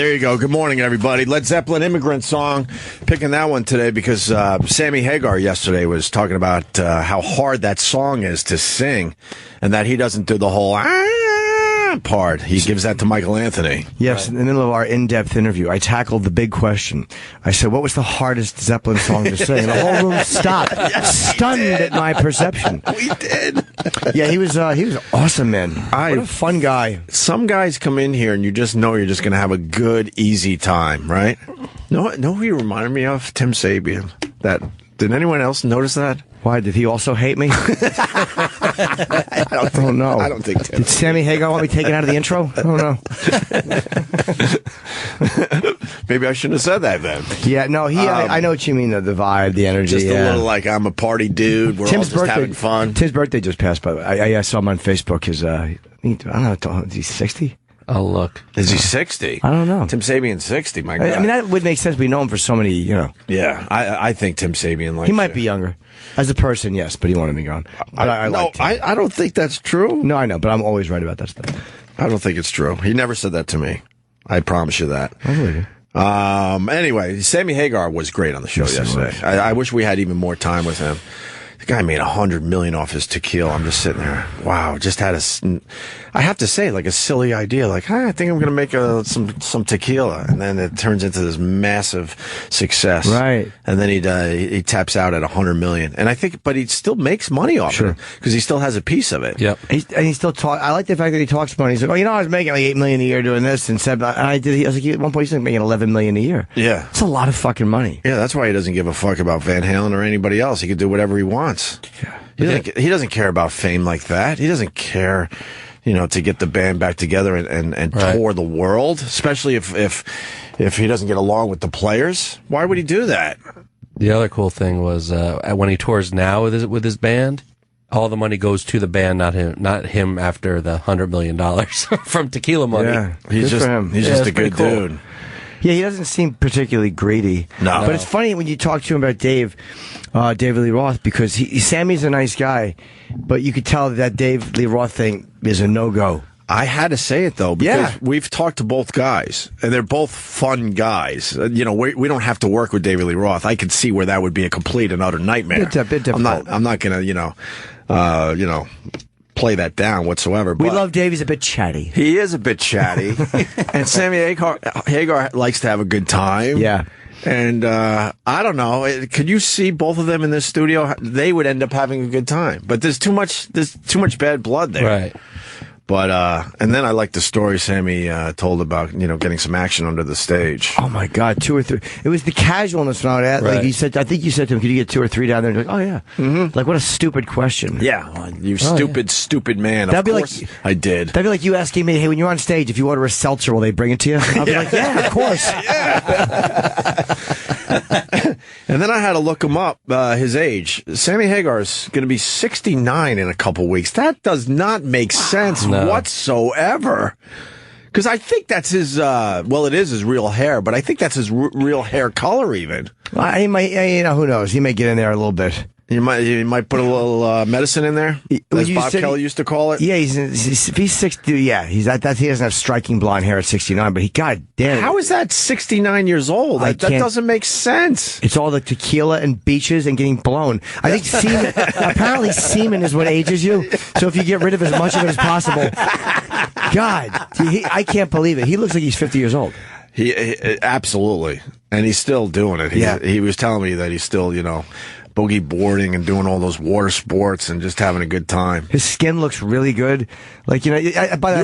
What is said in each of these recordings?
There you go. Good morning, everybody. Led Zeppelin Immigrant Song. Picking that one today because Sammy Hagar yesterday was talking about how hard that song is to sing and that he doesn't do the whole part. He gives that to Michael Anthony. Yes, in the middle of our in-depth interview, I tackled the big question. I said, what was the hardest Zeppelin song to sing? And the whole room stopped, stunned at my perception. We did. Yeah, he was awesome, man. What a fun guy. Some guys come in here and you just know you're just going to have a good, easy time, right? Know who he reminded me of? Tim Sabian. Did anyone else notice that? Why, did he also hate me? I don't know. I don't think Tim. Did Sammy Hagar want me taken out of the intro? I don't know. Maybe I shouldn't have said that then. Yeah, no, I know what you mean, the vibe, the energy. Just a little like, I'm a party dude. We're all just having fun. Tim's birthday just passed, by the way. I saw him on Facebook. I don't know, is he 60? Oh, look. Is he 60? I don't know. Tim Sabian's 60, my God. I mean, that would make sense. We know him for so many, Yeah, I think Tim Sabian likes He might be younger. As a person, yes, but he wanted me gone. I don't think that's true. No, I know, but I'm always right about that stuff. I don't think it's true. He never said that to me. I promise you that. I believe you. Anyway, Sammy Hagar was great on the show yesterday. I wish we had even more time with him. The guy made $100 million off his tequila. I'm just sitting there. Wow, just had I have to say, like a silly idea. Like, I think I'm going to make some tequila, and then it turns into this massive success. Right. And then he taps out at $100 million. And I think, but he still makes money off it because he still has a piece of it. Yep. And he still talk. I like the fact that he talks about it. He's like, I was making like $8 million a year doing this, and I was like, at one point he's like making $11 million a year. Yeah. It's a lot of fucking money. Yeah, that's why he doesn't give a fuck about Van Halen or anybody else. He can do whatever he wants. Yeah. He doesn't care about fame like that. He doesn't care, to get the band back together and tour the world, especially if he doesn't get along with the players. Why would he do that? The other cool thing was when he tours now with his band, all the money goes to the band, not him after the $100 million from tequila money. Yeah, he's just a good dude. Yeah, he doesn't seem particularly greedy. No. But it's funny when you talk to him about David Lee Roth, because Sammy's a nice guy, but you could tell that Dave Lee Roth thing is a no-go. I had to say it, though, because we've talked to both guys, and they're both fun guys. We don't have to work with David Lee Roth. I could see where that would be a complete and utter nightmare. It's a bit difficult. I'm not going to, play that down whatsoever. We love Dave. He's a bit chatty. He is a bit chatty. And Sammy Hagar likes to have a good time. Yeah. And I don't know. Could you see both of them in this studio? They would end up having a good time. But there's too much bad blood there. Right. But and then I like the story Sammy told about getting some action under the stage. Oh my God, 2 or 3. It was the casualness when I like he said. I think you said to him, "Could you get 2 or 3 down there?" And like, oh yeah, like what a stupid question. Yeah, you stupid man. Of course I did. That'd be like you asking me, "Hey, when you're on stage, if you order a seltzer, will they bring it to you?" I'll be like, "Yeah, of course." And then I had to look him up, his age. Sammy Hagar is going to be 69 in a couple weeks. That does not make sense whatsoever. Because I think that's his, it is his real hair, but I think that's his real hair color even. Well, he might, who knows? He may get in there a little bit. You might put a little medicine in there, as Bob Kelly used to call it. Yeah, he's 60. Yeah, he doesn't have striking blonde hair at 69. But God damn it! How is that 69 years old? That doesn't make sense. It's all the tequila and beaches and getting blown. I think semen. Apparently, semen is what ages you. So if you get rid of as much of it as possible, God, I can't believe it. He looks like he's 50 years old. He absolutely, and he's still doing it. He was telling me that he's still, boogie boarding and doing all those water sports and just having a good time. His skin looks really good. Like, you would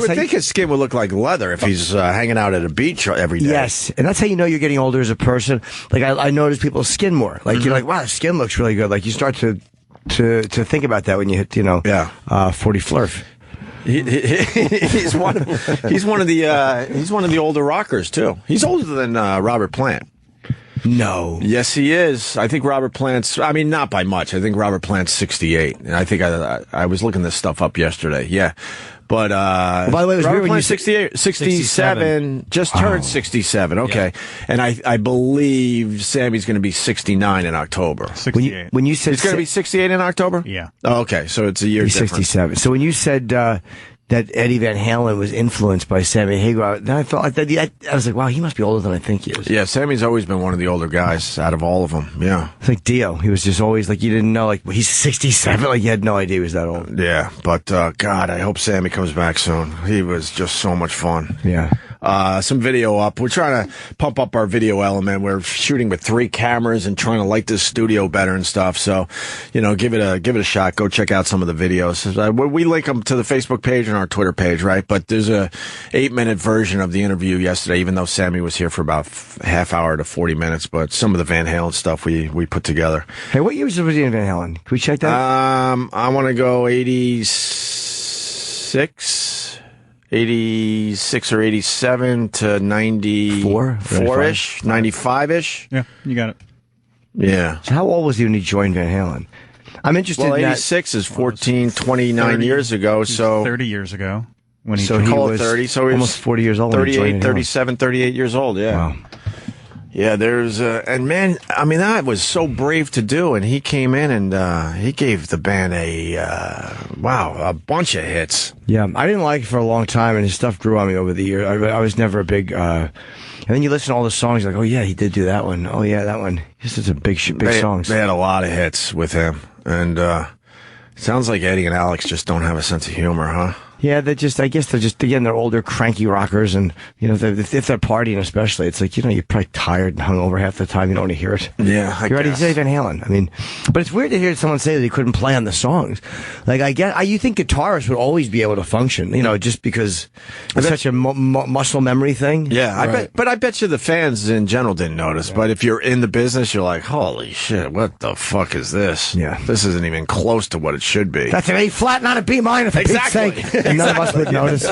think his skin would look like leather if he's hanging out at a beach every day. Yes, and that's how you know you're getting older as a person. Like, I notice people's skin more. Like, you're like, wow, his skin looks really good. Like, you start to think about that when you hit, 40 flurf. He's one of the older rockers too. He's older than Robert Plant. No. Yes, he is. I think Robert Plant's, not by much. I think Robert Plant's 68. And I think I was looking this stuff up yesterday. Yeah. But, by the way, it was Robert weird when you 67, just turned 67. Okay. Yeah. And I believe Sammy's going to be 69 in October. 68. When you said he's going to be 68 in October? Yeah. Oh, okay. So it's a year difference. 67. So when you said, that Eddie Van Halen was influenced by Sammy Hagar. Then I felt like that. I was like, wow, he must be older than I think he is. Yeah, Sammy's always been one of the older guys out of all of them. Yeah. It's like Dio. He was just always like, you didn't know, like, he's 67. Like, you had no idea he was that old. Yeah, but God, I hope Sammy comes back soon. He was just so much fun. Yeah. Some video up. We're trying to pump up our video element. We're shooting with 3 cameras and trying to light this studio better and stuff. So, give it a shot. Go check out some of the videos. We link them to the Facebook page and our Twitter page, right? But there's a 8-minute version of the interview yesterday, even though Sammy was here for about half hour to 40 minutes. But some of the Van Halen stuff we put together. Hey, what year was he in Van Halen? Can we check that? I want to go 86 or 87 to 94-ish, 95-ish. Yeah, you got it. Yeah. So how old was he when he joined Van Halen? I'm interested in that. 86 is 29 years ago, so 30 years ago when he So he call it was 30, so he was almost 40 years old. when he joined 38, Van Halen. 37, 38 years old, yeah. Wow. Yeah, there's, and man, I mean, that was so brave to do, and he came in and he gave the band a bunch of hits. Yeah, I didn't like it for a long time, and his stuff grew on me over the years. I was never a big. And then you listen to all the songs, you're like, oh yeah, he did do that one. Oh yeah, that one. It's just a big songs. They had a lot of hits with him, and sounds like Eddie and Alex just don't have a sense of humor, huh? Yeah, I guess they're just, again, they're older, cranky rockers, and, if they're partying especially, it's like, you're probably tired and hungover half the time, you don't want to hear it. Yeah, I You're ready to guess. say Van Halen. I mean, but it's weird to hear someone say that he couldn't play on the songs. Like, you think guitarists would always be able to function, just because it's such a muscle memory thing. Yeah, I bet you the fans in general didn't notice, but if you're in the business, you're like, holy shit, what the fuck is this? Yeah. This isn't even close to what it should be. That's an A flat, not a B minor, for Exactly. Pete's sake. None of us would notice.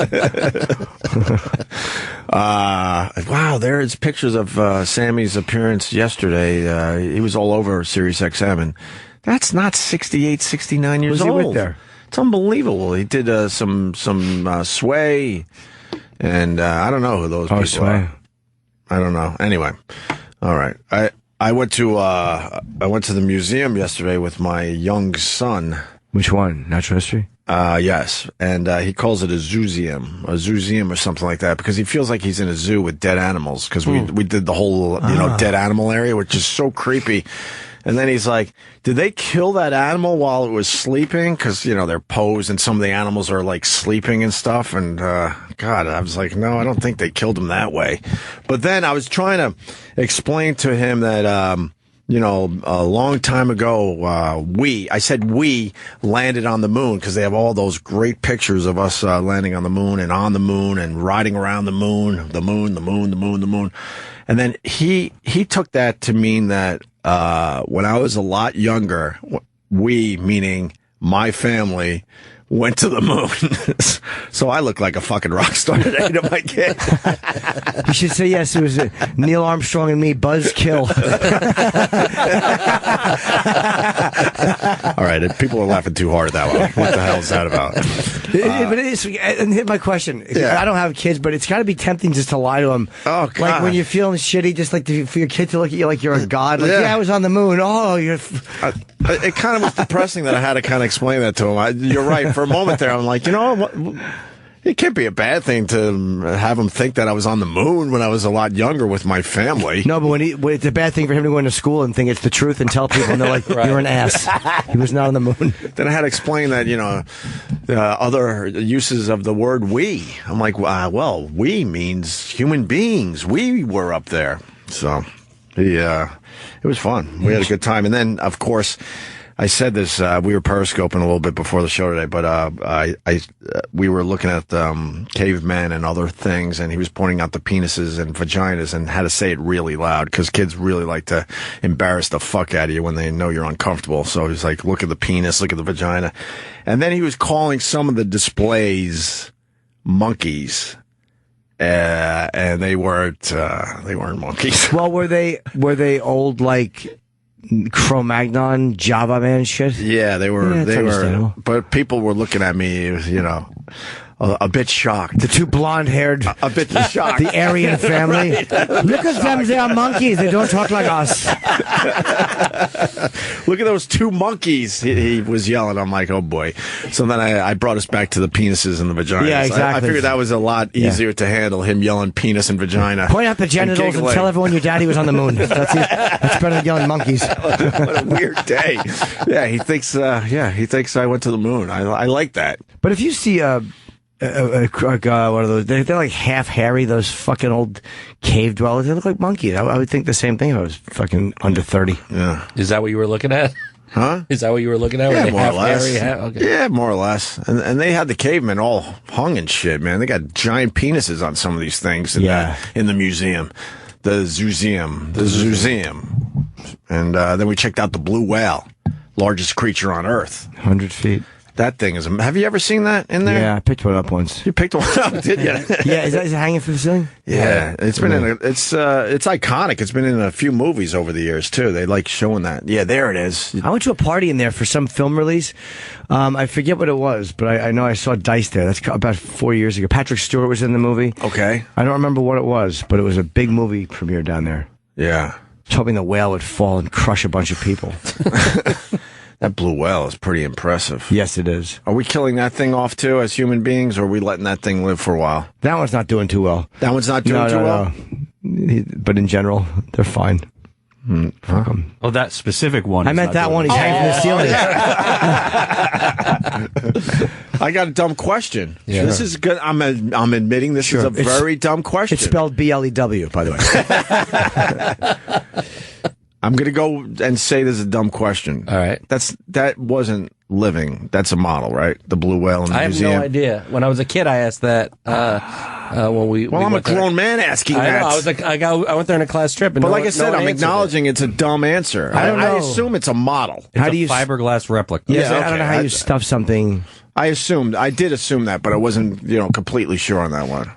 Wow, there's pictures of Sammy's appearance yesterday. He was all over Sirius XM, and that's not 68, 69 years Who's old. he with there? It's unbelievable. He did some Sway, and I don't know who those people Sway. are. I don't know. Anyway, all right. I went to the museum yesterday with my young son. Which one? Natural history? Yes, and he calls it a zooseum or something like that, because he feels like he's in a zoo with dead animals, because we did the whole dead animal area, which is so creepy. And then he's like, did they kill that animal while it was sleeping? Because, they're posed and some of the animals are like sleeping and stuff. And, God, I was like, no, I don't think they killed him that way. But then I was trying to explain to him that, a long time ago, we landed on the moon, because they have all those great pictures of us landing on the moon and riding around the moon. And then he took that to mean that when I was a lot younger, we, meaning my family, went to the moon. So I look like a fucking rock star today to my kid. You should say yes. It was Neil Armstrong and me, Buzzkill. All right, people are laughing too hard at that one. What the hell is that about? But it is. And here's my question. Yeah. I don't have kids, but it's got to be tempting just to lie to them. Oh, God. Like when you're feeling shitty, just like for your kid to look at you like you're a god. Like, yeah, I was on the moon. Oh, you're. It kind of was depressing that I had to kind of explain that to him. You're right. For a moment there, I'm like, what? It can't be a bad thing to have him think that I was on the moon when I was a lot younger with my family. No, but when it's a bad thing for him to go into school and think it's the truth and tell people, and they're like, you're an ass. He was not on the moon. Then I had to explain that, other uses of the word we. I'm like, well, we means human beings. We were up there. So, it was fun. We had a good time. And then, of course, I said this, we were periscoping a little bit before the show today, but we were looking at cavemen and other things, and he was pointing out the penises and vaginas and had to say it really loud, because kids really like to embarrass the fuck out of you when they know you're uncomfortable. So he's like, look at the penis, look at the vagina. And then he was calling some of the displays monkeys. And they weren't monkeys. Well, were they old, like, Cro-Magnon Java Man shit? Yeah, they were. Yeah, they were. understandable. But people were looking at me, a bit shocked. The two blonde-haired, A bit shocked. the Aryan family. Look at them, they are monkeys. They don't talk like us. Look at those two monkeys. He was yelling. I'm like, oh boy. So then I brought us back to the penises and the vaginas. Yeah, exactly. I figured that was a lot easier to handle, him yelling penis and vagina. Point out the genitals and tell everyone your daddy was on the moon. That's better than yelling monkeys. What a weird day. Yeah, he thinks I went to the moon. I like that. But if you see one of those, they're like half hairy, those fucking old cave dwellers. They look like monkeys. I would think the same thing if I was fucking under 30. Yeah. Is that what you were looking at? Huh? Is that what you were looking at? Yeah, more or less. Okay. Yeah, more or less. And they had the cavemen all hung and shit, man. They got giant penises on some of these things in the museum. The zoozeum. And then we checked out the blue whale, largest creature on Earth. 100 feet. That thing is. Have you ever seen that in there? Yeah, I picked one up once. You picked one up, did you? Yeah, is it hanging from the ceiling? Yeah, it's been it's iconic. It's been in a few movies over the years too. They like showing that. Yeah, there it is. I went to a party in there for some film release. I forget what it was, but I know I saw Dice there. That's about 4 years ago. Patrick Stewart was in the movie. Okay. I don't remember what it was, but it was a big movie premiere down there. Yeah. I was hoping the whale would fall and crush a bunch of people. That blue whale is pretty impressive. Yes, it is. Are we killing that thing off too as human beings, or are we letting that thing live for a while? That one's not doing too well. That one's not doing too well? No. But in general, they're fine. Fuck 'em. Oh, that specific one. I meant that one. He's hanging from the ceiling. I got a dumb question. Yeah. This is good. I'm admitting this is a very dumb question. It's spelled BLEW, by the way. I'm going to go and say this is a dumb question. All right. That wasn't living. That's a model, right? The blue whale in the museum. I have no idea. When I was a kid, I asked that. I'm a grown man asking that. I know. I was like, I went there on a class trip, and but like I said, I'm acknowledging it's a dumb answer. I don't know. I assume it's a model. How do you fiberglass replica? Yeah, I don't know how you stuff something. I did assume that, but I wasn't, completely sure on that one.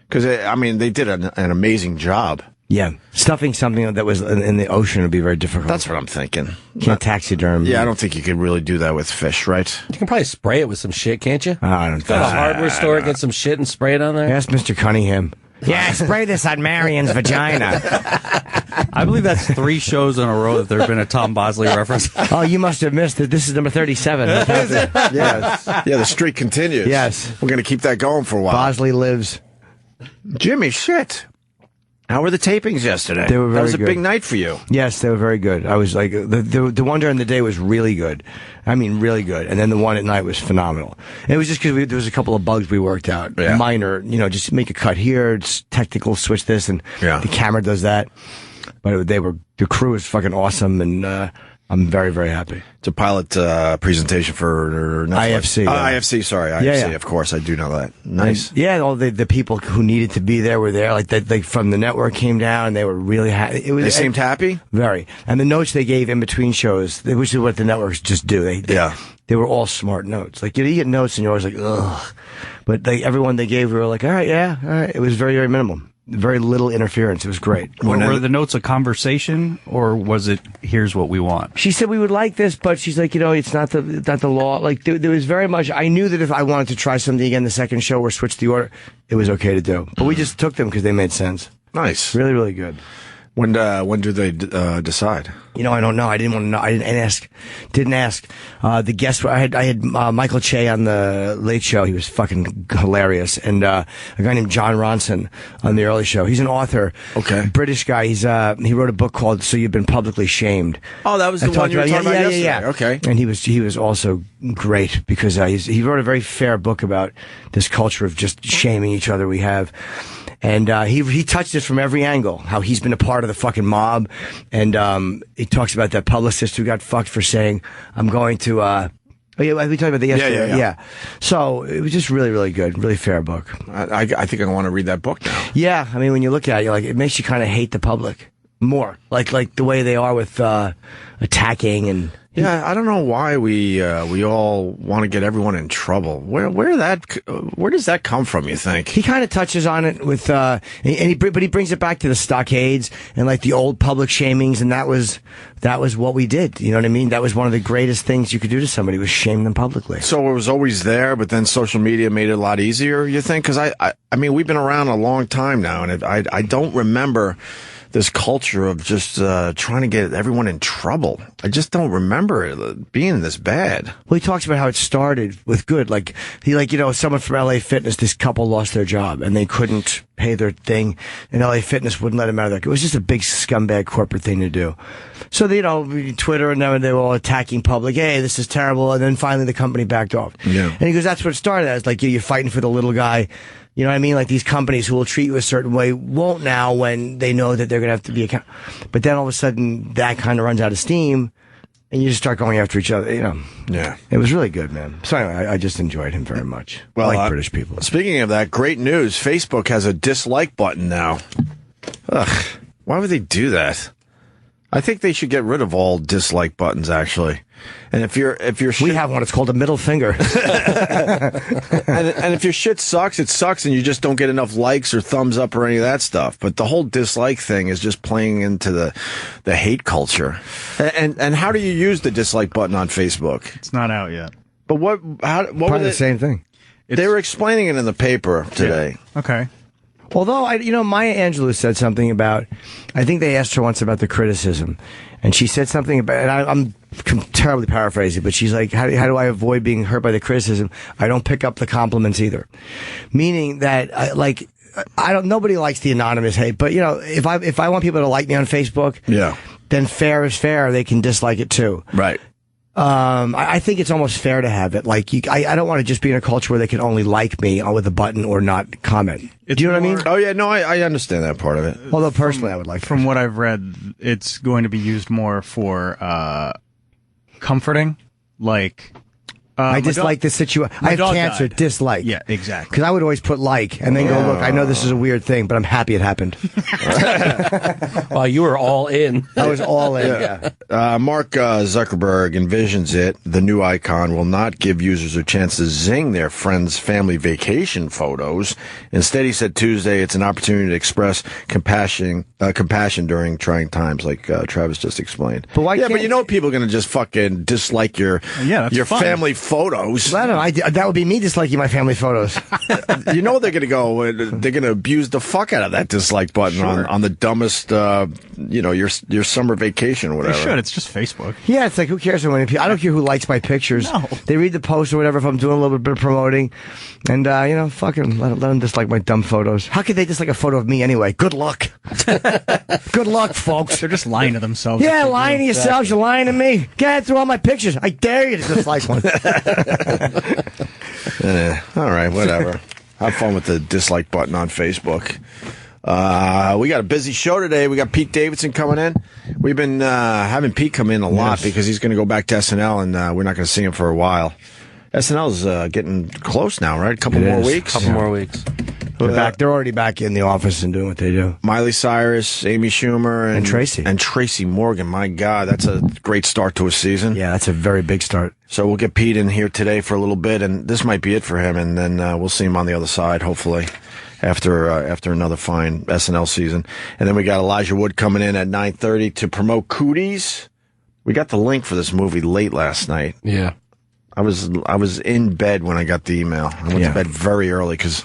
Because they did an amazing job. Yeah, stuffing something that was in the ocean would be very difficult. That's what I'm thinking. Can't taxiderm. Yeah, I don't think you could really do that with fish, right? You can probably spray it with some shit, can't you? I don't Go to a hardware store, get some shit, and spray it on there. Ask Mr. Cunningham. Yeah, spray this on Marion's vagina. I believe that's 3 shows in a row that there's been a Tom Bosley reference. Oh, you must have missed it. This is number 37. Yeah, the streak continues. Yes. We're going to keep that going for a while. Bosley lives. Jimmy, shit. How were the tapings yesterday? They were very That was a good. big night for you. Yes, they were very good. I was like, the one during the day was really good. I mean, really good. And then the one at night was phenomenal. And it was just because there was a couple of bugs we worked out. Yeah. Minor, just make a cut here, it's technical, switch this, and the camera does that. But the crew was fucking awesome, and I'm very, very happy. It's a pilot presentation for Netflix. IFC. IFC, sorry. IFC, Yeah. Of course, I do know that. Nice. And, yeah, all the people who needed to be there were there. Like from the network came down, and they were really happy. They seemed happy? Very. And the notes they gave in between shows, which is what the networks just do. They were all smart notes. Like, you get notes, and you're always like, ugh. But everyone they gave, we were like, all right. It was very, very minimal. Very little interference. It was great. Were the notes a conversation, or was it, here's what we want? She said we would like this, but she's like, it's not the law. Like, there was very much, I knew that if I wanted to try something again the second show or switch the order, it was okay to do. But we just took them because they made sense. Nice. Really, really good. When do they decide? I don't know. I didn't want to know. I didn't ask. The guests I had Michael Che on the Late Show. He was fucking hilarious. And a guy named John Ronson on the Early Show. He's an author. Okay. British guy. He wrote a book called "So You've Been Publicly Shamed." Oh, that was the one you were talking about yesterday. Yeah. Okay. And he was also great because he wrote a very fair book about this culture of just shaming each other we have. And he touched it from every angle, how he's been a part of the fucking mob. And he talks about that publicist who got fucked for saying, I'm going to... we talked about that yesterday. Yeah. So it was just really, really good. Really fair book. I think I want to read that book now. Yeah. I mean, when you look at it, you're like, it makes you kind of hate the public. more. Like the way they are with attacking and. Yeah, I don't know why we all want to get everyone in trouble. Where does that come from? You think? He kind of touches on it with, but he brings it back to the stockades and like the old public shamings, and that was what we did. You know what I mean? That was one of the greatest things you could do to somebody, was shame them publicly. So it was always there, but then social media made it a lot easier. You think? Because I mean, we've been around a long time now, and I don't remember this culture of just trying to get everyone in trouble. I just don't remember it being this bad. Well, he talks about how it started with good. Like, someone from LA Fitness, this couple lost their job and they couldn't pay their thing, and LA Fitness wouldn't let them out of there. It was just a big scumbag corporate thing to do. So, Twitter and them, they were all attacking public. Hey, this is terrible. And then finally the company backed off. Yeah. And he goes, that's what it started as. Like, you're fighting for the little guy. You know what I mean? Like, these companies who will treat you a certain way won't now when they know that they're going to have to be accountable. But then all of a sudden, that kind of runs out of steam, and you just start going after each other, Yeah. It was really good, man. So anyway, I just enjoyed him very much. Well, I like British people. Speaking of that, great news. Facebook has a dislike button now. Ugh. Why would they do that? I think they should get rid of all dislike buttons, actually. And if you're we have one. It's called a middle finger. and if your shit sucks, it sucks, and you just don't get enough likes or thumbs up or any of that stuff. But the whole dislike thing is just playing into the hate culture. And how do you use the dislike button on Facebook? It's not out yet. But what Probably the same thing. They were explaining it in the paper today. Yeah. Okay. Although, Maya Angelou said something about, I think they asked her once about the criticism, and she said something about, and I'm terribly paraphrasing, but she's like, how do I avoid being hurt by the criticism? I don't pick up the compliments either. Meaning that, nobody likes the anonymous hate, but, if I want people to like me on Facebook, yeah, then fair is fair. They can dislike it too. Right. I think it's almost fair to have it. Like, I don't want to just be in a culture where they can only like me with a button or not comment. Do you know what I mean? Oh, yeah, no, I understand that part of it. Although, personally, I would like From what I've read, it's going to be used more for comforting. Like, I dislike this situation. I have cancer. Died. Dislike. Yeah, exactly. Because I would always put like and then go, look, I know this is a weird thing, but I'm happy it happened. Wow, you were all in. I was all in, yeah. Mark Zuckerberg envisions it. The new icon will not give users a chance to zing their friends' family vacation photos. Instead, he said Tuesday, it's an opportunity to express compassion during trying times, like Travis just explained. But why but people are going to just fucking dislike your family photos. I don't know. That would be me disliking my family photos. They're going to go. They're going to abuse the fuck out of that dislike button on the dumbest, your summer vacation or whatever. They should. It's just Facebook. Yeah, it's like, who cares how many people? I don't care who likes my pictures. No. They read the post or whatever if I'm doing a little bit of promoting, and fucking let them dislike my dumb photos. How could they dislike a photo of me anyway? Good luck. Good luck, folks. They're just lying to themselves. Yeah, lying to yourselves. You're lying to me. Get ahead through all my pictures. I dare you to dislike one. All right, whatever. Have fun with the dislike button on Facebook. We got a busy show today. We got Pete Davidson coming in. We've been having Pete come in a lot because he's going to go back to SNL, and we're not going to see him for a while. SNL's getting close now, right? A couple more weeks. They're back. They're already back in the office and doing what they do. Miley Cyrus, Amy Schumer, and Tracy. And Tracy Morgan. My God, that's a great start to a season. Yeah, that's a very big start. So we'll get Pete in here today for a little bit, and this might be it for him, and then we'll see him on the other side, hopefully, after another fine SNL season. And then we got Elijah Wood coming in at 9:30 to promote Cooties. We got the link for this movie late last night. Yeah. I was in bed when I got the email. I went to bed very early because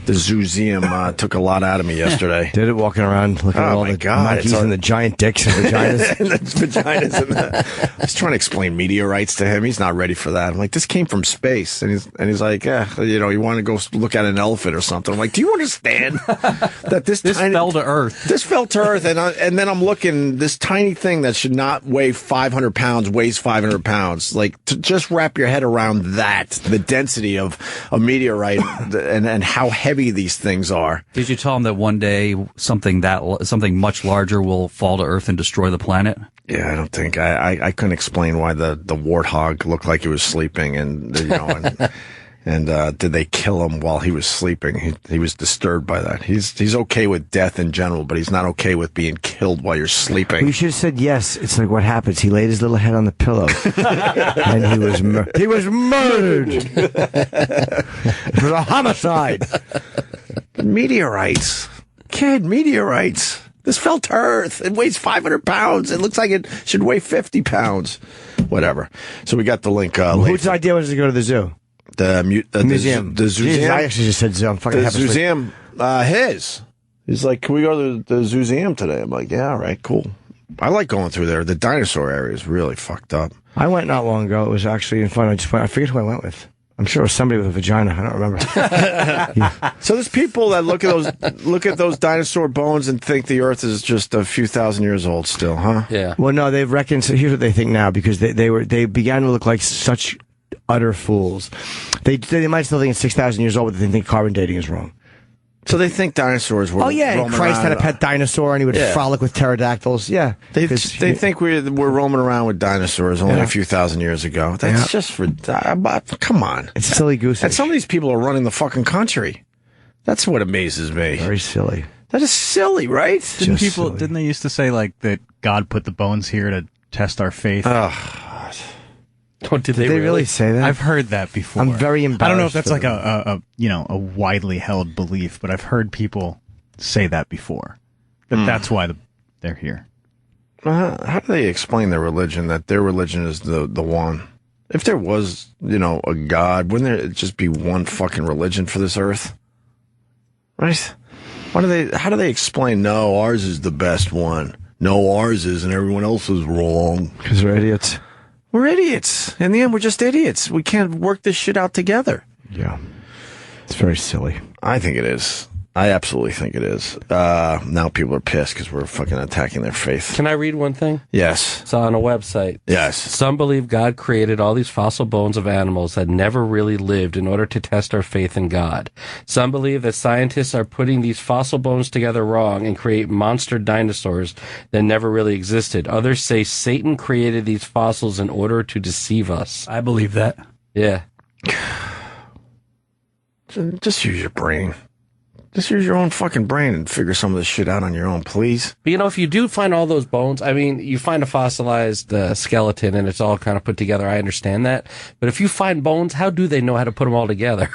the Zoozeum took a lot out of me yesterday. Did it walking around looking at all the monkeys and the giant dicks and vaginas? And the vaginas. I was trying to explain meteorites to him. He's not ready for that. I'm like, this came from space. And he's like, yeah, you want to go look at an elephant or something. I'm like, do you understand that this fell to Earth? This fell to Earth. And then I'm looking, this tiny thing that should not weigh 500 pounds weighs 500 pounds. Like, to just wrap your head around that, the density of a meteorite and how heavy these things are. Did you tell him that one day something much larger will fall to Earth and destroy the planet? Yeah, I don't think I couldn't explain why the warthog looked like he was sleeping, and And did they kill him while he was sleeping? He was disturbed by that. He's okay with death in general, but he's not okay with being killed while you're sleeping. We should have said yes. It's like what happens. He laid his little head on the pillow, and he was murdered. It was a homicide. Meteorites, kid, meteorites. This fell to Earth. It weighs 500 pounds. It looks like it should weigh 50 pounds. Whatever. So we got the link. Whose idea was to go to the zoo? The museum. The Jesus, I actually just said zoo. I'm fucking the museum. His. He's like, can we go to the museum today? I'm like, yeah, all right, cool. I like going through there. The dinosaur area is really fucked up. I went not long ago. It was actually fun. I forget who I went with. I'm sure it was somebody with a vagina. I don't remember. Yeah. So there's people that look at those dinosaur bones and think the Earth is just a few thousand years old still, huh? Yeah. Well, no, they've reckoned. So here's what they think now, because they began to look like such utter fools. They might still think it's 6,000 years old, but they think carbon dating is wrong. So they think dinosaurs were. Oh yeah, and Christ had a pet dinosaur, and he would frolic with pterodactyls. Yeah, they think we're roaming around with dinosaurs only a few thousand years ago. That's just for come on. It's silly goose. And some of these people are running the fucking country. That's what amazes me. Very silly. That is silly, right? Didn't they used to say like that God put the bones here to test our faith? Did they really say that? I've heard that before. I'm very embarrassed. I don't know if that's like a widely held belief, but I've heard people say that before. That's why they're here. How do they explain their religion? That their religion is the one. If there was, a God, wouldn't there just be one fucking religion for this earth? Right? How do they explain? No, ours is the best one. No, ours is, and everyone else is wrong. Because we're idiots. We're idiots. In the end, we're just idiots. We can't work this shit out together. Yeah. It's very silly. I think it is. I absolutely think it is. Now people are pissed because we're fucking attacking their faith. Can I read one thing? Yes. It's on a website. Yes. Some believe God created all these fossil bones of animals that never really lived in order to test our faith in God. Some believe that scientists are putting these fossil bones together wrong and create monster dinosaurs that never really existed. Others say Satan created these fossils in order to deceive us. I believe that. Yeah. Just use your brain. Just use your own fucking brain and figure some of this shit out on your own, please. But if you do find all those bones, I mean, you find a fossilized skeleton and it's all kind of put together. I understand that. But if you find bones, how do they know how to put them all together?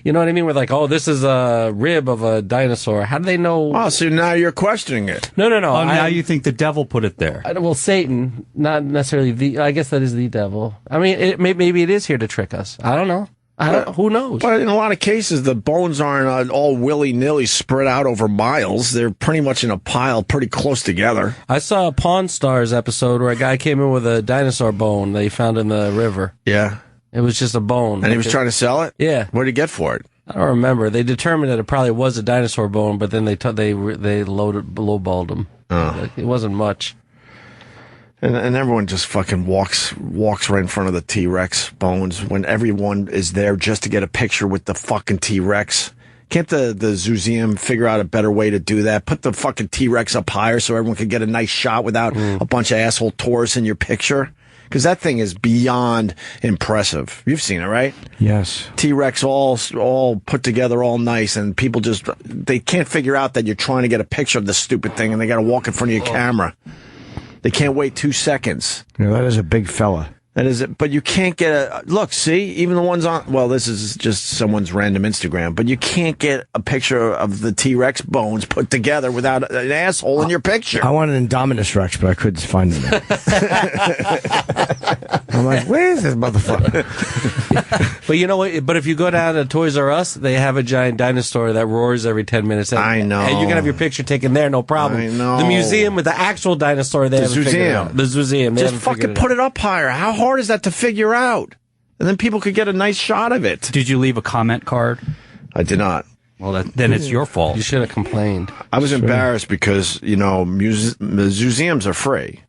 You know what I mean? We're like, oh, this is a rib of a dinosaur. How do they know? Oh, so now you're questioning it. No. Oh, now you think the devil put it there. Well, Satan, not necessarily I guess that is the devil. I mean, maybe it is here to trick us. I don't know. Who knows? But in a lot of cases, the bones aren't all willy-nilly spread out over miles. They're pretty much in a pile pretty close together. I saw a Pawn Stars episode where a guy came in with a dinosaur bone they found in the river. Yeah. It was just a bone. And he was trying to sell it? Yeah. What did he get for it? I don't remember. They determined that it probably was a dinosaur bone, but then they lowballed him. Oh. It wasn't much. And everyone just fucking walks right in front of the T-Rex bones when everyone is there just to get a picture with the fucking T-Rex. Can't the Zooseum figure out a better way to do that? Put the fucking T-Rex up higher so everyone could get a nice shot without a bunch of asshole tourists in your picture? Because that thing is beyond impressive. You've seen it, right? Yes. T-Rex all put together, all nice, and people they can't figure out that you're trying to get a picture of the stupid thing, and they got to walk in front of your camera. They can't wait 2 seconds. Yeah, that is a big fella. That is it. But you can't get look, see, even the ones on, well, this is just someone's random Instagram, but you can't get a picture of the T-Rex bones put together without an asshole in your picture. I wanted an Indominus Rex, but I couldn't find him. I'm like, where is this motherfucker? But you know what? But if you go down to Toys R Us, they have a giant dinosaur that roars every 10 minutes. I know. And you can have your picture taken there, no problem. I know. The museum with the actual dinosaur, they haven't figured it out. The Zooseum. Just fucking put it up higher. How hard is that to figure out? And then people could get a nice shot of it. Did you leave a comment card? I did not. Well, then it's your fault. You should have complained. I was embarrassed because, museums are free.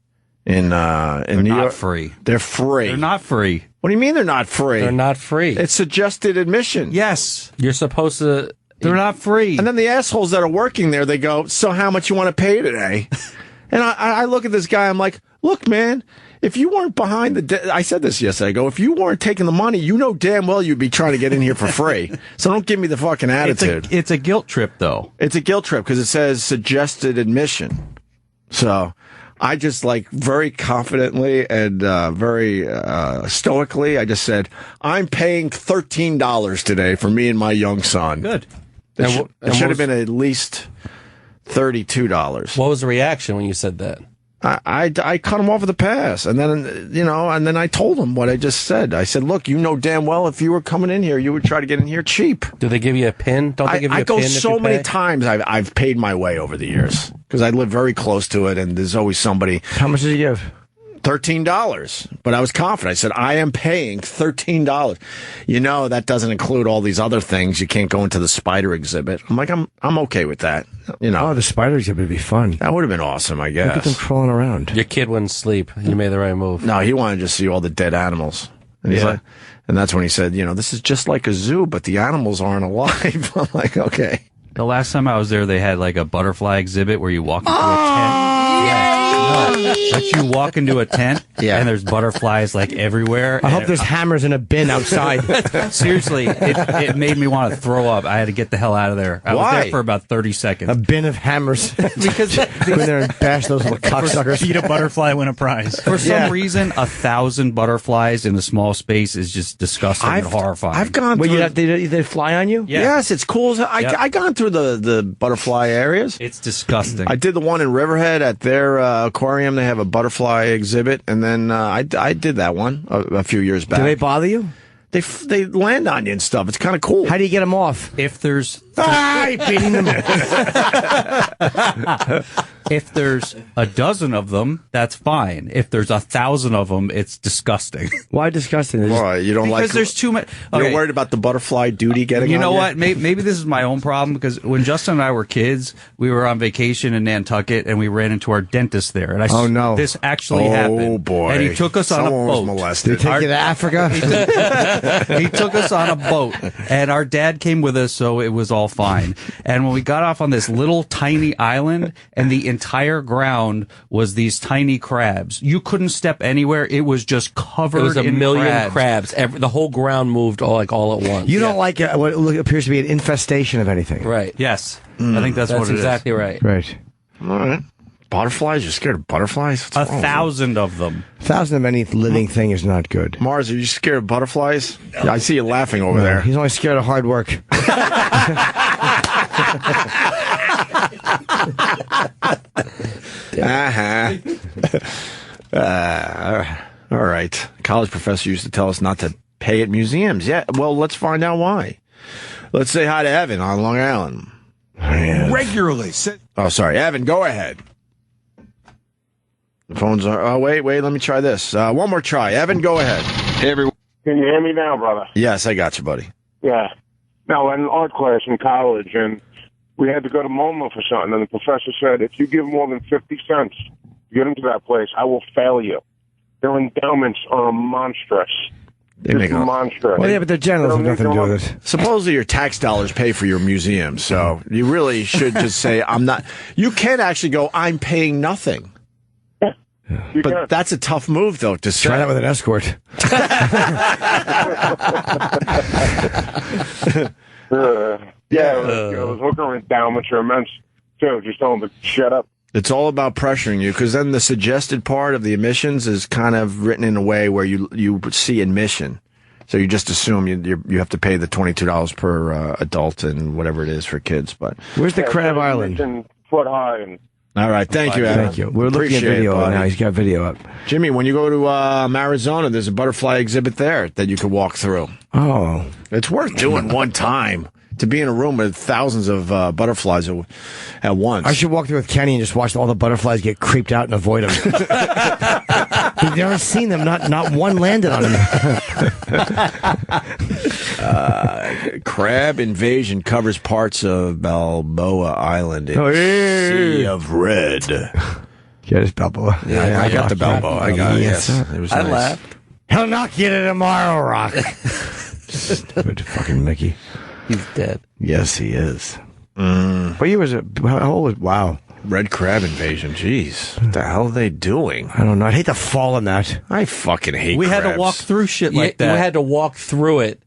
In New York, free. They're free. They're not free. What do you mean they're not free? They're not free. It's suggested admission. Yes. You're supposed to... They're not free. And then the assholes that are working there, they go, so how much you want to pay today? And I look at this guy, I'm like, look, man, if you weren't behind I said this yesterday, I go, if you weren't taking the money, you know damn well you'd be trying to get in here for free. So don't give me the fucking attitude. It's a guilt trip, though. It's a guilt trip because it says suggested admission. So I just very confidently and very stoically, I just said, I'm paying $13 today for me and my young son. Good. It should have been at least $32. What was the reaction when you said that? I cut him off with a pass, and then I told him what I just said. I said, "Look, you know damn well if you were coming in here, you would try to get in here cheap." Do they give you a pin? Don't they give you a pin? I go if so you many pay? times. I've paid my way over the years because I live very close to it, and there's always somebody. How much did you give? $13, but I was confident. I said, I am paying $13. That doesn't include all these other things. You can't go into the spider exhibit. I'm like, I'm okay with that. Oh, the spider exhibit would be fun. That would have been awesome, I guess. Look at them crawling around. Your kid wouldn't sleep. You made the right move. No, he wanted to see all the dead animals. And he's like, and that's when he said, this is just like a zoo, but the animals aren't alive. I'm like, okay. The last time I was there, they had a butterfly exhibit where you walk into a tent. But you walk into a tent, and there's butterflies everywhere. I hope there's hammers in a bin outside. Seriously, it made me want to throw up. I had to get the hell out of there. I was there for about 30 seconds. A bin of hammers. Because go in there and bash those little cocksuckers. Eat a butterfly, win a prize. For some reason, 1,000 butterflies in a small space is just disgusting and horrifying. I've gone through... They fly on you? Yeah. Yes, it's cool. I gone through the butterfly areas. It's disgusting. I did the one in Riverhead at their aquarium. They have a butterfly exhibit, and then I did that one a few years back. Do they bother you? They land on you and stuff. It's kind of cool. How do you get them off? If there's beating them. If there's a dozen of them, that's fine. If there's 1,000 of them, it's disgusting. Why disgusting? Why you don't because there's too many. Okay. You're worried about the butterfly duty getting. You on know you? what? Maybe this is my own problem because when Justin and I were kids, we were on vacation in Nantucket and we ran into our dentist there. And oh no, this actually happened. Oh boy! And he took us on a boat. Was molested. Did he take you to Africa? He took us on a boat, and our dad came with us, so it was all fine. And when we got off on this little tiny island, and the entire ground was these tiny crabs, you couldn't step anywhere. It was just covered. It was a in million crabs. The whole ground moved all at once. You don't like what appears to be an infestation of anything, right? Yes, I think that's what it exactly is. right. Right. All right. Butterflies? You're scared of butterflies? 1,000 of them. 1,000 of any living thing is not good. Mars, are you scared of butterflies? Yeah, I see you laughing over there. He's only scared of hard work. All right. College professor used to tell us not to pay at museums. Yeah, well, let's find out why. Let's say hi to Evan on Long Island. Regularly. Oh, sorry. Evan, go ahead. The phones are... Oh, wait. Let me try this. One more try. Evan, go ahead. Hey, everyone. Can you hear me now, brother? Yes, I got you, buddy. Yeah. Now, I had an art class in college, and we had to go to MoMA for something, and the professor said, if you give more than 50 cents to get into that place, I will fail you. Their endowments are monstrous. They make monstrous. Well, yeah, but the generals have nothing to do with it. Supposedly your tax dollars pay for your museum, so you really should just say, I'm not... You can actually go, I'm paying nothing. But that's a tough move, though, to say. Try that with an escort. Those hooker endowments are immense, too. Just tell them to shut up. It's all about pressuring you, because then the suggested part of the admissions is kind of written in a way where you see admission. So you just assume you have to pay the $22 per adult and whatever it is for kids. But where's the Crab Island? Foot high. And all right, thank you, Adam. Thank you. We're looking at video now. He's got video up. Jimmy, when you go to Arizona, there's a butterfly exhibit there that you can walk through. Oh, it's worth doing one time. To be in a room with thousands of butterflies at once. I should walk through with Kenny and just watch all the butterflies get creeped out and avoid them. We've never seen them. Not one landed on him. Crab invasion covers parts of Balboa Island in Sea of Red. Get his Balboa. Yeah, I got the Balboa. I got it. Yes, it was nice. Laughed. He'll knock you to tomorrow, Rock. Stupid fucking Mickey. He's dead. Yes, he is. What year was it? How old was? Wow. Red crab invasion. Jeez. What the hell are they doing? I don't know. I'd hate to fall in that. I fucking hate We crabs. had to walk through shit like that. We had to walk through it.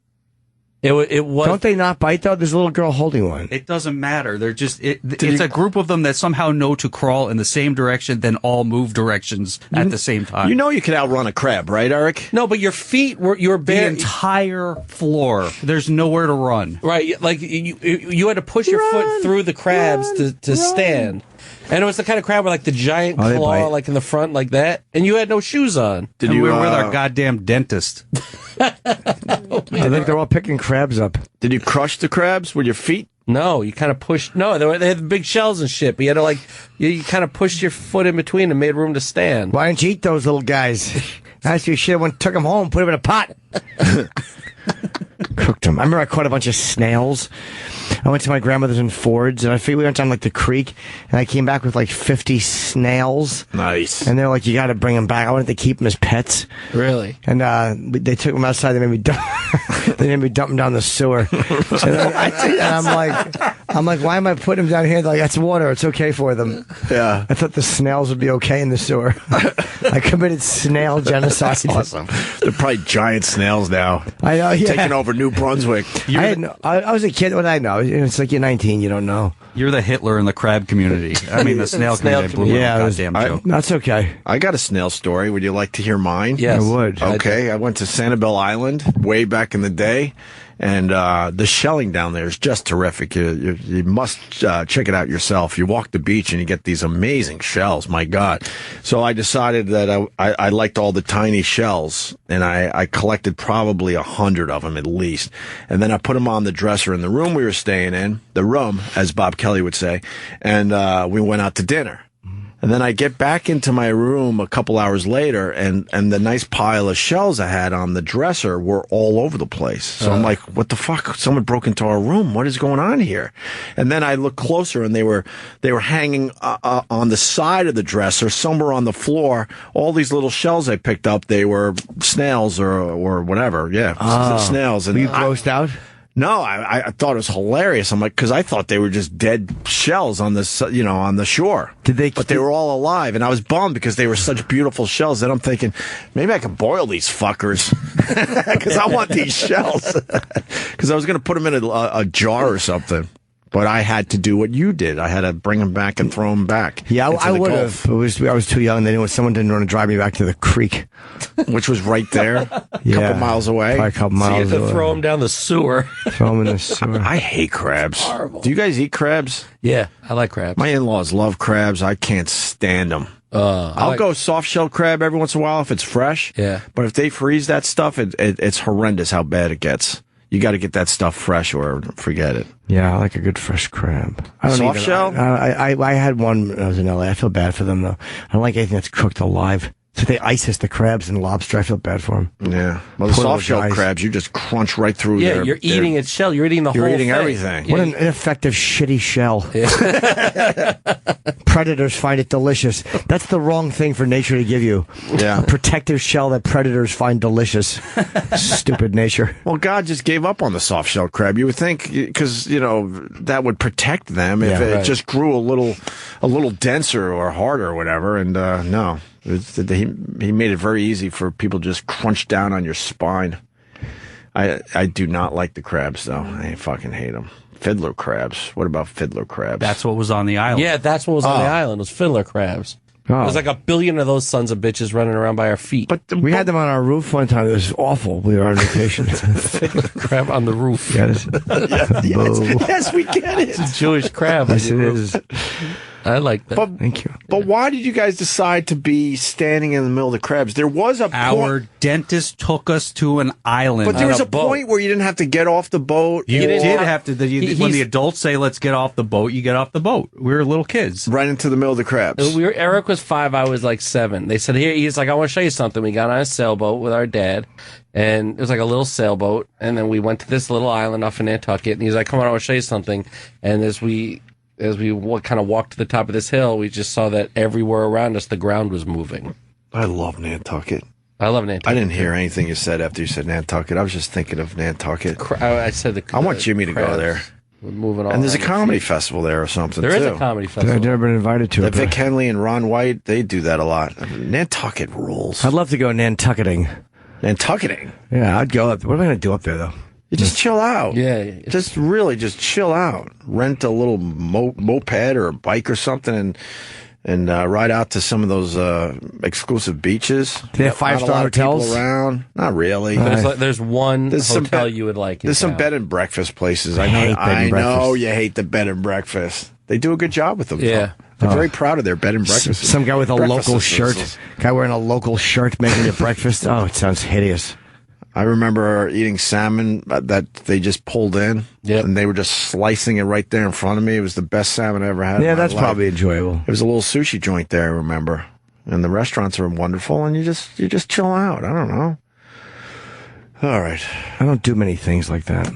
It was. Don't they not bite, though? There's a little girl holding one. It doesn't matter. They're just it's a group of them that somehow know to crawl in the same direction, then all move directions at the same time. You know you can outrun a crab, right, Eric? No, but your feet were the bare. entire floor. There's nowhere to run. Right, like you had to push your foot through the crabs to stand. And it was the kind of crab with like the giant they claw bite. like in the front like that, and you had no shoes on. Did And you we were with our goddamn dentist. I think they're all picking crabs up. Did you crush the crabs with your feet? No, you kind of pushed. No, they had big shells and shit, but you had to like you kind of pushed your foot in between and made room to stand. Why didn't you eat those little guys? Asked you shit, took them home, put them in a pot. Cooked them. I remember I caught a bunch of snails. I went to my grandmother's in Ford's, and I figured we went down like the creek, and I came back with like 50 snails. Nice. And they're like, you got to bring them back. I wanted to keep them as pets. Really? And they took them outside. They made me dump. They made me dump them down the sewer. And I'm like, why am I putting them down here? They're like, that's water. It's okay for them. Yeah. I thought the snails would be okay in the sewer. I committed snail genocide. That's awesome. They're probably giant snails now. I know. Yeah. Taking over New Brunswick. I was a kid. What did I know? It's like you're 19. You don't know. You're the Hitler in the crab community. I mean, the snail community. Blew Yeah, my it was- goddamn joke. That's okay. I got a snail story. Would you like to hear mine? Yes. I would. Okay, I went to Sanibel Island way back in the day, and the shelling down there is just terrific. You must check it out yourself. You walk the beach and you get these amazing shells. My God! So I decided that I liked all the tiny shells, and I collected probably 100 of them at least, and then I put them on the dresser in the room we were staying in, the room, as Bob Kelly would say, and we went out to dinner. And then I get back into my room a couple hours later, and the nice pile of shells I had on the dresser were all over the place. So I'm like, what the fuck? Someone broke into our room. What is going on here? And then I looked closer, and they were hanging on the side of the dresser, somewhere on the floor. All these little shells I picked up, they were snails or whatever. Yeah, snails. And Were you grossed out? No, I thought it was hilarious. I'm like, because I thought they were just dead shells on the on the shore. But they were all alive, and I was bummed because they were such beautiful shells. Then I'm thinking, maybe I can boil these fuckers because I want these shells. Because I was going to put them in a jar or something. But I had to do what you did. I had to bring them back and throw them back. Yeah, I would have. I was too young. Someone didn't want to drive me back to the creek, which was right there, a couple miles away. Probably a couple So you miles had to away. throw them down the sewer. Throw them in the sewer. I hate crabs. Horrible. Do you guys eat crabs? Yeah, I like crabs. My in-laws love crabs. I can't stand them. I'll go soft shell crab every once in a while if it's fresh. Yeah. But if they freeze that stuff, it's horrendous how bad it gets. You got to get that stuff fresh or forget it. Yeah, I like a good fresh crab. I don't Soft even- shell? I had one when I was in LA. I feel bad for them though. I don't like anything that's cooked alive. So they ice the crabs and lobster. I feel bad for them. Yeah. Well, the Poor soft shell little guys. crabs, you just crunch right through Yeah, their... you're eating its shell. You're eating the whole You're thing. eating everything. What an ineffective, shitty shell. Predators find it delicious. That's the wrong thing for nature to give you. Yeah. A protective shell that predators find delicious. Stupid nature. Well, God just gave up on the soft shell crab. You would think, because, that would protect them if Yeah, it right. just grew a little denser or harder or whatever. And no. He made it very easy for people to just crunch down on your spine. I do not like the crabs, though. I fucking hate them. Fiddler crabs. What about fiddler crabs? That's what was on the island. Yeah, that's what was on the island. Was fiddler crabs. Oh. There's like 1 billion of those sons of bitches running around by our feet. But We had them on our roof one time. It was awful. We were on vacation. fiddler crab on the roof. Yes. yes, we get it. Jewish crab. on Yes, your it roof. is. I like that. Thank you. But why did you guys decide to be standing in the middle of the crabs? There was a Our point, dentist took us to an island. but there on was a a boat. point where you didn't have to get off the boat. You didn't did have- have to. When he's- the adults say, "Let's get off the boat," you get off the boat. We were little kids. Right into the middle of the crabs. Eric was 5, I was like 7. They said, here, he's like, I want to show you something. We got on a sailboat with our dad, and it was like a little sailboat, and then we went to this little island off in Nantucket, and he's like, come on, I want to show you something. And as we kind of walked to the top of this hill, we just saw that everywhere around us, the ground was moving. I love Nantucket. I love Nantucket. I didn't hear anything you said after you said Nantucket. I was just thinking of Nantucket. I said I want Jimmy to go there. moving on. And there's a comedy festival there or something, There too. is a comedy festival. I've never been invited to it. Vic Henley and Ron White, they do that a lot. Nantucket rules. I'd love to go Nantucketing. Nantucketing? Yeah, I'd go up. What am I going to do up there, though? You just chill out. Yeah. Just really just chill out. Rent a little moped or a bike or something and ride out to some of those exclusive beaches. Do they have five-star hotels around? Not really. There's one hotel you would like. There's some bed and breakfast places. I know you hate the bed and breakfast. They do a good job with them. Yeah. They're very proud of their bed and breakfast. Some guy with a local shirt. Guy wearing a local shirt making you breakfast. Oh, it sounds hideous. I remember eating salmon that they just pulled in, and they were just slicing it right there in front of me. It was the best salmon I ever had. Yeah, in my that's life. probably enjoyable. It was a little sushi joint there, I remember. And the restaurants are wonderful, and you just chill out. I don't know. All right. I don't do many things like that.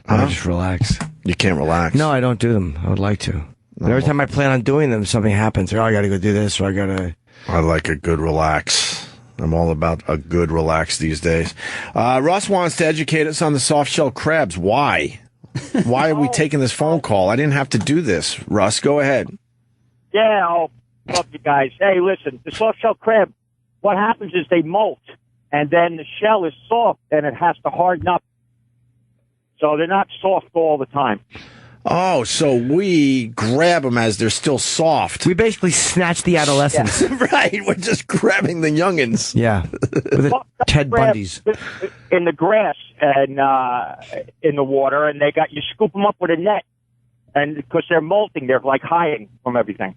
I just relax. You can't relax? No, I don't do them. I would like to. But every time I plan on doing them, something happens. Or, I got to go do this, or I got to... I like a good relax. I'm all about a good relax these days. Russ wants to educate us on the soft-shell crabs. Why? Why are we taking this phone call? I didn't have to do this. Russ, go ahead. Yeah, I'll love you guys. Hey, listen, the soft-shell crab, what happens is they molt, and then the shell is soft, and it has to harden up. So they're not soft all the time. Oh, so we grab them as they're still soft. We basically snatch the adolescents. Yeah. Right, we're just grabbing the youngins. Yeah, with the Ted Bundys. In the grass and in the water, and you scoop them up with a net, and because they're molting, they're like hiding from everything.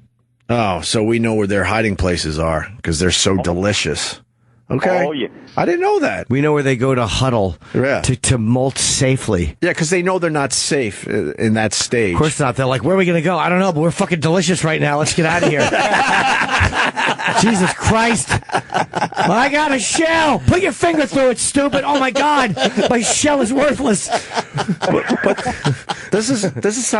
Oh, so we know where their hiding places are because they're so delicious. Okay. Oh, yeah. I didn't know that. We know where they go to huddle to molt safely. Yeah, because they know they're not safe in that stage. Of course not. They're like, where are we going to go? I don't know, but we're fucking delicious right now. Let's get out of here. Jesus Christ. Well, I got a shell. Put your finger through it, stupid. Oh, my God. My shell is worthless. But this is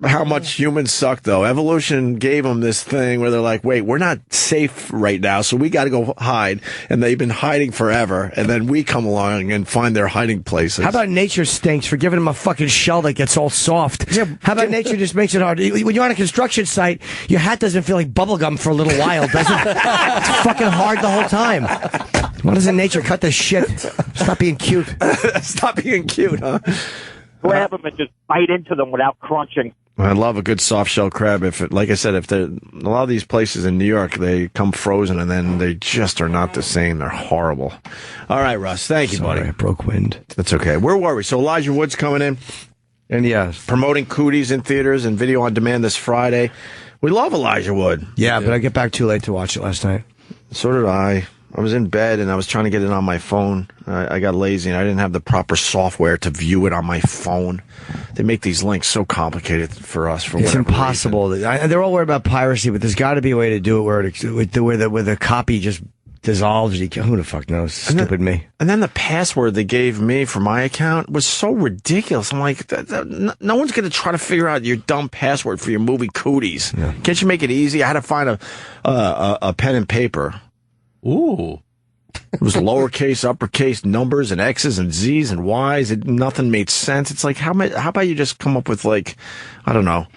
how much humans suck, though. Evolution gave them this thing where they're like, wait, we're not safe right now, so we got to go hide. And they've been hiding forever. And then we come along and find their hiding places. How about nature stinks for giving them a fucking shell that gets all soft? Yeah, how about nature just makes it hard? When you're on a construction site, your hat doesn't feel like bubblegum for a little while, does it? It's fucking hard the whole time. Why doesn't nature cut this shit? Stop being cute. Stop being cute, huh? Grab them and just bite into them without crunching. I love a good soft shell crab. Like I said, a lot of these places in New York, they come frozen and then they just are not the same. They're horrible. All right, Russ. Thank you, buddy. I broke wind. That's okay. Where were we? So Elijah Wood's coming in. And promoting Cooties in theaters and video on demand this Friday. We love Elijah Wood. Yeah, but I get back too late to watch it last night. So did I. I was in bed and I was trying to get it on my phone. I got lazy and I didn't have the proper software to view it on my phone. They make these links so complicated for us. It's impossible. They're all worried about piracy, but there's got to be a way to do it where the copy just dissolves. Who the fuck knows? Stupid me. And then the password they gave me for my account was so ridiculous. I'm like, no one's going to try to figure out your dumb password for your movie Cooties. Yeah. Can't you make it easy? I had to find a pen and paper. Ooh. It was lowercase, uppercase numbers and X's and Z's and Y's. Nothing made sense. It's like, how about you just come up with, like, I don't know,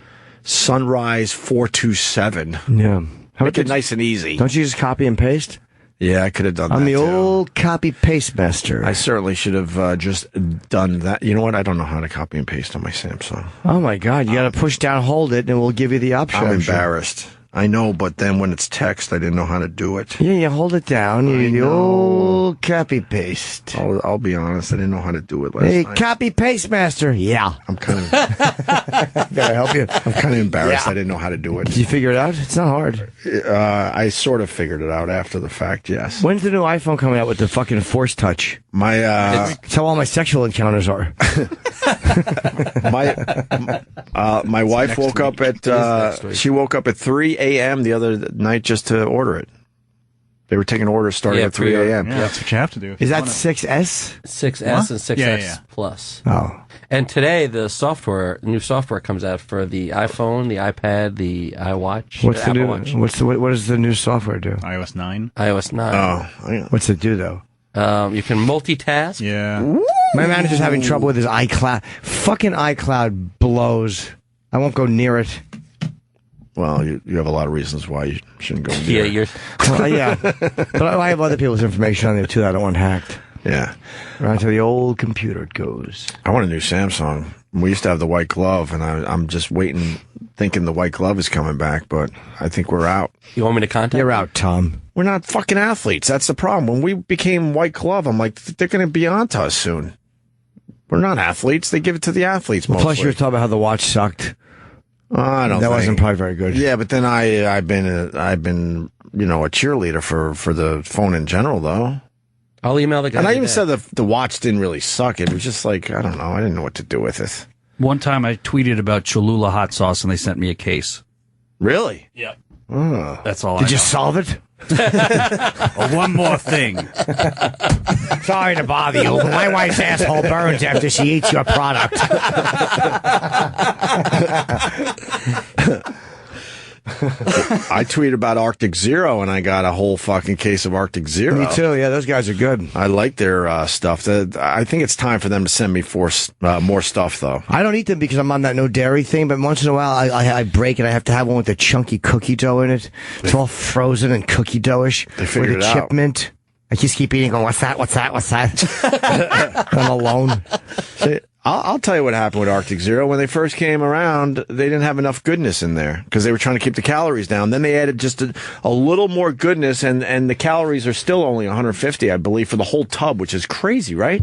Sunrise 427. Yeah. Make it nice and easy. Don't you just copy and paste? Yeah, I could have done that. I'm the old copy paste master. I certainly should have just done that. You know what? I don't know how to copy and paste on my Samsung. Oh, my God. You got to push down, hold it, and we'll give you the option. I'm embarrassed. I know, but then when it's text, I didn't know how to do it. Yeah, you hold it down. You old copy paste. I'll be honest, I didn't know how to do it last night. Hey, copy paste master. Yeah. I'm kind of. Can I help you? I'm kind of embarrassed. Yeah. I didn't know how to do it. Did you figure it out? It's not hard. I sort of figured it out after the fact. Yes. When's the new iPhone coming out with the fucking Force Touch? It's how all my sexual encounters are. My wife woke up at she woke up at 3 a.m. the other night just to order it. They were taking orders starting at 3 a.m. Yeah, that's what you have to do. Is that 6S? 6S and 6S Plus. Oh. And today the new software comes out for the iPhone, the iPad, the iWatch. What does the new software do? iOS 9. iOS 9. Oh. What's it do though? You can multitask. Yeah. My manager's having trouble with his iCloud. Fucking iCloud blows. I won't go near it. Well, you have a lot of reasons why you shouldn't go near it. Yeah. But I have other people's information on there, too, that I don't want hacked. Yeah. Right to the old computer it goes. I want a new Samsung. We used to have the white glove, and I'm just waiting, thinking the white glove is coming back, but I think we're out. You want me to contact You're out, Tom. We're not fucking athletes. That's the problem. When we became white glove, I'm like, they're going to be on to us soon. We're not athletes. They give it to the athletes mostly. Plus, you were talking about how the watch sucked. I don't. That wasn't probably very good. Yeah, but then I've been a cheerleader for the phone in general, though. I'll email the guy. And I even said the watch didn't really suck. It was just like, I don't know. I didn't know what to do with it. One time I tweeted about Cholula hot sauce and they sent me a case. Really? Yep. Oh. That's all. Did you solve it? One more thing. Sorry to bother you, but my wife's asshole burns after she eats your product. I tweeted about Arctic Zero, and I got a whole fucking case of Arctic Zero. Me too. Yeah, those guys are good. I like their stuff. I think it's time for them to send me more stuff, though. I don't eat them because I'm on that no dairy thing, but once in a while I break it. I have to have one with the chunky cookie dough in it. It's all frozen and cookie dough-ish. They figured with it a out. chip mint. I just keep eating, going, what's that? I'm alone. See, I'll tell you what happened with Arctic Zero. When they first came around, they didn't have enough goodness in there because they were trying to keep the calories down. Then they added just a little more goodness, and the calories are still only 150, I believe, for the whole tub, which is crazy, right?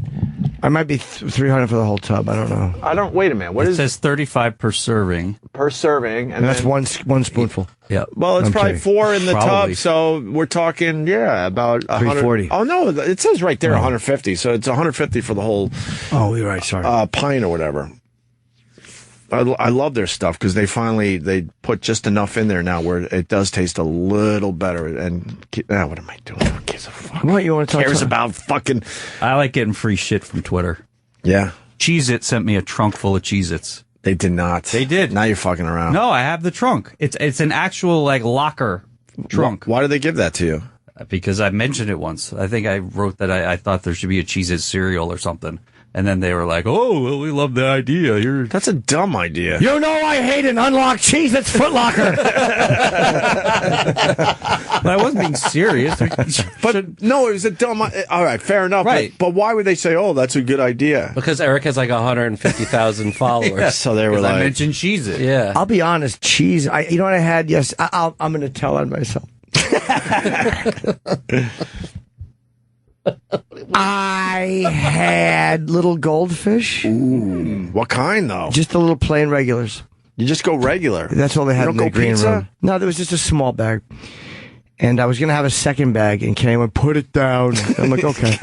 I might be 300 for the whole tub. I don't know. Wait a minute. What It is says 35 per serving. per serving? And that's then- one spoonful. Yeah. Well, it's I'm probably kidding. 4 in the Probably. tub, so we're talking, about 340. Oh, no, it says right there 150, so it's 150 for the whole Oh, you're right. Sorry. pint or whatever. I love their stuff because they put just enough in there now where it does taste a little better. And what am I doing? Who gives a fuck? What, you want to talk Cares about? about fucking? I like getting free shit from Twitter. Yeah, Cheez-It sent me a trunk full of Cheez-Its. they did not. They did. Now you're fucking around. No, I have the trunk. It's an actual like locker trunk. Why did they give that to you? Because I mentioned it once. I think I wrote that I thought there should be a Cheez-It cereal or something. And then they were like, "Oh, well, we love the idea." That's a dumb idea. You know I hate an unlocked Cheez-Its Foot Locker. But I wasn't being serious. But no, it was a dumb. All right, fair enough. Right. But why would they say, "Oh, that's a good idea"? Because Eric has like 150,000 followers. So they were 'Cause like, I mentioned Cheez-It. Yeah. I'll be honest, cheese. You know what I had? Yes, I'm going to tell on myself. I had little goldfish. Ooh, what kind though? Just the little plain regulars. You just go regular. That's all they had You in don't the go green pizza? room. No, there was just a small bag. And I was going to have a second bag, and Kenny went, put it down. I'm like, okay.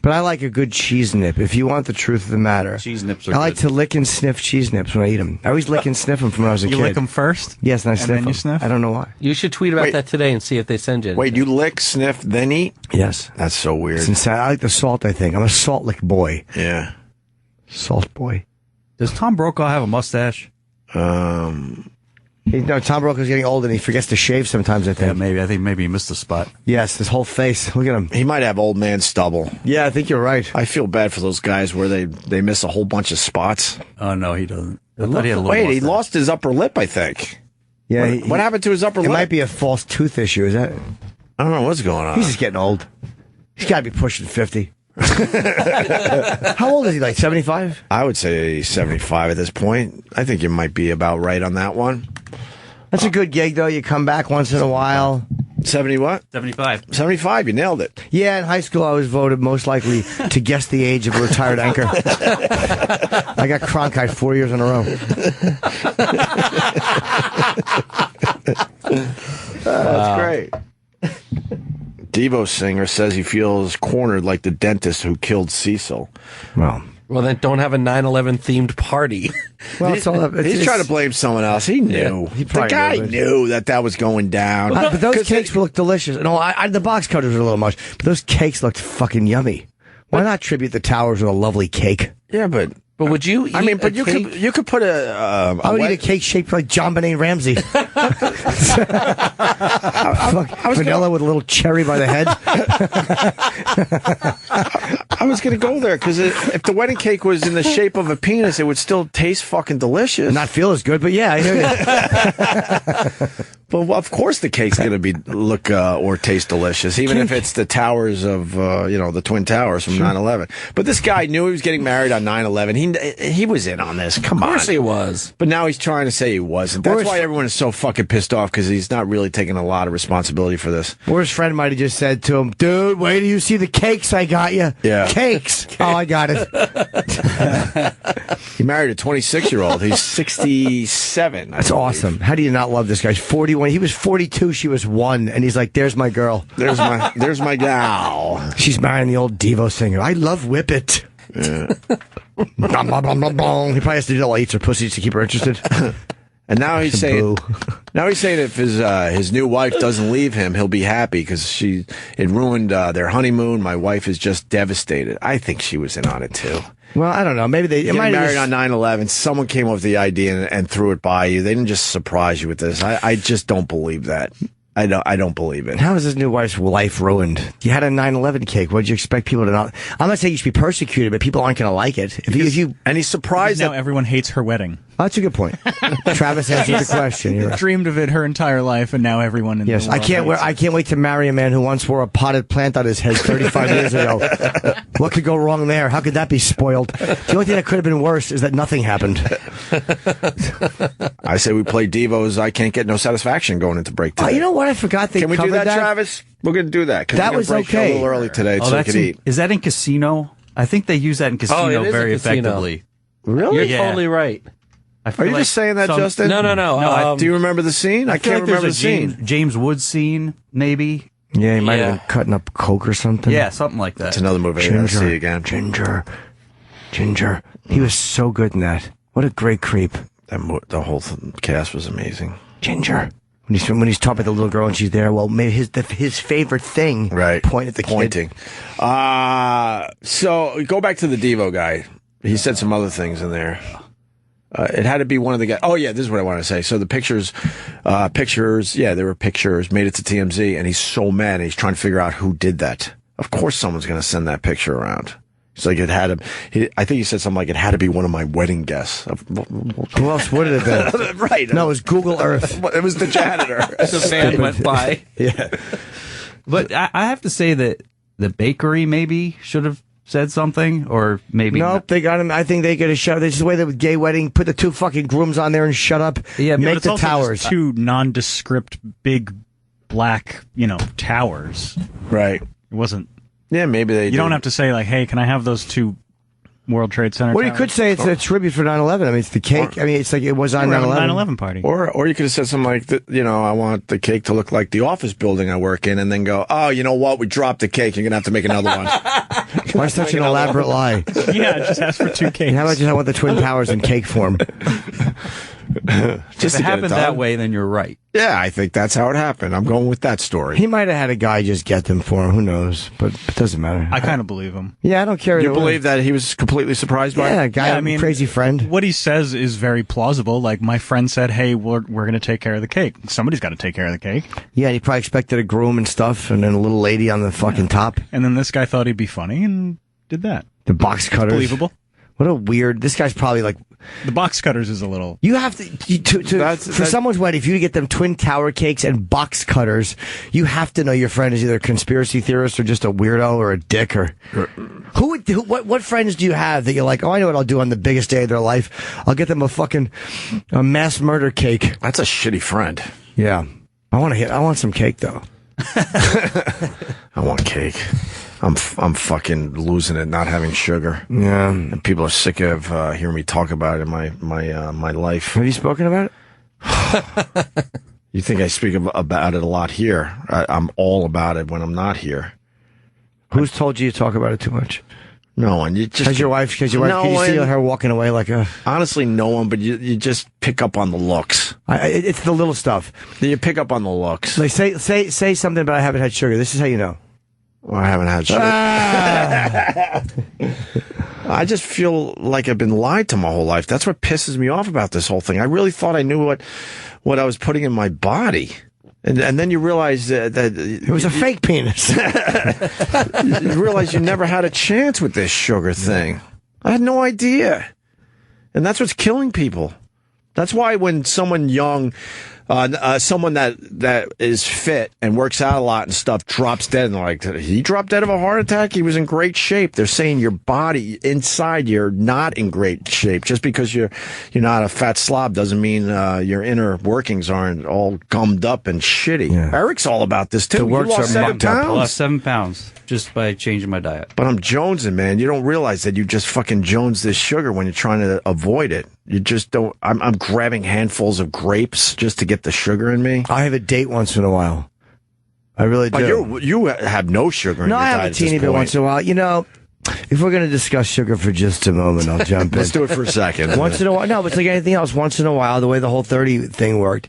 But I like a good cheese nip, if you want the truth of the matter. Cheese nips are I like good. to lick and sniff cheese nips when I eat them. I always lick and sniff them from when I was a You kid. lick them first? Yes, and I And sniff then you them. sniff? I don't know why. You should tweet about Wait. that today and see if they send you. Wait, you lick, sniff, then eat? Yes. That's so weird. It's insane. I like the salt, I think. I'm a salt lick boy. Yeah. Salt boy. Does Tom Brokaw have a mustache? Tom Brokaw's getting old and he forgets to shave sometimes, I think. Yeah, maybe. I think maybe he missed a spot. Yes, this whole face. Look at him. He might have old man stubble. Yeah, I think you're right. I feel bad for those guys where they miss a whole bunch of spots. Oh no, he doesn't. I thought he had a little Wait, he mustache. lost his upper lip, I think. Yeah. What happened to his upper It lip? might be a false tooth issue, is that? I don't know what's going on. He's just getting old. He's got to be pushing 50. How old is he, like 75? I would say he's 75 at this point. I think you might be about right on that one. That's a good gig, though. You come back once in a while. 70 what? 75. 75, you nailed it. Yeah, in high school, I was voted most likely to guess the age of a retired anchor. I got Cronkite 4 years in a row. That's great. Devo singer says he feels cornered like the dentist who killed Cecil. Well, then don't have a 9/11 themed party. Well, it's all, He's trying to blame someone else. He knew. he The probably guy knew, but- knew that was going down. But those 'Cause cakes look delicious. No, the box cutters are a little much, but those cakes looked fucking yummy. Why not tribute the towers with a lovely cake? Yeah, but But would you eat I mean, but a you cake? could put a. I would eat a cake shaped like John Benet Ramsey. I was Vanilla with a little cherry by the head. I was going to go there because if the wedding cake was in the shape of a penis, it would still taste fucking delicious. Not feel as good, but yeah, I hear you. But of course, the cake's going to look or taste delicious, even if it's the towers of the Twin Towers from 9/11. But this guy knew he was getting married on 9/11. He was in on this. Come on, Of course he was. But now he's trying to say he wasn't. That's why everyone is so fucking pissed off because he's not really taking a lot of responsibility for this. Or his friend might have just said to him, "Dude, wait till you see the cakes I got you." Yeah. Cakes. Oh, I got it. He married a 26-year-old. He's 67. That's awesome. How do you not love this guy? He's 41. He was 42. She was 1. And he's like, there's my girl. There's my gal. She's marrying the old Devo singer. I love Whip It. Yeah. He probably has to do that while he eats her pussy to keep her interested. And now he's saying, if his new wife doesn't leave him, he'll be happy because it ruined their honeymoon. My wife is just devastated. I think she was in on it too. Well, I don't know. Maybe they Getting married on 9/11. Someone came up with the idea and threw it by you. They didn't just surprise you with this. I just don't believe that. I don't believe it. How is his new wife's life ruined? You had a 9/11 cake. What did you expect people to not? I'm not saying you should be persecuted, but people aren't going to like it. And he's surprised Now that everyone hates her wedding. Oh, that's a good point. Travis answered the question. You're right. Dreamed of it her entire life, and now everyone in Yes, the world I can't wait to marry a man who once wore a potted plant on his head 35 years ago. What could go wrong there? How could that be spoiled? The only thing that could have been worse is that nothing happened. I say we play Devo's I Can't Get No Satisfaction going into break today. You know what? I forgot they Can we do covered that, Travis? We're going to do that. 'Cause That we're gonna was break okay. a little early today so we can eat. Is that in casino? I think they use that in casino it is very a casino. effectively. Really? You're totally right. Are you just saying that, Justin? No. Do you remember the scene? I can't remember the scene. James Woods scene, maybe. Yeah, he might have been cutting up coke or something. Yeah, something like that. It's another movie I gotta see again. Ginger. He was so good in that. What a great creep. The whole cast was amazing. Ginger. When he's talking about the little girl and she's there, well, maybe his favorite thing, right? Point at the pointing. Kid. So go back to the Devo guy. He said some other things in there. It had to be one of the guys. Oh yeah, this is what I want to say. So the pictures. Yeah, there were pictures. Made it to TMZ, and he's so mad. And he's trying to figure out who did that. Of course, someone's going to send that picture around. It's like it had him. I think he said something like it had to be one of my wedding guests. Who else would it have been? Right. No, it was Google Earth. It was the janitor. The man went by. Yeah. But I have to say that the bakery maybe should have said something, or maybe Nope, they got him. I think they could have shut. This is the way the gay wedding. Put the 2 fucking grooms on there and shut up. Yeah, make it's the also towers. just 2 nondescript big black, towers. Right. It wasn't. Yeah, maybe they. You don't have to say like, "Hey, can I have those 2 World Trade Center?" Well, you towers? could say it's a tribute for 9/11. I mean, it's the cake. I mean, it's like it was on We're having a 9/11. 9/11 party. Or you could have said something like, I want the cake to look like the office building I work in, and then go, oh, you know what? We dropped the cake. You're going to have to make another one. Why such an elaborate lie? Yeah, just ask for 2 cakes. How about just I want the Twin Towers in cake form? If it happened that way, then you're right. Yeah, I think that's how it happened. I'm going with that story. He might have had a guy just get them for him. Who knows? But it doesn't matter. I kind of believe him. Yeah, I don't care. You believe that he was completely surprised by it? Yeah, a guy, crazy friend. What he says is very plausible. Like, my friend said, hey, we're going to take care of the cake. Somebody's got to take care of the cake. Yeah, and he probably expected a groom and stuff, and then a little lady on the fucking top. And then this guy thought he'd be funny and did that. The box cutters. Believable. What a weird. This guy's probably like. The box cutters is a little. You have for someone's wedding, if you get them Twin Tower cakes and box cutters, you have to know your friend is either a conspiracy theorist or just a weirdo or a dick or. What friends do you have that you're like, oh, I know what I'll do on the biggest day of their life. I'll get them a mass murder cake. That's a shitty friend. Yeah, I want some cake though. I want cake. I'm fucking losing it, not having sugar. Yeah, and people are sick of hearing me talk about it in my life. Have you spoken about it? You think I speak about it a lot here? I'm all about it when I'm not here. Who's told you to talk about it too much? No one. You just Because your wife. Can you see her walking away like a? Honestly, no one. But you just pick up on the looks. It's the little stuff. You pick up on the looks. Like say something about I haven't had sugar. This is how you know. Well, I haven't had sugar. I just feel like I've been lied to my whole life. That's what pisses me off about this whole thing. I really thought I knew what I was putting in my body. And then you realize that it was a fake penis. You realize you never had a chance with this sugar thing. I had no idea. And that's what's killing people. That's why when someone young, someone that is fit and works out a lot and stuff drops dead, and they're like, he dropped dead of a heart attack? He was in great shape. They're saying your body inside, you're not in great shape. Just because you're not a fat slob doesn't mean your inner workings aren't all gummed up and shitty. Yeah. Eric's all about this too. You lost 7 pounds. Lost 7 pounds just by changing my diet. But I'm jonesing, man. You don't realize that you just fucking jones this sugar when you're trying to avoid it. You just don't. I'm grabbing handfuls of grapes just to get the sugar in me. I have a date once in a while. I really do. But you have no sugar in your diet. No, I have a teeny bit once in a while. You know, if we're going to discuss sugar for just a moment, I'll jump in. Let's do it for a second. Once in a while. No, but it's like anything else. Once in a while, the way the whole 30 thing worked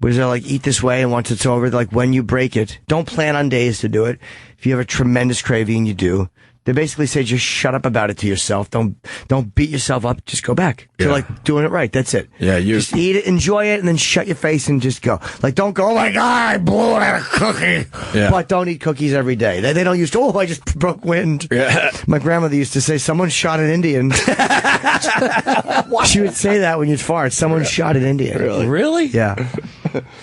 was like eat this way, and once it's over, like when you break it, don't plan on days to do it. If you have a tremendous craving, you do. They basically say just shut up about it to yourself. Don't beat yourself up. Just go back to like doing it right. That's it. Yeah, you just eat it, enjoy it, and then shut your face and just go. Like don't go like I blew it at a cookie. Yeah. But don't eat cookies every day. They don't use. I just broke wind. Yeah. My grandmother used to say someone shot an Indian. She would say that when you'd fart. Someone shot an Indian. Really? Yeah.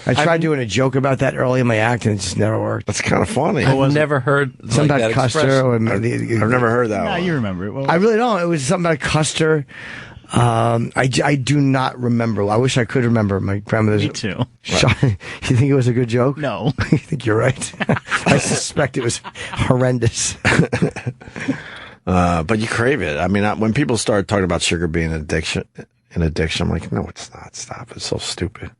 I tried doing a joke about that early in my act, and it just never worked. That's kind of funny. I've never heard something about Custer. I've never heard that one. You remember it. I really don't. It was something about Custer. I do not remember. I wish I could remember. My grandmother's. Me too. Shot. You think it was a good joke? No. I think you're right. I suspect it was horrendous. But you crave it. I mean, when people start talking about sugar being an addiction, I'm like, no, it's not. Stop. It's so stupid.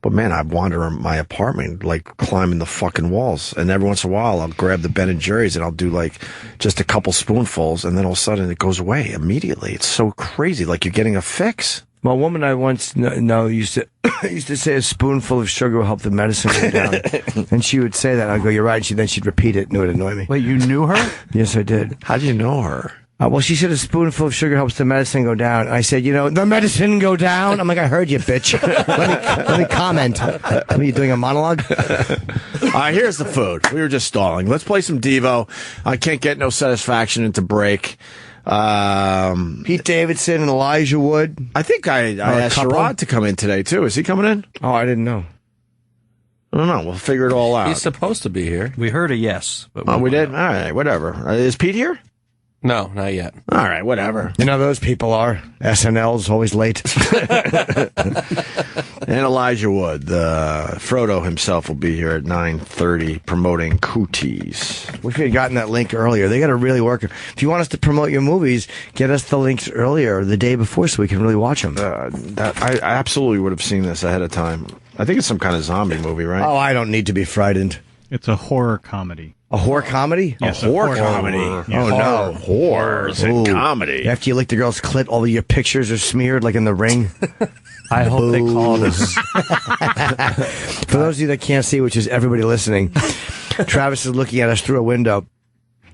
But man, I wander in my apartment, like climbing the fucking walls. And every once in a while, I'll grab the Ben & Jerry's and I'll do like just a couple spoonfuls. And then all of a sudden it goes away immediately. It's so crazy. Like you're getting a fix. Well, a woman I once used to say a spoonful of sugar will help the medicine go down. And she would say that. I'd go, you're right. Then she'd repeat it and it would annoy me. Wait, you knew her? Yes, I did. How do you know her? Well, she said a spoonful of sugar helps the medicine go down. I said, the medicine go down? I'm like, I heard you, bitch. Let me comment. Are you doing a monologue? All right, here's the food. We were just stalling. Let's play some Devo. I can't get no satisfaction into break. Pete Davidson and Elijah Wood. I think I asked Rod to come in today, too. Is he coming in? Oh, I didn't know. I don't know. We'll figure it all out. He's supposed to be here. We heard a yes. But we did? All right, whatever. Is Pete here? No, not yet. All right, whatever. You know those people are. SNL's always late. And Elijah Wood, Frodo himself, will be here at 9:30 promoting Cooties. Wish we had gotten that link earlier. They got to really work. If you want us to promote your movies, get us the links earlier, the day before, so we can really watch them. I absolutely would have seen this ahead of time. I think it's some kind of zombie movie, right? Oh, I don't need to be frightened. It's a horror comedy. A horror comedy? Yes, a horror comedy. Yes. Oh, no. Horrors and comedy. After you lick the girl's clit, all of your pictures are smeared like in The Ring. I hope they call us. For those of you that can't see, which is everybody listening, Travis is looking at us through a window,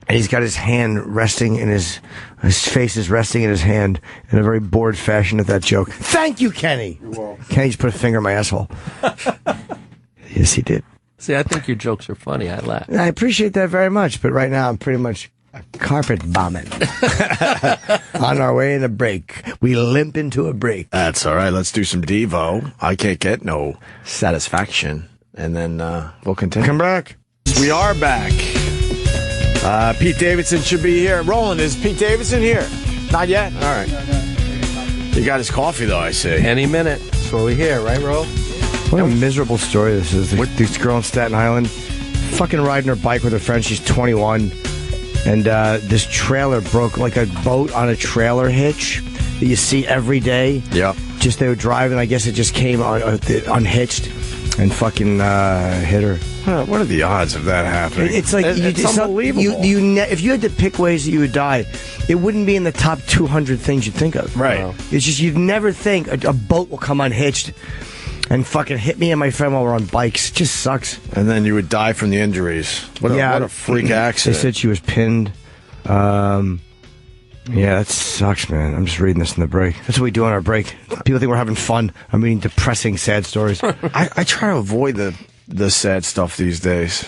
and he's got his hand resting in his face is resting in his hand in a very bored fashion at that joke. Thank you, Kenny. You're welcome. Kenny just put a finger in my asshole. Yes, he did. See, I think your jokes are funny. I laugh. I appreciate that very much, but right now I'm pretty much carpet bombing. On our way in a break. We limp into a break. That's all right. Let's do some Devo. I can't get no satisfaction. And then we'll continue. Come back. We are back. Pete Davidson should be here. Roland, is Pete Davidson here? Not yet? All right. He got his coffee, though, I see. Any minute. That's what we hear, right, Ro? What a miserable story this is. This girl in Staten Island, fucking riding her bike with her friend. She's 21. And this trailer broke, like a boat on a trailer hitch that you see every day. Yeah. Just they were driving. I guess it just came unhitched and fucking hit her. What are the odds of that happening? It's like it's unbelievable. If you had to pick ways that you would die, it wouldn't be in the top 200 things you'd think of. Right. Wow. It's just you'd never think a boat will come unhitched and fucking hit me and my friend while we're on bikes. It just sucks. And then you would die from the injuries. What a freak accident. They said she was pinned. Yeah, that sucks, man. I'm just reading this in the break. That's what we do on our break. People think we're having fun. I'm reading depressing, sad stories. I try to avoid the sad stuff these days.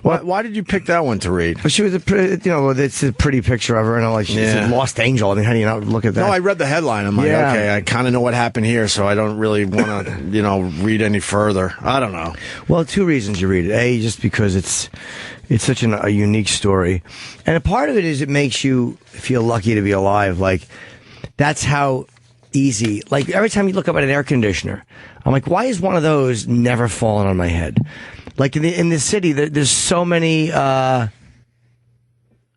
Why did you pick that one to read? But she was it's a pretty picture of her, and she's a lost angel. I mean, how do you not look at that? No, I read the headline. I'm like, okay, I kind of know what happened here, so I don't really want to, read any further. I don't know. Well, two reasons you read it. A, just because it's such a unique story, and a part of it is it makes you feel lucky to be alive. Like, that's how easy. Like, every time you look up at an air conditioner, I'm like, why is one of those never fallen on my head? Like in the city, there's so many. Oh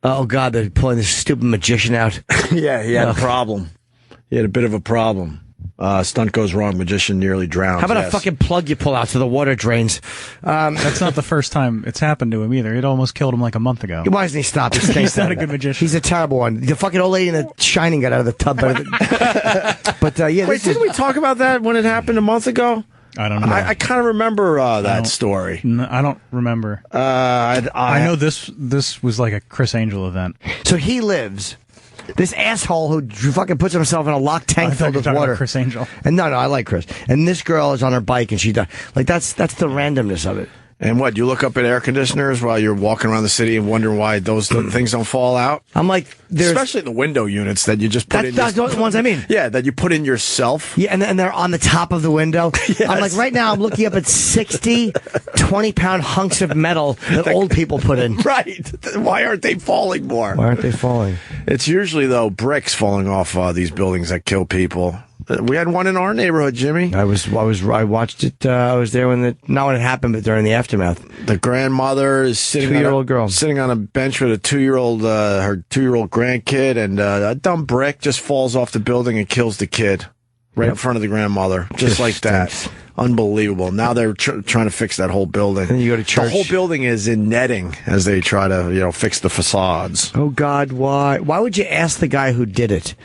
God, they're pulling this stupid magician out. Yeah, he had a problem. He had a bit of a problem. Stunt goes wrong. Magician nearly drowns. How about a fucking plug you pull out so the water drains? That's not the first time it's happened to him either. It almost killed him like a month ago. Why doesn't he stop? He's not a good magician. He's a terrible one. The fucking old lady in the Shining got out of the tub. But yeah, wait, didn't we talk about that when it happened a month ago? I don't know. I kind of remember that story. I don't remember. I know this was like a Chris Angel event. So he lives. This asshole who fucking puts himself in a locked tank filled with water. Chris Angel. And no, I like Chris. And this girl is on her bike and she died. Like that's the randomness of it. And what, you look up at air conditioners while you're walking around the city and wondering why those things don't fall out? I'm like, especially the window units that you just put in. That's the ones I mean. Yeah, that you put in yourself. Yeah, and they're on the top of the window. Yes. I'm like, right now I'm looking up at 60 20-pound hunks of metal that old people put in. Right. Why aren't they falling more? Why aren't they falling? It's usually, though, bricks falling off these buildings that kill people. We had one in our neighborhood, Jimmy. I watched it. I was there not when it happened, but during the aftermath. The grandmother is sitting 2-year-old girl sitting on a bench with a 2-year-old, her 2-year-old grandkid, and a dumb brick just falls off the building and kills the kid right in front of the grandmother, just like that. Unbelievable. Now they're trying to fix that whole building. And you go to church. The whole building is in netting as they try to, fix the facades. Oh God, why? Why would you ask the guy who did it?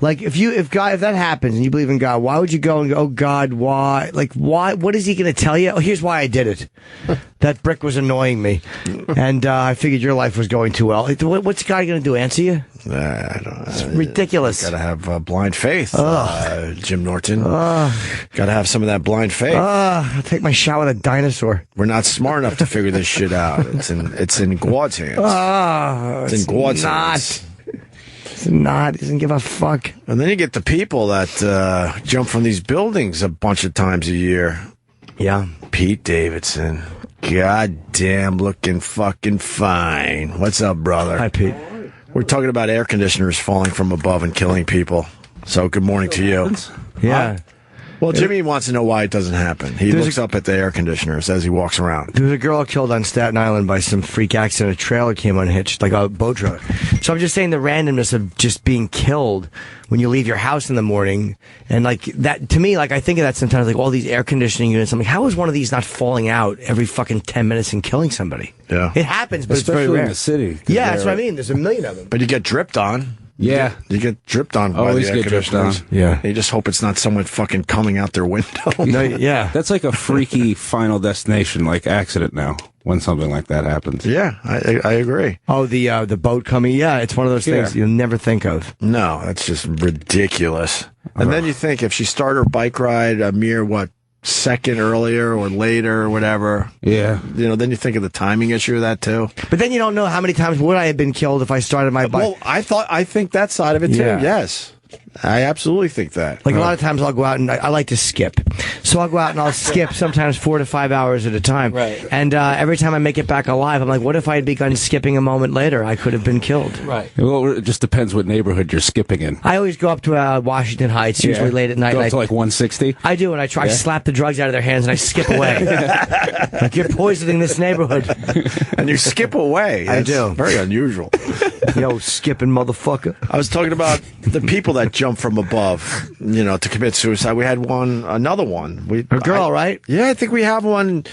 Like, if that happens and you believe in God, why would you go and go, oh God, why? Like, why? What is he going to tell you? Oh, here's why I did it. That brick was annoying me, and I figured your life was going too well. What's the guy going to do? Answer you? I don't know. It's ridiculous. Got to have blind faith, Jim Norton. Got to have some of that blind faith. I'll take my shot with a dinosaur. We're not smart enough to figure this shit out. It's in God's hands. It's in God's hands. It's not. He doesn't give a fuck. And then you get the people that jump from these buildings a bunch of times a year. Yeah. Pete Davidson. Goddamn looking fucking fine. What's up, brother? Hi, Pete. We're talking about air conditioners falling from above and killing people. So good morning to you. Yeah. Well, Jimmy wants to know why it doesn't happen. He looks up at the air conditioners as he walks around. There was a girl killed on Staten Island by some freak accident. A trailer came unhitched, like a boat trailer. So I'm just saying the randomness of just being killed when you leave your house in the morning. And like that, to me, like I think of that sometimes, like all these air conditioning units. I'm like, how is one of these not falling out every fucking 10 minutes and killing somebody? Yeah. It happens, but especially it's very rare. in the city. Yeah, that's what I mean. There's a million of them. But you get dripped on. Yeah. You get dripped on by Always the air get dripped on. conditioners. Yeah. You just hope it's not someone fucking coming out their window. No, yeah. That's like a freaky Final Destination like accident now when something like that happens. Yeah, I agree. Oh, the boat coming. Yeah, it's one of those things you'll never think of. No, that's just ridiculous. And then you think if she started her bike ride a mere, second earlier or later or whatever. Yeah. Then you think of the timing issue of that too. But then you don't know how many times would I have been killed if I started my bike. Well, I think that side of it too. Yeah. Yes. I absolutely think that. Like a lot of times I'll go out and I like to skip. So I'll go out and I'll skip sometimes 4 to 5 hours at a time. Right. And every time I make it back alive, I'm like, what if I had begun skipping a moment later? I could have been killed. Right. Well, it just depends what neighborhood you're skipping in. I always go up to Washington Heights, usually late at night. Go up to like 160? I do, and I try to slap the drugs out of their hands and I skip away. Like, you're poisoning this neighborhood. And you skip away. I do. Very unusual. Yo, skipping motherfucker. I was talking about the people that jump from above, to commit suicide. We had another one. A girl, right? Yeah, I think we have one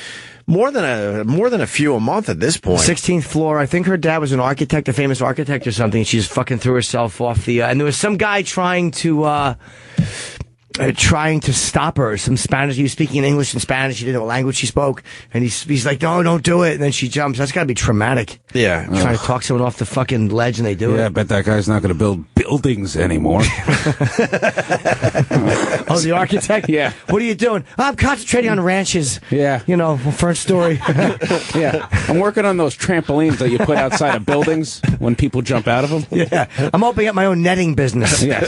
more than a few a month at this point. 16th floor. I think her dad was an architect, a famous architect or something. She just fucking threw herself off the. And there was some guy trying to. trying to stop her. Some Spanish. He was speaking English and Spanish. He didn't know what language she spoke. And he's like, no, don't do it. And then she jumps. That's got to be traumatic. Yeah. Trying to talk someone off the fucking ledge and they do it. Yeah, I bet that guy's not going to build buildings anymore. Oh, the architect? Yeah. What are you doing? I'm concentrating on ranches. Yeah. You know, first story. Yeah. I'm working on those trampolines that you put outside of buildings when people jump out of them. Yeah. I'm opening up my own netting business. Yeah.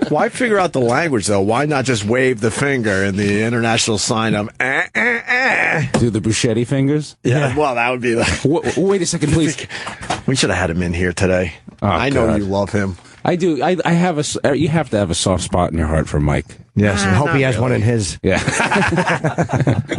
Why figure out the language, though? Why not just wave the finger in the international sign of Do the Bocchetti fingers? Yeah, well, that would be the... Wait a second, please. We should have had him in here today. Oh, I know God. you love him. I do. I have a. You have to have a soft spot in your heart for Mike. Yes, and hope he has really. one in his. Yeah.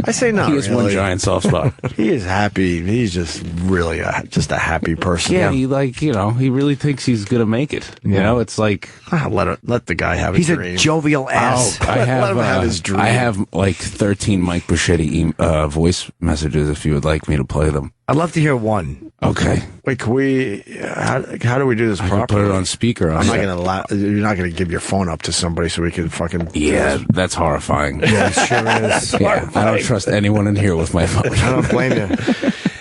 I say not He has really. one giant soft spot. He is happy. He's just really just a happy person. Yeah, he he really thinks he's gonna make it. You know, it's like Let the guy have He's a dream. a jovial ass. I have Let him have his dream. I have like 13 Mike Bocchetti voice messages if you would like me to play them. I'd love to hear one. Okay. Wait, can we? How do we do this I can properly? put it on speaker. I'm not gonna allow. You're not gonna give your phone up to somebody so we can fucking. Yeah, that's horrifying. Yeah, it sure is. Yeah, I don't trust anyone in here with my phone. I don't blame you.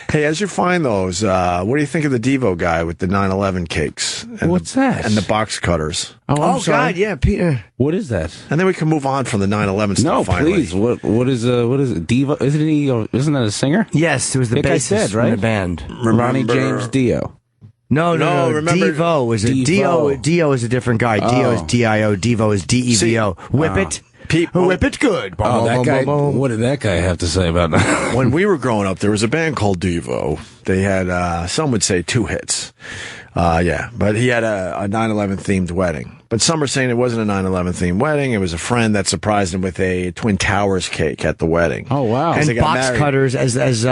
Hey, as you find those, what do you think of the Devo guy with the 9/11 cakes? And What's that? And the box cutters. Oh, God, yeah, Peter. What is that? And then we can move on from the 9/11 stuff. No, finally. please. What is it? Devo? Isn't that a singer? Yes, it was the Like I bassist said, in right? the band. Ronnie James Dio. No, remember- Devo was a Devo. Dio is a different guy. Dio is D-I-O. Devo is D-E-V-O. Whip it. Whip it good. Oh, that guy. What did that guy have to say about that? When we were growing up, there was a band called Devo. They had, some would say 2 hits. Yeah, but he had a 9/11 themed wedding. But some are saying it wasn't a 9/11 themed wedding. It was a friend that surprised him with a Twin Towers cake at the wedding. Oh wow! And they got box married. cutters as it was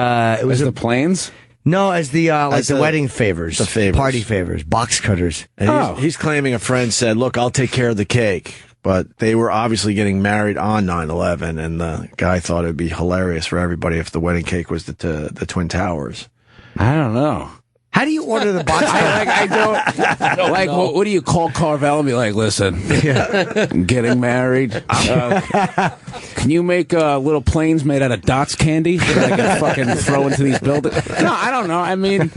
Was the planes? no as the As the the- wedding favors, the favors. party favors, box cutters. And he's claiming a friend said, "Look, I'll take care of the cake." But they were obviously getting married on 9/11, and the guy thought it'd be hilarious for everybody if the wedding cake was the Twin Towers. I don't know. How do you order the box cutter? I don't like. What do you call Carvel and be like? Listen, getting married. Can you make little planes made out of Dots candy that I can fucking throw into these buildings? No, I don't know. I mean,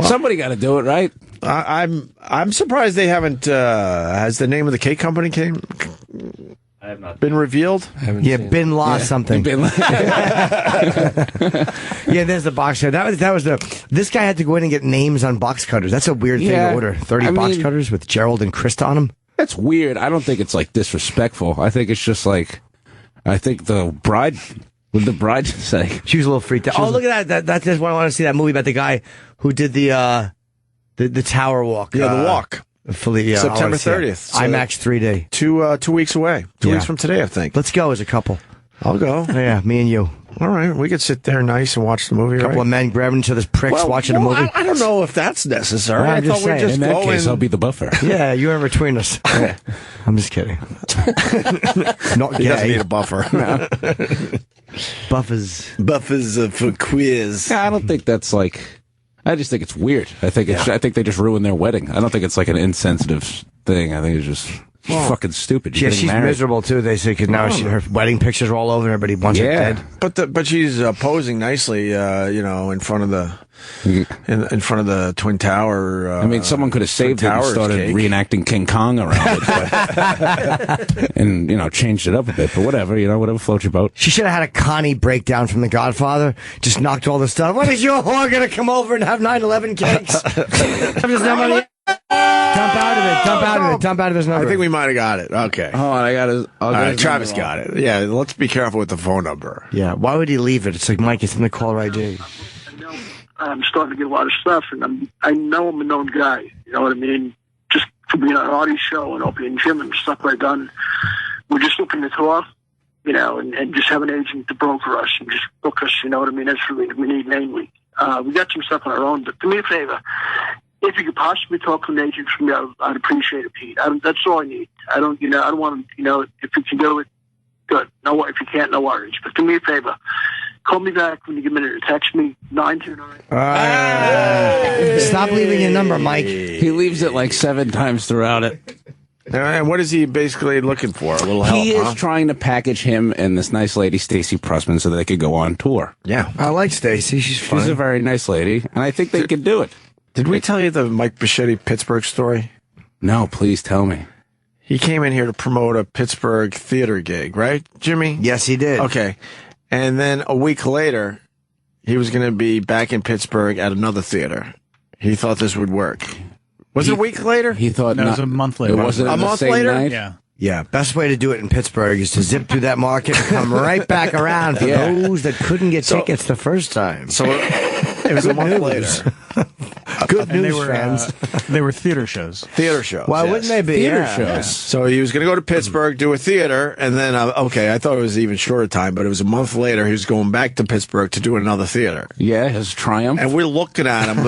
somebody got to do it, right? I'm surprised they haven't. Has the name of the cake company I have not been revealed? Yeah, Bin La something. Yeah, there's the box cutter. That was this guy had to go in and get names on box cutters. That's a weird thing Yeah, to order. 30 box cutters with Gerald and Krista on them. That's weird. I don't think it's like disrespectful. I think it's just like, I think the bride. What did the bride say? She was a little freaked out. Oh, look at that. That's just why I want to see that movie about the guy who did the tower walk. Yeah, the walk. Fully, September I wanna see it. 30th. So IMAX 3D. 2 weeks away. 2 weeks from today, I think. Let's go as a couple. I'll go. Yeah, me and you. All right, we could sit there nice and watch the movie. A couple of men grabbing each other's pricks watching a movie. I don't know if that's necessary. I'm I just thought we'd saying. just In that go case, in. I'll be the buffer. Yeah, you're in between us. I'm just kidding. Not He doesn't gay. need a buffer. Buffers. Buffers for quiz. Yeah, I don't think that's like. I just think it's weird. I think I think they just ruined their wedding. I don't think it's like an insensitive thing. I think it's just fucking stupid. Yeah, You're she's getting married. miserable too. They say because now her wedding pictures are all over. Everybody wants her Yeah. dead. But she's posing nicely, in front of the in front of the Twin Tower. I mean, someone could have saved it and Towers started cake. reenacting King Kong around it, but, and changed it up a bit. But whatever, whatever floats your boat. She should have had a Connie breakdown from The Godfather. Just knocked all the stuff. When is your whore gonna come over and have 9/11 cakes? I'm just not money. Dump out of it. Dump out of it. Dump out of his number. I think we might have got it. Okay. Hold on, I got his. All right, Travis got it. Yeah, let's be careful with the phone number. Yeah. Why would he leave it? It's like Mike. It's in the caller ID. I'm starting to get a lot of stuff, and I know I'm a known guy. You know what I mean? Just for being on Artie's show and Opie and Jim and stuff I've done. We're just looking to talk, and just have an agent to broker us and just book us. You know what I mean? That's really what we need mainly. We got some stuff on our own, but do me a favor. If you could possibly talk to an agent for me, I'd appreciate it, Pete. That's all I need. I don't want to, if you can do it, good. No, if you can't, no worries. But do me a favor. Call me back when you get a minute or text me, 929. Stop leaving your number, Mike. He leaves it like 7 times throughout it. And what is he basically looking for? A little help, He is trying to package him and this nice lady, Stacy Pressman, so they could go on tour. Yeah. I like Stacy. She's fun. She's a very nice lady, and I think they could do it. Did we tell you the Mike Bocchetti Pittsburgh story? No, please tell me. He came in here to promote a Pittsburgh theater gig, right, Jimmy? Yes, he did. Okay. And then a week later, he was going to be back in Pittsburgh at another theater. He thought this would work. Was it a week later? He thought No, it was a month later. It wasn't A the month same later? night? Yeah. Yeah, best way to do it in Pittsburgh is to zip through that market and come right back around for those that couldn't get tickets the first time. So it was a month later. Good And news, they were fans. they were theater shows. Theater shows. Why yes. wouldn't they be? Theater Yeah. shows. So he was going to go to Pittsburgh, do a theater, and then, okay, I thought it was even shorter time, but it was a month later. He was going back to Pittsburgh to do another theater. Yeah, his triumph. And we're looking at him.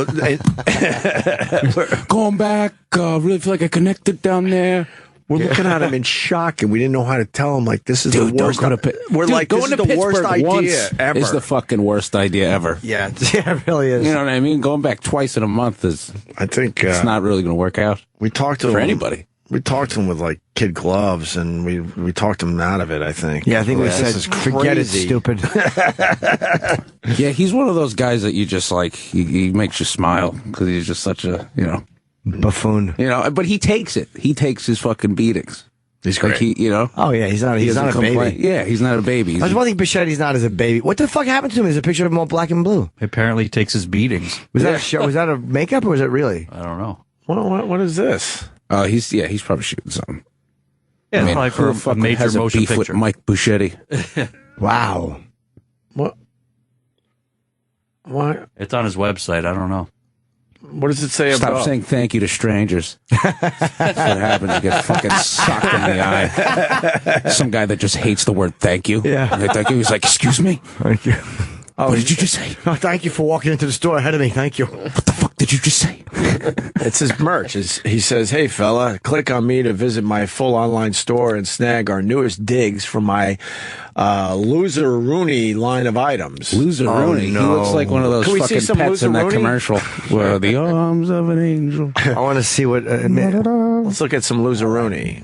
Going back, really feel like I connected down there. We're looking at him in shock, and we didn't know how to tell him, like, this is Dude, the don't worst. go to Pitt. We're Dude, like, going this is to the worst Pittsburgh idea once ever. is the fucking worst idea ever. Yeah, it really is. You know what I mean? Going back twice in a month is I think it's not really going to work out we talked to for him. anybody. We talked to him with, like, kid gloves, and we talked him out of it, I think. Yeah, I think we This said, is forget it, crazy. stupid. Yeah, he's one of those guys that you just like. He makes you smile because he's just such a Buffoon. But he takes it. He takes his fucking beatings. He's great. Like Oh, yeah, he's not a doesn't baby. complain. Yeah, he's not a baby. That's one thing Bochetti's not as a baby. What the fuck happened to him? There's a picture of him all black and blue. Apparently, he takes his beatings. Was that a show? Was that a makeup or was it really? I don't know. What is this? He's probably shooting something. Yeah, I mean, probably who for the a fuck major has a motion beef with picture. Mike Bocchetti? Wow. What It's on his website. I don't know. What does it say Stop about? saying thank you to strangers. That's what happens. You get fucking socked in the eye. Some guy that just hates the word thank you. Yeah. Thank you. He's like, excuse me? Thank you. What did you just say? Oh, thank you for walking into the store ahead of me. Thank you. What the fuck did you just say? It's his merch. He says, "Hey fella, click on me to visit my full online store and snag our newest digs from my Loser Rooney line of items." Loser Rooney. no. He looks like one of those Can we see fucking some pets in Loser that Rooney? commercial. Where the arms of an angel. I want to see what. Let's look at some Loser Rooney.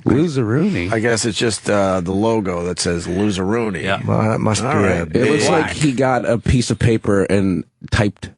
Loser Rooney. I guess it's just the logo that says Loser Rooney. Yeah. Well, that must be All right. It looks Black. like he got a piece of paper and typed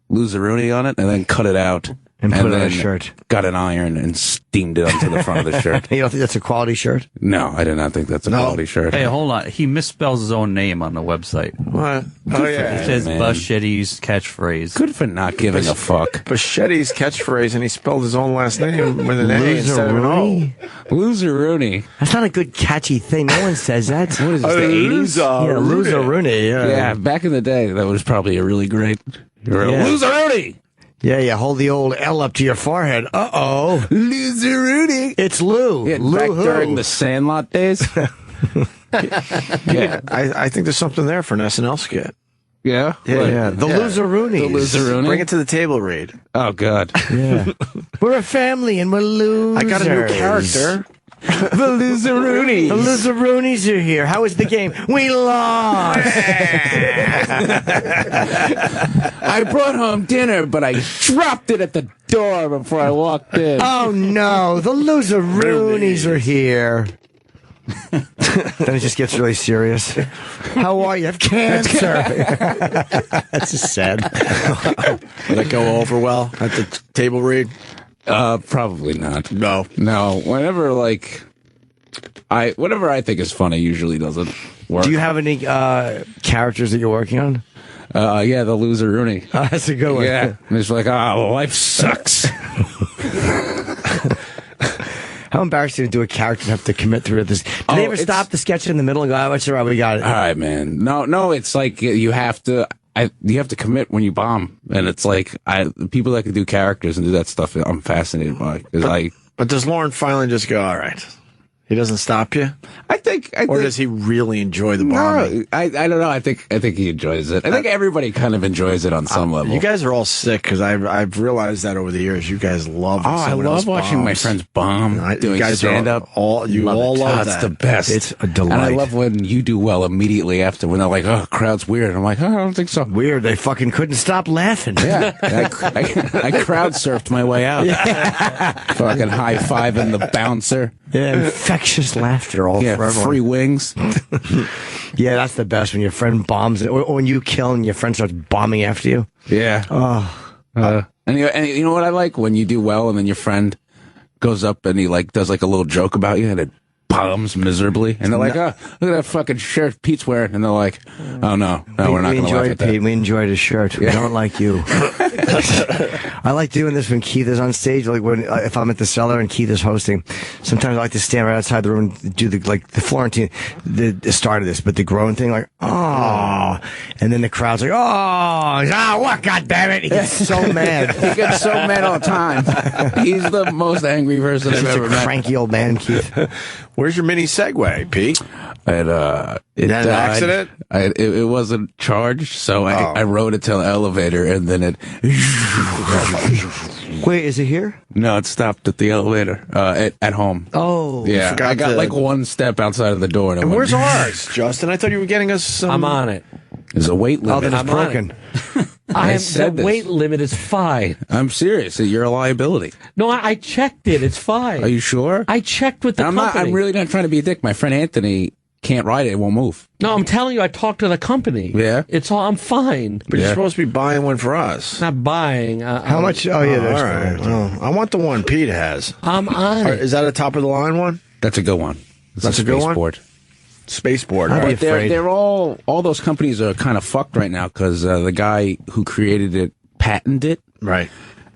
Loser Rooney on it and then cut it out. And put it on a then shirt. Got an iron and steamed it onto the front of the shirt. You don't think that's a quality shirt? No, I do not think that's a quality shirt. Hey, hold on. He misspells his own name on the website. What? Oh It yeah. says man. Bochetti's catchphrase. Good for not giving a fuck. Bochetti's catchphrase, and he spelled his own last name with an A instead of an O. Rooney? Loser Rooney. That's not a good catchy thing. No one says that. What is this, the 80s? Yeah, loser Rooney. Yeah, back in the day, that was probably a really great. You're Yeah. a Loser Rooney! Yeah, yeah. Hold the old L up to your forehead. Uh-oh. Loser Rooney! It's Lou. Yeah, Lou back who? during the Sandlot days. Yeah, I think there's something there for an SNL skit. Yeah? Yeah. The Loser Rooney. The Loser Rooney? Bring it to the table, Reed. Oh, God. Yeah. We're a family and we're losers. I got a new character. The Loser Rooney. The Loser Roonies are here. How was the game? We lost. I brought home dinner, but I dropped it at the door before I walked in. Oh, no. The Loser Roonies are here. Then it just gets really serious. How are you? I have cancer. That's just sad. Did that go over well at the table, Reed? Probably not. No. No. Whenever I think is funny usually doesn't work. Do you have any characters that you're working on? Yeah, the Loser Rooney. That's a good one. Yeah. And it's like, life sucks. How embarrassing to do a character and have to commit through this. Did they ever stop the sketch in the middle and go, oh, it's all right, we got it? All right, man. No, it's like you have to commit when you bomb. And it's like, people that can do characters and do that stuff, I'm fascinated by. But does Lauren finally just go, all right, He doesn't stop you? Or does he really enjoy the bombing? No, I don't know. I think he enjoys it. I think everybody kind of enjoys it on some level. You guys are all sick because I've realized that over the years. You guys love. I love watching my friends bomb. Doing stand up. All love that. It's the best. It's a delight. And I love when you do well immediately after. When they're like, "Oh, crowd's weird." And I'm like, "Oh, I don't think so." Weird. They fucking couldn't stop laughing. Yeah, I crowd surfed my way out. Fucking high fiving the bouncer. Yeah, infectious laughter all forever. Free wings. Yeah, that's the best when your friend bombs it, or when you kill and your friend starts bombing after you. Yeah. Oh. And you know what I like? When you do well and then your friend goes up and he does a little joke about you and it bombs miserably. And they're like, "Oh, look at that fucking shirt Pete's wearing." And they're like, "Oh, no, we're not going to laugh at that." Pete. We enjoyed his shirt. We don't like you. I like doing this when Keith is on stage. Like if I'm at the Cellar and Keith is hosting, sometimes I like to stand right outside the room and do the Florentine, the start of this, but the groan thing, like, oh, and then the crowd's like, oh, what, God damn it. He gets so mad. He gets so mad all the time. He's the most angry person I've ever met. Cranky old man, Keith. Where's your mini Segway, Pete? It died. An accident? It wasn't charged, so I rode it to the elevator, and then it... Wait, is it here? No, it stopped at the elevator at home. Oh. Yeah, I got one step outside of the door. And where's ours, Justin? I thought you were getting us some... I'm on it. There's a weight limit. Oh, then it's broken. The weight limit is fine. I'm serious. You're a liability. No, I checked it. It's fine. Are you sure? I checked with the company. I'm really not trying to be a dick. My friend Anthony can't ride it. It won't move. No, I'm telling you, I talked to the company. Yeah? I'm fine. But you're supposed to be buying one for us. Not buying. How much? Oh, yeah. All right. Well, I want the one Pete has. I'm on it. Is that a top-of-the-line one? That's a good one. That's a good one? Spaceport. Spaceport. I'd be Right? afraid. They're all those companies are kind of fucked right now because the guy who created it patented it. Right.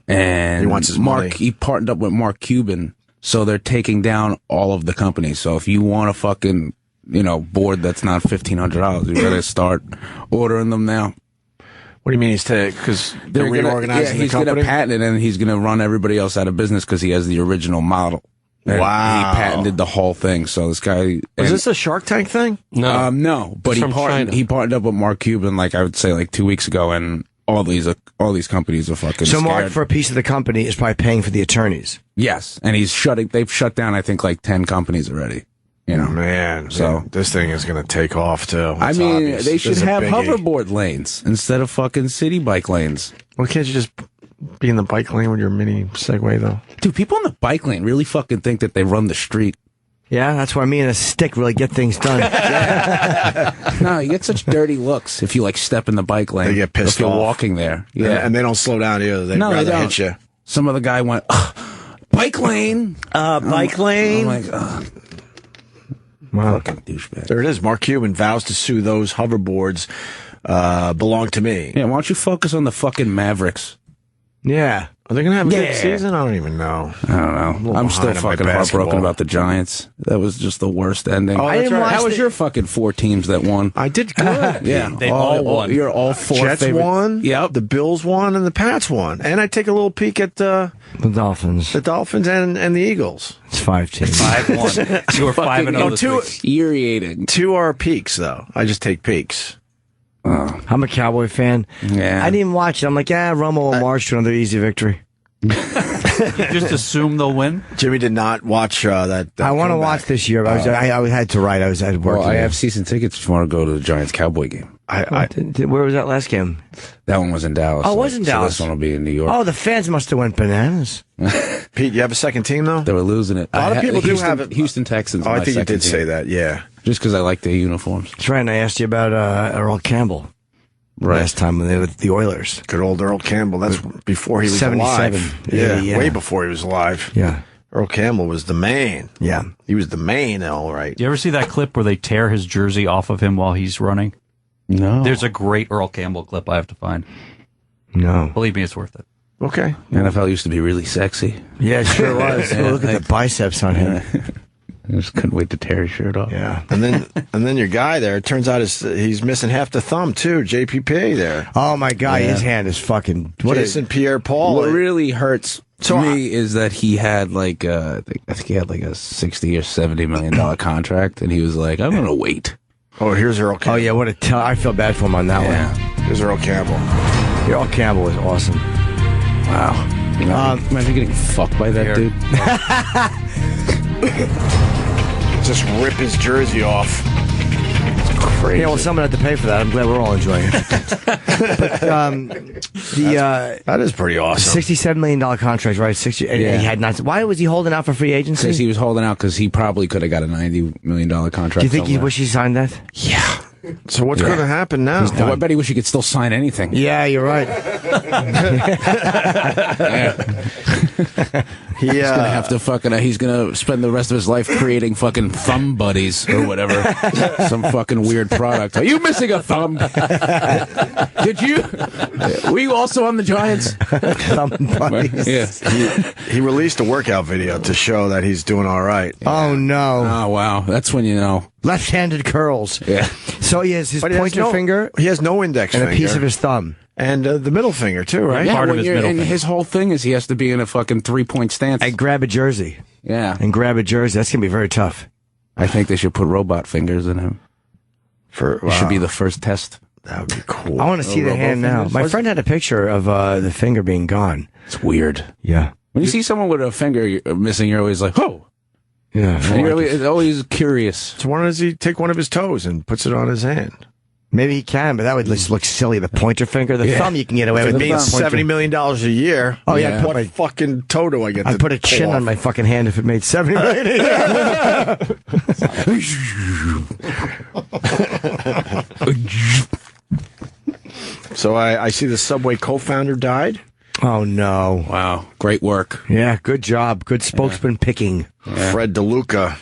And He wants his money. He partnered up with Mark Cuban, so they're taking down all of the companies. So if you want a fucking board that's not $1,500, you better start ordering them now. What do you mean he's because they're reorganizing the he's company? going to patent it, and he's going to run everybody else out of business because he has the original model. And wow. He patented the whole thing. So this guy... Is this a Shark Tank thing? No. No, but he partnered up with Mark Cuban, I would say, 2 weeks ago, and all these companies are fucking So scared. Mark, for a piece of the company, is probably paying for the attorneys. Yes, and they've shut down, I think, 10 companies already. Man, so this thing is going to take off, too. It's obvious. They should have hoverboard lanes instead of fucking city bike lanes. Well, can't you just be in the bike lane with your mini Segway, though? Dude, people in the bike lane really fucking think that they run the street. Yeah, that's why me and a stick really get things done. No, you get such dirty looks if you step in the bike lane. They get pissed if you're off. walking there. Yeah, and they don't slow down either. They'd rather don't. hit you. Some other guy went, bike lane. Bike lane. I'm like, Wow. fucking douchebag. There it is. Mark Cuban vows to sue those hoverboards belong to me. Yeah, why don't you focus on the fucking Mavericks? Yeah. Are they going to have a good season? I don't even know. I don't know. I'm still fucking heartbroken about the Giants. That was just the worst ending. Oh, that's right. How was your fucking 4 teams that won? I did good. Yeah, They all won. You're all 4 Jets favorite. won. Yep. The Bills won, and the Pats won. And I take a little peek at The Dolphins. the Dolphins and the Eagles. It's 5 teams. 5-1. You were 5-0 this week. Infuriating. 2 are peaks, though. I just take peaks. I'm a Cowboy fan. Yeah. I didn't even watch it. I'm like, Romo will march to another easy victory. You just assume they'll win? Jimmy did not watch that I want to watch this year. But I had to write. I was at work. Well, I have season tickets if you want to go to the Giants Cowboy game. Where was that last game? That one was in Dallas. Oh, it was in Dallas. This one will be in New York. Oh, the fans must have went bananas. Pete, you have a second team, though? They were losing it. A lot of people do have it. Houston Texans. Oh, I my think you second did team. say that, yeah. Just because I like their uniforms. That's right. And I asked you about Earl Campbell last time when they were with the Oilers. Good old Earl Campbell. That's before he was 77. alive. Yeah. Way before he was alive. Yeah. Earl Campbell was the man. Yeah. He was the man, all right. You ever see that clip where they tear his jersey off of him while he's running? No. There's a great Earl Campbell clip I have to find. No. Believe me, it's worth it. Okay. NFL used to be really sexy. Yeah, it sure was. Look at the biceps on him. I just couldn't wait to tear his shirt off. Yeah, and then your guy there. It turns out he's missing half the thumb too. JPPA there. Oh my God, his hand is fucking. Jason Pierre-Paul. What really hurts me is that he had like I think he had like a $60 or $70 million contract, and he was like, I'm gonna wait. Oh, here's Earl Campbell. Oh yeah, what a I feel bad for him on that one. Here's Earl Campbell. Earl Campbell is awesome. Wow. Imagine getting fucked by that dude. Just rip his jersey off. It's crazy. Yeah, well, someone had to pay for that. I'm glad we're all enjoying it. But that is pretty awesome. $67 million contract, right? 60. And he had not. Why was he holding out for free agency? Because he was holding out because he probably could have got a $90 million contract. Do you think he wish he signed that? Yeah. So what's going to happen now? I bet he wish he could still sign anything. Yeah, you're right. He's gonna have to fucking. He's gonna spend the rest of his life creating fucking thumb buddies or whatever. Some fucking weird product. Are you missing a thumb? Did you? Were you also on the Giants? Thumb buddies. Yeah. He released a workout video to show that he's doing all right. Oh no! Oh wow, that's when you know. Left-handed curls. Yeah. So he has his pointer finger. He has no index and finger. a piece of his thumb. And the middle finger, too, right? Yeah, Part of his middle and finger. his whole thing is he has to be in a fucking 3-point stance. And grab a jersey. Yeah. And grab a jersey. That's going to be very tough. I think they should put robot fingers in him. It should be the first test. That would be cool. I want to see the hand now. My friend had a picture of the finger being gone. It's weird. Yeah. When you see someone with a finger missing, you're always like, oh. Yeah. And you're always curious. So why does he take one of his toes and puts it on his hand? Maybe he can, but that would just look silly. The pointer finger, the thumb, you can get away with. It means $70 million a year. Oh yeah, what fucking toe do I get? I'd put a chin on my fucking hand if it made $70 million. So I see the Subway co-founder died. Oh no! Wow, great work. Yeah, good job. Good spokesman picking. Yeah. Fred DeLuca.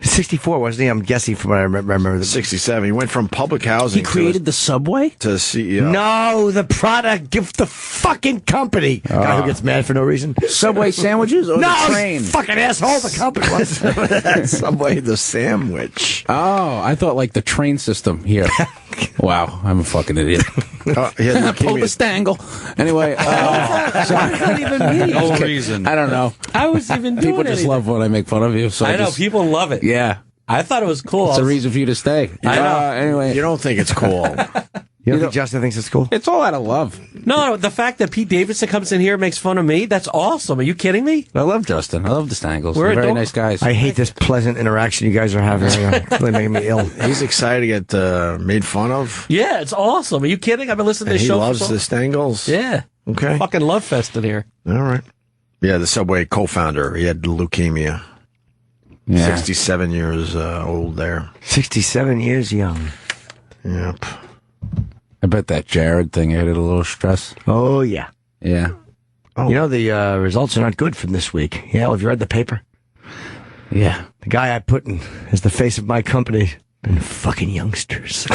64, wasn't he? I'm guessing from what I remember. 67. He went from public housing. He created the Subway? To CEO. No, the product. Give the fucking company. Guy who gets mad for no reason. Subway sandwiches or no, the train? Fucking asshole. The company was. Subway the sandwich. Oh, I thought like the train system here. Wow, I'm a fucking idiot. He had Pull the stangle. Anyway, sorry. What does that even mean? No reason. I don't know. I was even doing People just love when I make fun of you. So I know, people love it. Yeah. I thought it was cool. It's a reason for you to stay. I know. Anyway. You don't think it's cool. You don't think Justin thinks it's cool? It's all out of love. No, the fact that Pete Davidson comes in here and makes fun of me, that's awesome. Are you kidding me? I love Justin. I love the Stangles. We're They're very adult- nice guys. I hate this pleasant interaction you guys are having. It's really making me ill. He's excited to get made fun of. Yeah, it's awesome. Are you kidding? I've been listening to And this he show loves for the Stangles. Yeah. Okay. Fucking love fest in here. All right. Yeah, the Subway co-founder. He had leukemia. Yeah. 67 years old there. 67 years young. Yep. I bet that Jared thing added a little stress. Oh, yeah. Yeah. You know, the results are not good from this week. Yeah, well, have you read the paper? Yeah. The guy I put in as the face of my company been fucking youngsters. A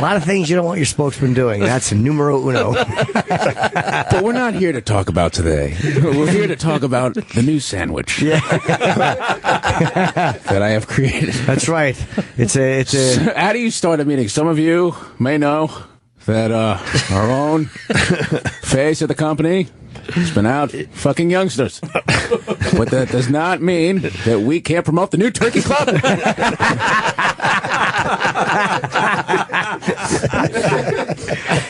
lot of things you don't want your spokesman doing. That's numero uno. But we're not here to talk about today. We're here to talk about the new sandwich that I have created. That's right. It's a. How do you start a meeting? Some of you may know that our own face of the company has been out fucking youngsters. But that does not mean that we can't promote the new Turkey Club.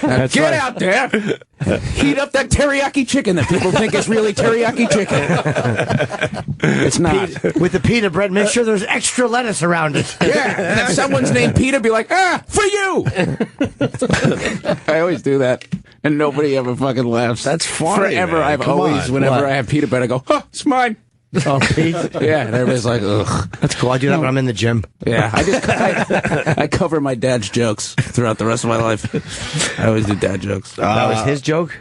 Now get out there, heat up that teriyaki chicken that people think is really teriyaki chicken. It's not. With the pita bread, make sure there's extra lettuce around it. Yeah, and if someone's named Peter, be like, for you. I always do that, and nobody ever fucking laughs. That's funny. Forever, man. I've Come always, on. whenever What? I have peanut butter, I go, it's mine. Oh, Pete? Yeah, and everybody's like, ugh. That's cool. I do that when I'm in the gym. Yeah, I cover my dad's jokes throughout the rest of my life. I always do dad jokes. That was his joke?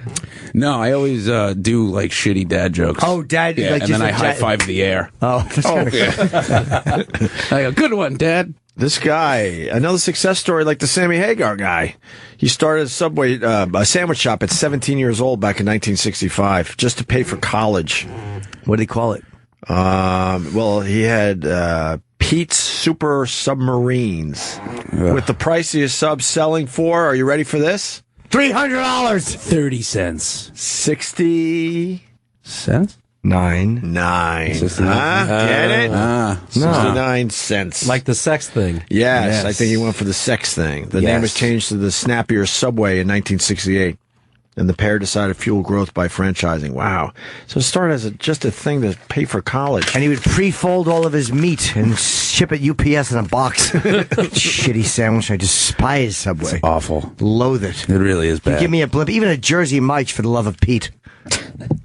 No, I always do like shitty dad jokes. Oh, dad. Yeah, like and just then I a high five the air. Oh, that's kinda I go, good one, Dad. This guy, another success story like the Sammy Hagar guy. He started a sandwich shop at 17 years old back in 1965 just to pay for college. What did he call it? Well, he had Pete's Super Submarines. With the priciest subs selling for, are you ready for this? $300. 30 cents. 60 Cents? Nine. Get it? 69 cents. Like the sex thing. Yes, I think he went for the sex thing. The name was changed to the Snappier Subway in 1968. And the pair decided to fuel growth by franchising. Wow. So it started as just a thing to pay for college. And he would pre-fold all of his meat and ship it UPS in a box. Shitty sandwich. I despise Subway. It's awful. Loathe it. It really is bad. Give me a blimp. Even a Jersey Mike's for the love of Pete.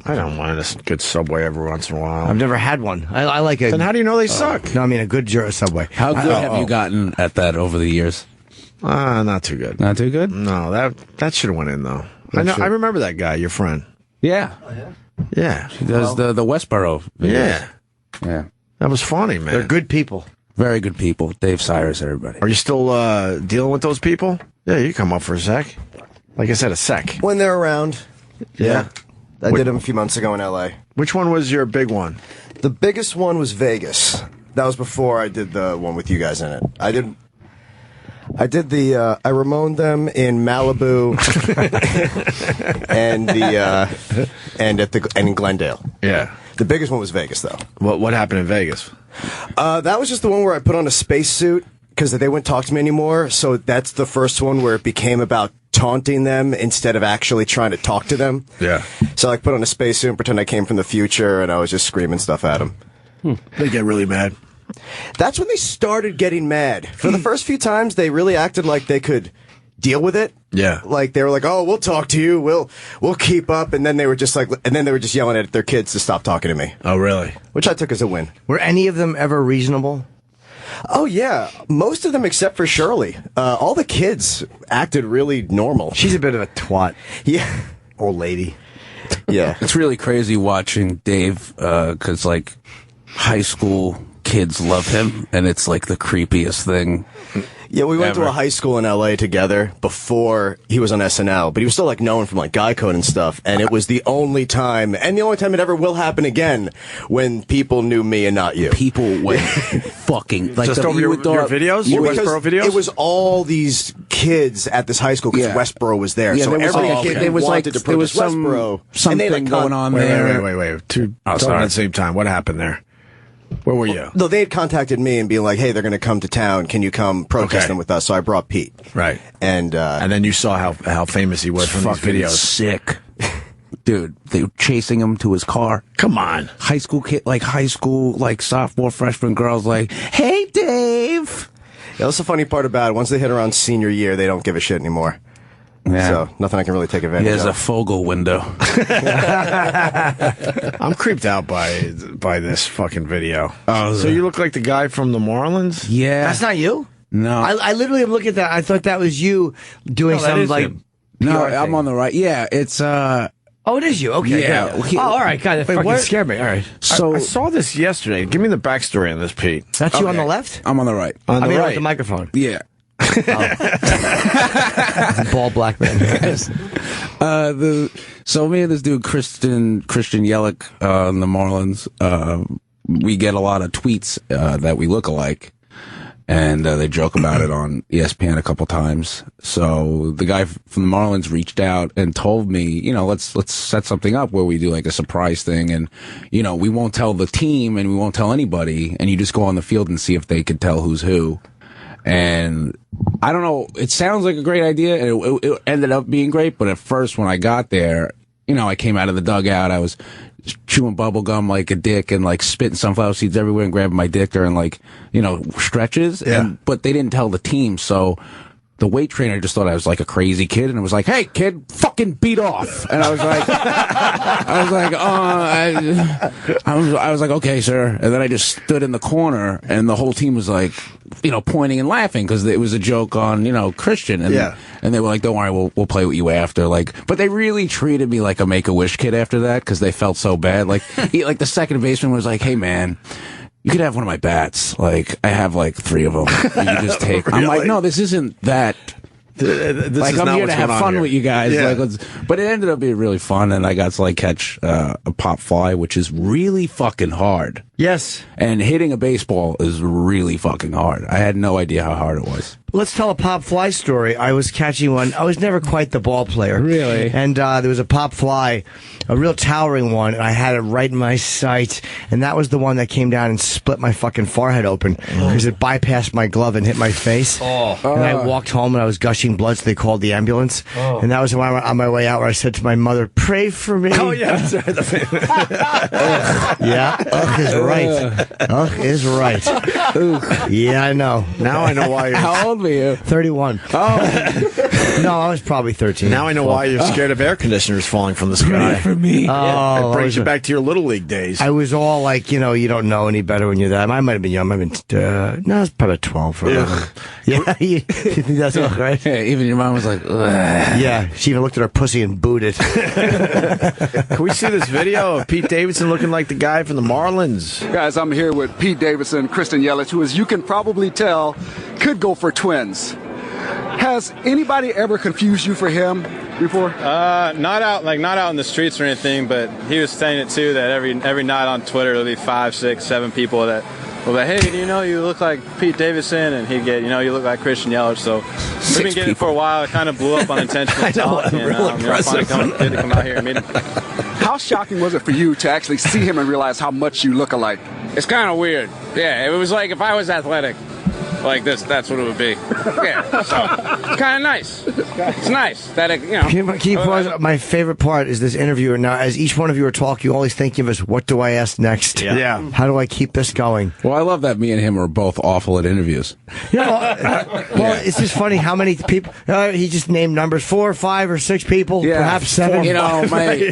I don't mind a good Subway every once in a while. I've never had one. I like it. Then how do you know they suck? No, I mean a good Subway. How good have you gotten at that over the years? Not too good. Not too good? No, that should have went in, though. I remember that guy, your friend. Yeah. Yeah. He does the Westboro videos. Yeah. That was funny, man. They're good people. Very good people. Dave Cyrus, everybody. Are you still dealing with those people? Yeah, you come up for a sec. Like I said, a sec. When they're around. Yeah. I did them a few months ago in L.A. Which one was your big one? The biggest one was Vegas. That was before I did the one with you guys in it. I did I Ramoned them in Malibu and in Glendale. Yeah. The biggest one was Vegas, though. What happened in Vegas? That was just the one where I put on a spacesuit because they wouldn't talk to me anymore. So that's the first one where it became about taunting them instead of actually trying to talk to them. Yeah. So I put on a spacesuit and pretend I came from the future, and I was just screaming stuff at them. They get really mad. That's when they started getting mad. For the first few times, they really acted like they could deal with it. Yeah. Like they were like, "Oh, we'll talk to you. We'll keep up." And then they were just yelling at their kids to stop talking to me. Oh, really? Which I took as a win. Were any of them ever reasonable? Oh, yeah. Most of them except for Shirley. All the kids acted really normal. She's a bit of a twat. Yeah. Old lady. Yeah. It's really crazy watching Dave, because, like, high school kids love him, and it's, like, the creepiest thing. Yeah, we went ever. to a high school in L.A. together before he was on SNL, but he was still, like, known from, like, Guy Code and stuff, and it was the only time, and the only time it ever will happen again, when people knew me and not you. People went fucking... Like Just over your videos? Your Westboro videos? It was all these kids at this high school, because Westboro was there, Yeah, so there was every like- kid there was like- wanted to there was protest Westboro. something and they, going on there. Wait. Two talking sorry. at the same time. What happened there? Where were you? No, they had contacted me and being like, "Hey, they're going to come to town. Can you come protest them with us?" So I brought Pete. Right. And then you saw how famous he was from these fucking videos. sick. Dude, they were chasing him to his car. Come on. High school, sophomore, freshman girls like, "Hey, Dave." Yeah, that's the funny part about it. Once they hit around senior year, they don't give a shit anymore. Yeah. So nothing I can really take advantage There's a of. Fogel window. I'm creeped out by this fucking video. Oh, so you look like the guy from the Marlins? Yeah. That's not you? No. I literally am looking at that. I thought that was you doing No, that some, is like... him. No, PR I'm thing. on the right. Yeah, it's Oh, it is you. Okay. Yeah. good. Oh, all right. God, that fucking what? scared me. All right. so I saw this yesterday. Give me the backstory on this, Pete. That's you on the left? I'm on the right. On I the mean, right. with the microphone. Yeah. Bald black man. So me and this dude Christian Yelich on the Marlins, we get a lot of tweets that we look alike, and they joke about it on ESPN a couple times. So the guy from the Marlins reached out and told me, let's set something up where we do like a surprise thing, and we won't tell the team and we won't tell anybody, and you just go on the field and see if they could tell who's who. And I don't know, it sounds like a great idea, and it ended up being great, but at first when I got there, I came out of the dugout, I was chewing bubble gum like a dick and like spitting sunflower seeds everywhere and grabbing my dick during like, stretches. Yeah. But they didn't tell the team, so the weight trainer just thought I was like a crazy kid, and it was like, "Hey kid, fucking beat off." And I was like, I was like, "Okay, sir." And then I just stood in the corner, and the whole team was like, pointing and laughing because it was a joke on, Christian. And, and they were like, "Don't worry, we'll play with you after." But they really treated me like a Make-A-Wish kid after that because they felt so bad. Like the second baseman was like, "Hey man, you could have one of my bats. Like, I have like 3 of them. You can just take. I'm like, no, this isn't that. This is I'm not here what's to have going on fun here. with you guys. Yeah. But it ended up being really fun, and I got to like catch a pop fly, which is really fucking hard. Yes. And hitting a baseball is really fucking hard. I had no idea how hard it was. Let's tell a pop fly story. I was catching one. I was never quite the ball player. Really? And there was a pop fly, a real towering one, and I had it right in my sight. And that was the one that came down and split my fucking forehead open because it bypassed my glove and hit my face. And I walked home and I was gushing blood, so they called the ambulance. And that was when I went on my way out where I said to my mother, "Pray for me." Oh, yeah. That's right. Yeah. Ugh is right. Ugh is right. Yeah, I know. Now I know why you're... How old were you? 31. Oh. No, I was probably 13. Now I know why you're scared of air conditioners falling from the sky. For me. Oh, It brings you back to your Little League days. I was all like, you know, you don't know any better when you're that. I might have been young. I might have been, no, I was probably 12 or 11. Yeah, you think that's all right? Yeah, even your mom was like, ugh. Yeah, she even looked at her pussy and booed it. Can we see this video of Pete Davidson looking like the guy from the Marlins? Guys, I'm here with Pete Davidson, Kristen Yelich, who, as you can probably tell, could go for twins. Has anybody ever confused you for him before? Not out in the streets or anything, but he was saying it too, that every night on Twitter there'll be 5, 6, 7 people that will be, hey, do you know you look like Pete Davidson? And he'd get, you know, you look like Christian Yelich. So we've been getting it for a while. It kind of blew up unintentionally. Finally good to come out here and meet him. How shocking was it for you to actually see him and realize how much you look alike? It's kind of weird. Yeah, it was like if I was athletic like this, that's what it would be. Yeah, so kind of nice. It's nice that it, you know. Can you pause? My favorite part is this interview. Now, as each one of you are talking, you always think of us, what do I ask next? Yeah. How do I keep this going? Well, I love that me and him are both awful at interviews. You know, well, it's just funny how many people, he just named numbers, 4, 5, or 6 people, perhaps 7. You know,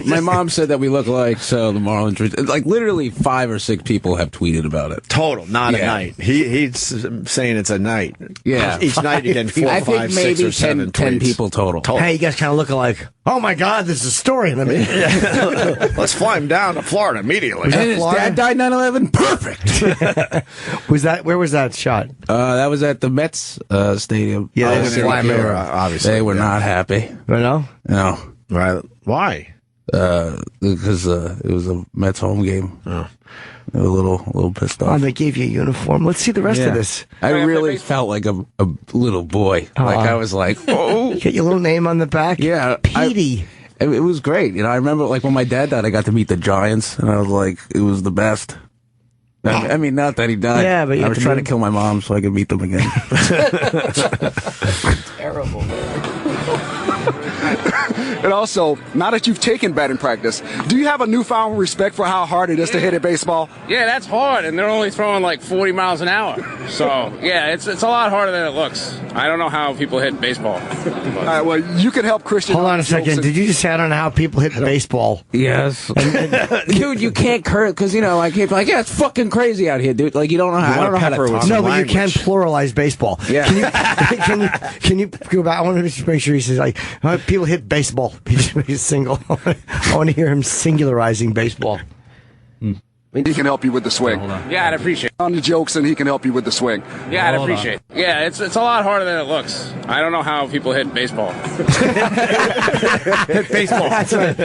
my mom said that we look alike, so the Marlins, like literally 5 or 6 people have tweeted about it. Total, not a night. He's saying it's a night. Yeah. Each night you get 4, I 5, think 6, maybe or 7 10 tweets. people total. Hey, you guys kind of look alike. Oh my God, this is a story. Let me. Let's fly him down to Florida immediately. Was that And his Florida? dad died 9/11. Perfect. Where was that shot? That was at the Mets stadium. Yeah, they Oh, didn't they fly me were, over. obviously. They were not happy. No? No. Right. Why? Because it was a Mets home game. Oh. They were a little pissed Oh, off. they gave you a uniform. Let's see the rest of this. I really felt like a little boy. Like I was like, oh. Get your little name on the back. Yeah. Petey. It was great. You know, I remember like when my dad died, I got to meet the Giants, and I was like, it was the best. I mean, not that he died. Yeah, but you I had was to trying meet- to kill my mom so I could meet them again. Terrible. And also, now that you've taken batting practice, do you have a newfound respect for how hard it is to hit a baseball? Yeah, that's hard, and they're only throwing like 40 miles an hour. So yeah, it's a lot harder than it looks. I don't know how people hit baseball. All right, well, you can help Christian. Hold on a second. Did you just say I don't know how people hit baseball? Yes. Dude, you can't curse, because, you know, I can't be like, yeah, it's fucking crazy out here, dude. Like, you don't know how, I don't know how to talk. No, but you can pluralize baseball. Yeah. Can you go back? I want to just make sure he says, like, people hit baseball. He's single. I want to hear him singularizing baseball. He can help you with the swing. Yeah, I'd appreciate it. On the jokes, and he can help you with the swing. Yeah, I'd appreciate it. Yeah, it's a lot harder than it looks. I don't know how people hit baseball. Hit baseball. That's right.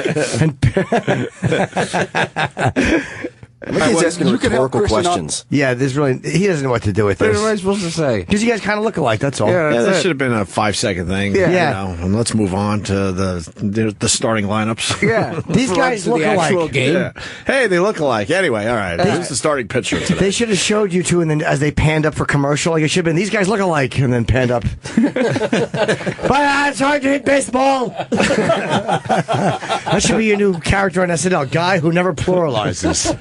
He's asking you can help rhetorical Christian questions. Yeah, there's really he doesn't know what to do with What this. am I supposed to say? Because you guys kind of look alike. That's all. Yeah, that's that it. should have been a 5-second thing. Yeah. You know, and let's move on to the starting lineups. Yeah. These guys look the actual alike. game. Yeah. Hey, they look alike. Anyway, all right. Who's the starting pitcher today? They should have showed you two, and then as they panned up for commercial, like it should have been. These guys look alike, and then panned up. But it's hard to hit baseball. That should be your new character on SNL, guy who never pluralizes.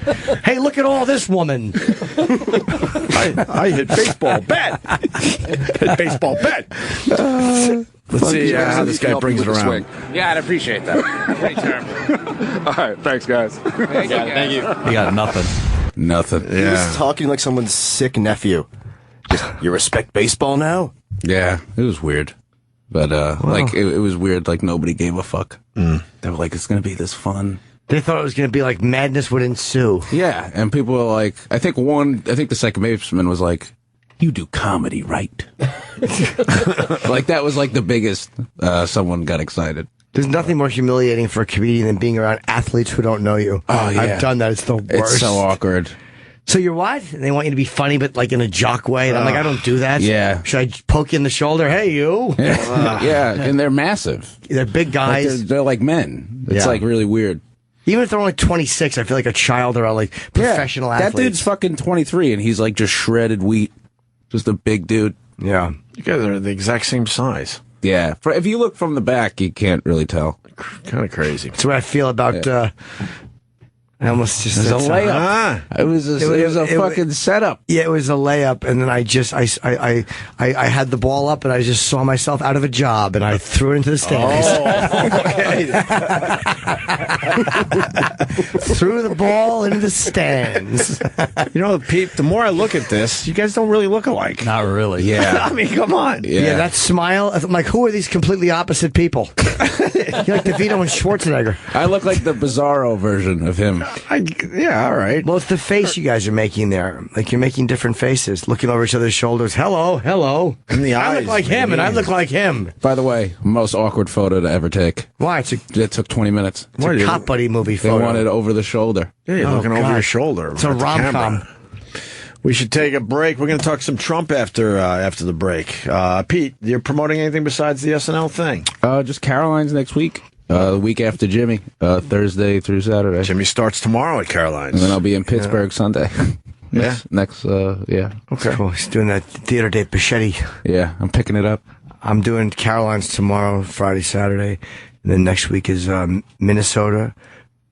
Hey, look at all this woman. I hit baseball bet. Hit baseball bet. Let's see how this guy brings it around. Yeah, I'd appreciate that. Pretty terrible. All right, thanks, guys. Thank you. You got nothing. Nothing. He was talking like someone's sick nephew. Just, you respect baseball now? Yeah, it was weird. But, like, it was weird, like, nobody gave a fuck. They were like, it's gonna be this fun They thought it was going to be like madness would ensue. Yeah, and people were like, I think the second baseman was like, "You do comedy, right?" Like that was like the biggest. Someone got excited. There's nothing more humiliating for a comedian than being around athletes who don't know you. Oh yeah, I've done that. It's the worst. It's so awkward. So you're what? They want you to be funny, but like in a jock way. And I'm like, I don't do that. Yeah. Should I poke you in the shoulder? Hey, you. Yeah, and they're massive. They're big guys. Like they're like men. It's like really weird. Even if they're only 26, I feel like a child or like professional athletes. That dude's fucking 23, and he's like just shredded wheat. Just a big dude. Yeah. You guys are the exact same size. Yeah. If you look from the back, you can't really tell. Kind of crazy. That's what I feel about... I almost just... It was a layup. It was a fucking setup. Yeah, it was a layup, and then I had the ball up, and I just saw myself out of a job, and I threw it into the stands. Threw the ball into the stands. You know, Pete, the more I look at this, you guys don't really look alike. Not really. Yeah. I mean, come on. Yeah, that smile. I'm like, who are these completely opposite people? You're like DeVito and Schwarzenegger. I look like the Bizarro version of him. Yeah, all right. Well, it's the face you guys are making there. Like, you're making different faces, looking over each other's shoulders. Hello, hello. And the eyes. I look like him, and I look like him. By the way, most awkward photo to ever take. Why? It took 20 minutes. It's a cop buddy movie They photo. wanted over the shoulder. Yeah, you're looking over your shoulder. It's a at the rom-com. camera. We should take a break. We're going to talk some Trump after the break. Pete, you're promoting anything besides the SNL thing? Just Caroline's next week. The week after Jimmy, Thursday through Saturday. Jimmy starts tomorrow at Caroline's. And then I'll be in Pittsburgh Sunday. Yeah? Yeah. Okay. Cool. He's doing that theater date, Bocchetti. Yeah, I'm picking it up. I'm doing Caroline's tomorrow, Friday, Saturday. And then next week is Minnesota,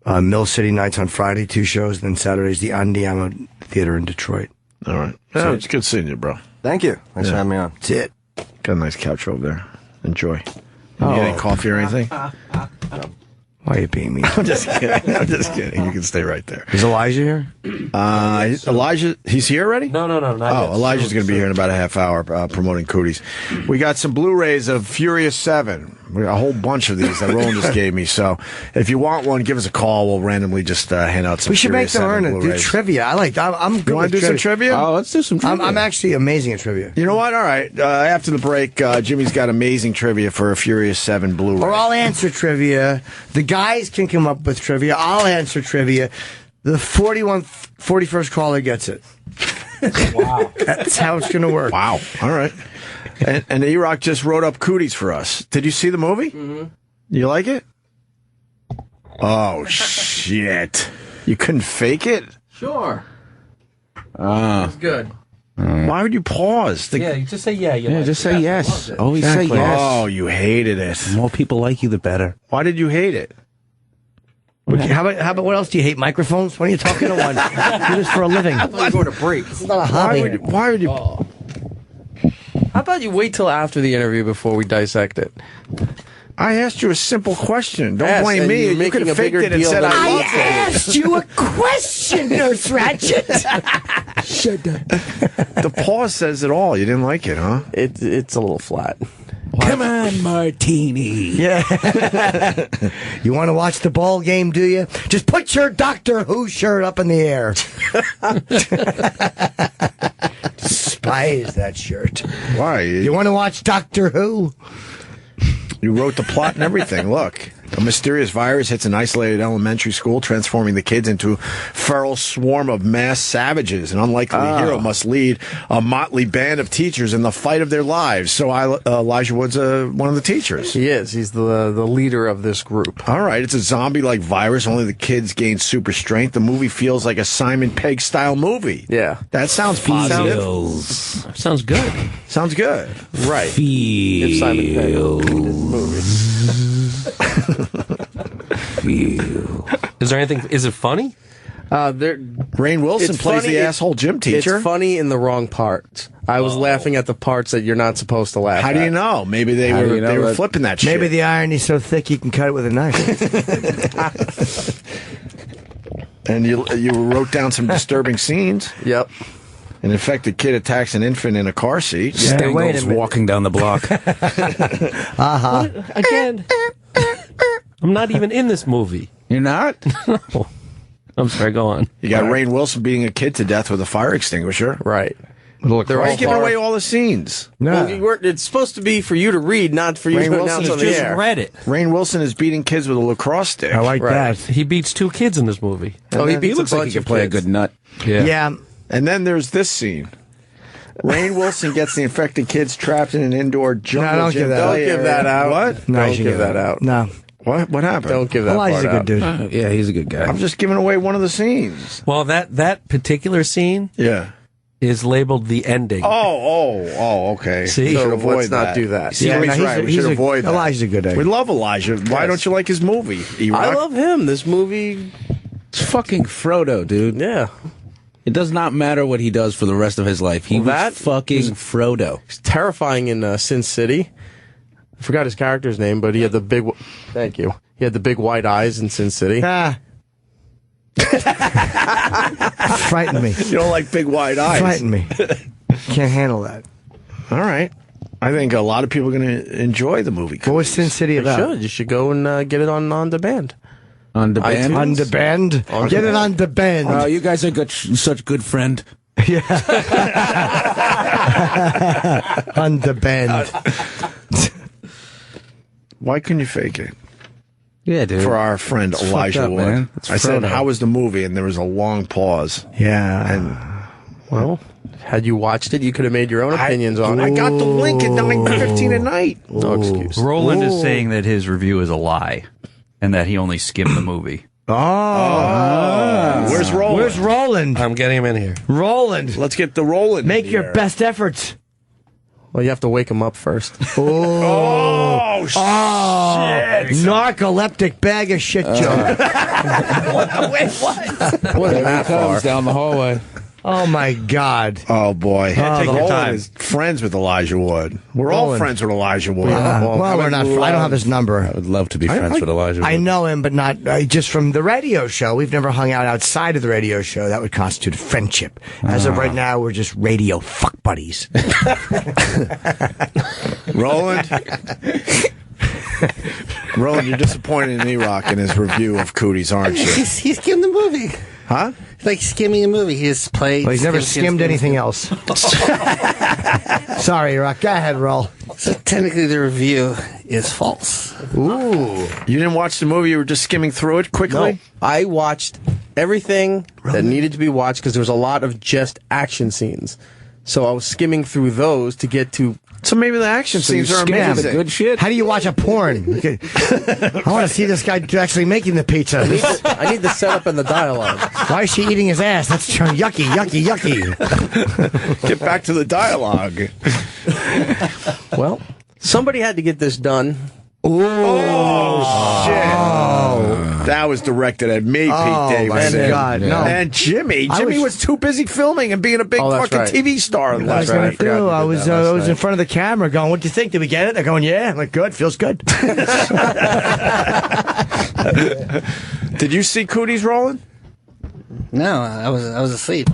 Mill City Nights on Friday, 2 shows. Then Saturday's the Andiamo Theater in Detroit. All right. So it's good seeing you, bro. Thank you. Thanks for having me on. That's it. Got a nice couch over there. Enjoy. You get any coffee or anything? Why are you being mean? I'm just kidding. I'm just kidding. You can stay right there. Is Elijah here? Elijah, he's here already? No, not yet. Elijah's going to be here in about a half hour promoting Cooties. We got some Blu-rays of Furious 7. We got a whole bunch of these that Roland just gave me. So if you want one, give us a call. We'll randomly just hand out some We should Furious make them 7 earn it. Do Blu-rays. trivia. I'm good You want with to do some trivia? Oh, let's do some trivia. I'm actually amazing at trivia. You know what? All right. After the break, Jimmy's got amazing trivia for a Furious 7 Blu-ray. Or I'll answer trivia. The guys can come up with trivia. I'll answer trivia. The 41st caller gets it. Wow. That's how it's going to work. Wow. All right. And Erock just wrote up Cooties for us. Did you see the movie? Mm-hmm. You like it? Oh, shit. You couldn't fake it? Sure. It's good. Why would you pause? Yeah, you just say yeah. You Just say yes. Always Exactly. say yes. Oh, you hated it. The more people like you, the better. Why did you hate it? How about what else do you hate? Microphones? When are you talking to one? Do this for a living. I'm going to break. It's not a hobby. Why would you? How about you wait till after the interview before we dissect it? I asked you a simple question. Don't Yes, blame and me. you're You making could a have faked bigger it and deal said than I it loved is. it. Asked you a question, Nurse Ratchet. Shut up. The pause says it all. You didn't like it, huh? It's a little flat. Come on, Martini. Yeah. You want to watch the ball game, do you? Just put your Doctor Who shirt up in the air. Despise that shirt. Why? You want to watch Doctor Who? You wrote the plot and everything. Look. A mysterious virus hits an isolated elementary school, transforming the kids into a feral swarm of mass savages. An unlikely hero must lead a motley band of teachers in the fight of their lives. So Elijah Wood's one of the teachers. He is. He's the leader of this group. All right. It's a zombie-like virus. Only the kids gain super strength. The movie feels like a Simon Pegg-style movie. Yeah. That sounds positive. Sounds good. Sounds good. Right. Feels. If Simon Pegg in this movie. Is there anything? Is it funny? Rainn Wilson It's plays funny, the asshole gym teacher. It's funny in the wrong parts. I was laughing at the parts that you're not supposed to laugh How at. do you know? Maybe they were flipping that shit. Maybe the irony's so thick you can cut it with a knife. And you wrote down some disturbing scenes. Yep. An infected kid attacks an infant in a car seat. Stangles wait a minute. walking down the block. Again, I'm not even in this movie. You're not? No. I'm sorry, go on. You got Rainn Wilson beating a kid to death with a fire extinguisher. Right. They're all giving away all the scenes. No. Well, it's supposed to be for you to read, not for you Rainn to Wilson announce has on the just air. Read it. Rainn Wilson is beating kids with a lacrosse stick. I like Right. that. He beats 2 kids in this movie. Oh, he He beats looks a like bunch he of could play a kids. good nut. Yeah. And then there's this scene. Rainn Wilson gets the infected kids trapped in an indoor jungle. No, don't gym give that belly out. Don't give area. that out. What? No, you Don't should give that out. No. What happened? Don't give that Elijah's part a good out. dude. Yeah, he's a good guy. I'm just giving away one of the scenes. Well, that particular scene Yeah. is labeled the ending. Okay. See? We should So avoid let's not that. do that. See, Yeah, he's no, right. We should avoid that. Elijah's a good egg. We love Elijah. Why don't you like his movie? Erock? I love him. This movie, It's fucking Frodo, dude. yeah. It does not matter what he does for the rest of his life. He Well, that was fucking Frodo. He's terrifying in Sin City. I forgot his character's name, but he had the big. Thank you. He had the big white eyes in Sin City. Ah. Frighten me. You don't like big wide eyes. Frighten me. Can't handle that. All right. I think a lot of people are going to enjoy the movie. What was Sin City You about? should. You should go and get it on demand. On the band. On the band? Get it on the band. Oh, you guys are such good friend. On the band. Why couldn't you fake it? Yeah, dude. For our friend It's Elijah fucked up, Wood. man. It's I said, Frodo. how was the movie? And there was a long pause. Yeah. And Well, had you watched it, you could have made your own opinions on it. I got the link at 9:15 at night. No excuse. Roland is saying that his review is a lie and that he only skimmed the movie. Where's Roland? Where's Roland? I'm getting him in here. Roland. Let's get the Roland. Make in your here. best efforts. Well, you have to wake him up first. Oh, shit. Narcoleptic bag of shit joke. Wait, what? Wasn't that far. Down the hallway. Oh, my God. Oh, boy. Take your Roland time. is friends with Elijah Wood. We're all Roland. friends with Elijah Wood. Well, we're not. I don't have his number. I would love to be friends with Elijah. I know him, but not just from the radio show. We've never hung out outside of the radio show. That would constitute friendship. As of right now, we're just radio fuck buddies. Roland? Roland, you're disappointed in Erock in his review of Cooties, aren't you? He's skimmed the movie. Huh? It's like skimming a movie. He just played. Well, he's never skimmed anything else. Sorry, Rock. Go ahead, roll. So technically, the review is false. Ooh. You didn't watch the movie? You were just skimming through it quickly? No, I watched everything that needed to be watched because there was a lot of just action scenes. So I was skimming through those to get to. So maybe the action scenes are amazing. The good shit. How do you watch a porn? Okay. I want to see this guy actually making the pizza. I need the setup and the dialogue. Why is she eating his ass? That's yucky, yucky, yucky. Get back to the dialogue. Well, somebody had to get this done. Oh, shit. That was directed at me, Oh, Pete Davidson. my God, no. And Jimmy. Jimmy was too busy filming and being a big Oh, that's fucking right. TV star What last was I night. gonna do? I was in front of the camera going, "What do you think? Did we get it?" They're going, "Yeah." I'm like, "Good, feels good." Did you see Cooties rolling? No, I was asleep.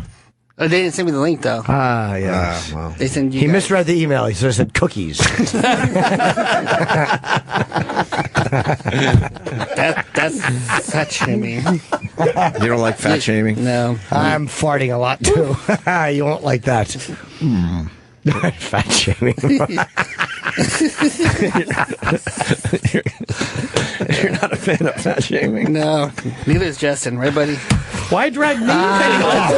Oh, they didn't send me the link though. Ah, yeah. Well. They send you. He guys. misread the email. He sort of said cookies. That's fat shaming. You don't like fat shaming? No. I'm farting a lot too. You won't like that. Fat shaming. You're not a fan of fat shaming? No. Neither is Justin, right, buddy? Why drag me? How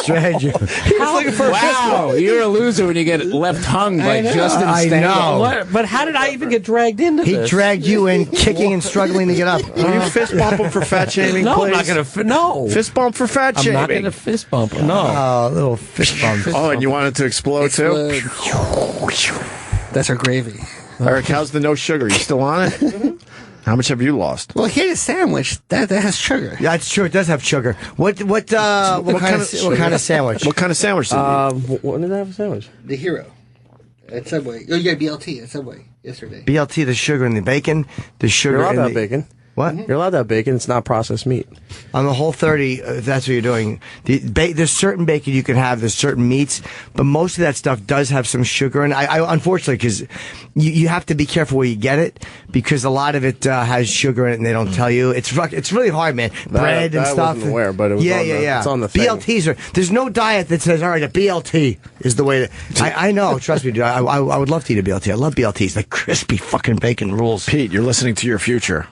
dragged you? He was looking for a fist Wow, bump. you're a loser when you get left hung by Justin I Stangle. know. What? But how did I even get dragged into He this? dragged you in, kicking and struggling to get up. Will you fist bump him for fat shaming, No, please? I'm not gonna. No, Fist bump for fat I'm shaming. not gonna fist bump. him. No. Oh, little fist bump. Oh, and you want it to explode too? That's our gravy. Eric, how's the no sugar? You still on it? How much have you lost? Well, here's a sandwich that has sugar. Yeah, it's true. It does have sugar. What kind of sandwich? What kind of sandwich did you eat? When did I have a sandwich? The hero at Subway. Oh, yeah, BLT at Subway yesterday. BLT, the sugar in the bacon, the sugar You're all in about the bacon. What? You're allowed to have bacon. It's not processed meat. On the Whole30, if that's what you're doing, there's certain bacon you can have, there's certain meats, but most of that stuff does have some sugar in it. I unfortunately, because you have to be careful where you get it, because a lot of it has sugar in it and they don't tell you. It's really hard, man. Bread and stuff. I wasn't aware, but it was it's on the thing. BLTs there's no diet that says, all right, a BLT is the way to... I know, trust me, dude. I would love to eat a BLT. I love BLTs. Like crispy fucking bacon rules. Pete, you're listening to your future.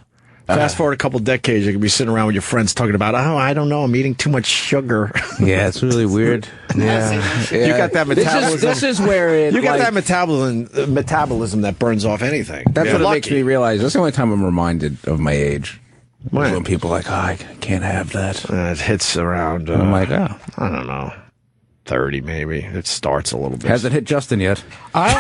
Fast forward a couple decades, you could be sitting around with your friends talking about, I don't know, I'm eating too much sugar. Yeah, it's really weird. Yeah. You got that metabolism. This is where you got that metabolism that burns off anything. That's what it makes me realize. That's the only time I'm reminded of my age. When people are like, I can't have that. It hits around. I'm like, I don't know. 30 maybe. It starts a little bit. Hasn't hit Justin yet. I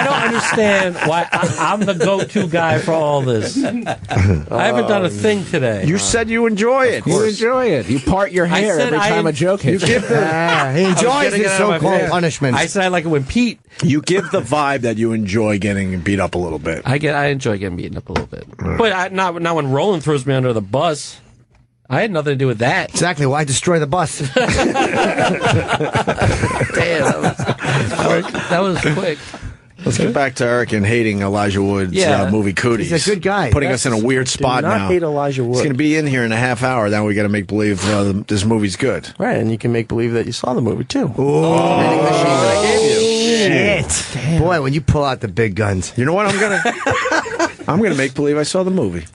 don't understand why I'm the go-to guy for all this. I haven't done a thing today. You said you enjoy it. You enjoy it. You part your hair every time a joke hits. He enjoys his so-called punishment. I said I like it when Pete... You give the vibe that you enjoy getting beat up a little bit. I enjoy getting beaten up a little bit. But not when Roland throws me under the bus. I had nothing to do with that. Exactly. Why destroy the bus? Damn, that was quick. Let's get back to Eric and hating Elijah Wood's movie Cooties. He's a good guy. Putting us in a weird spot do not now. hate Elijah Wood. He's going to be in here in a half hour. Then we got to make believe this movie's good. Right, and you can make believe that you saw the movie too. Shit. Boy, when you pull out the big guns. You know what? I'm gonna make believe I saw the movie.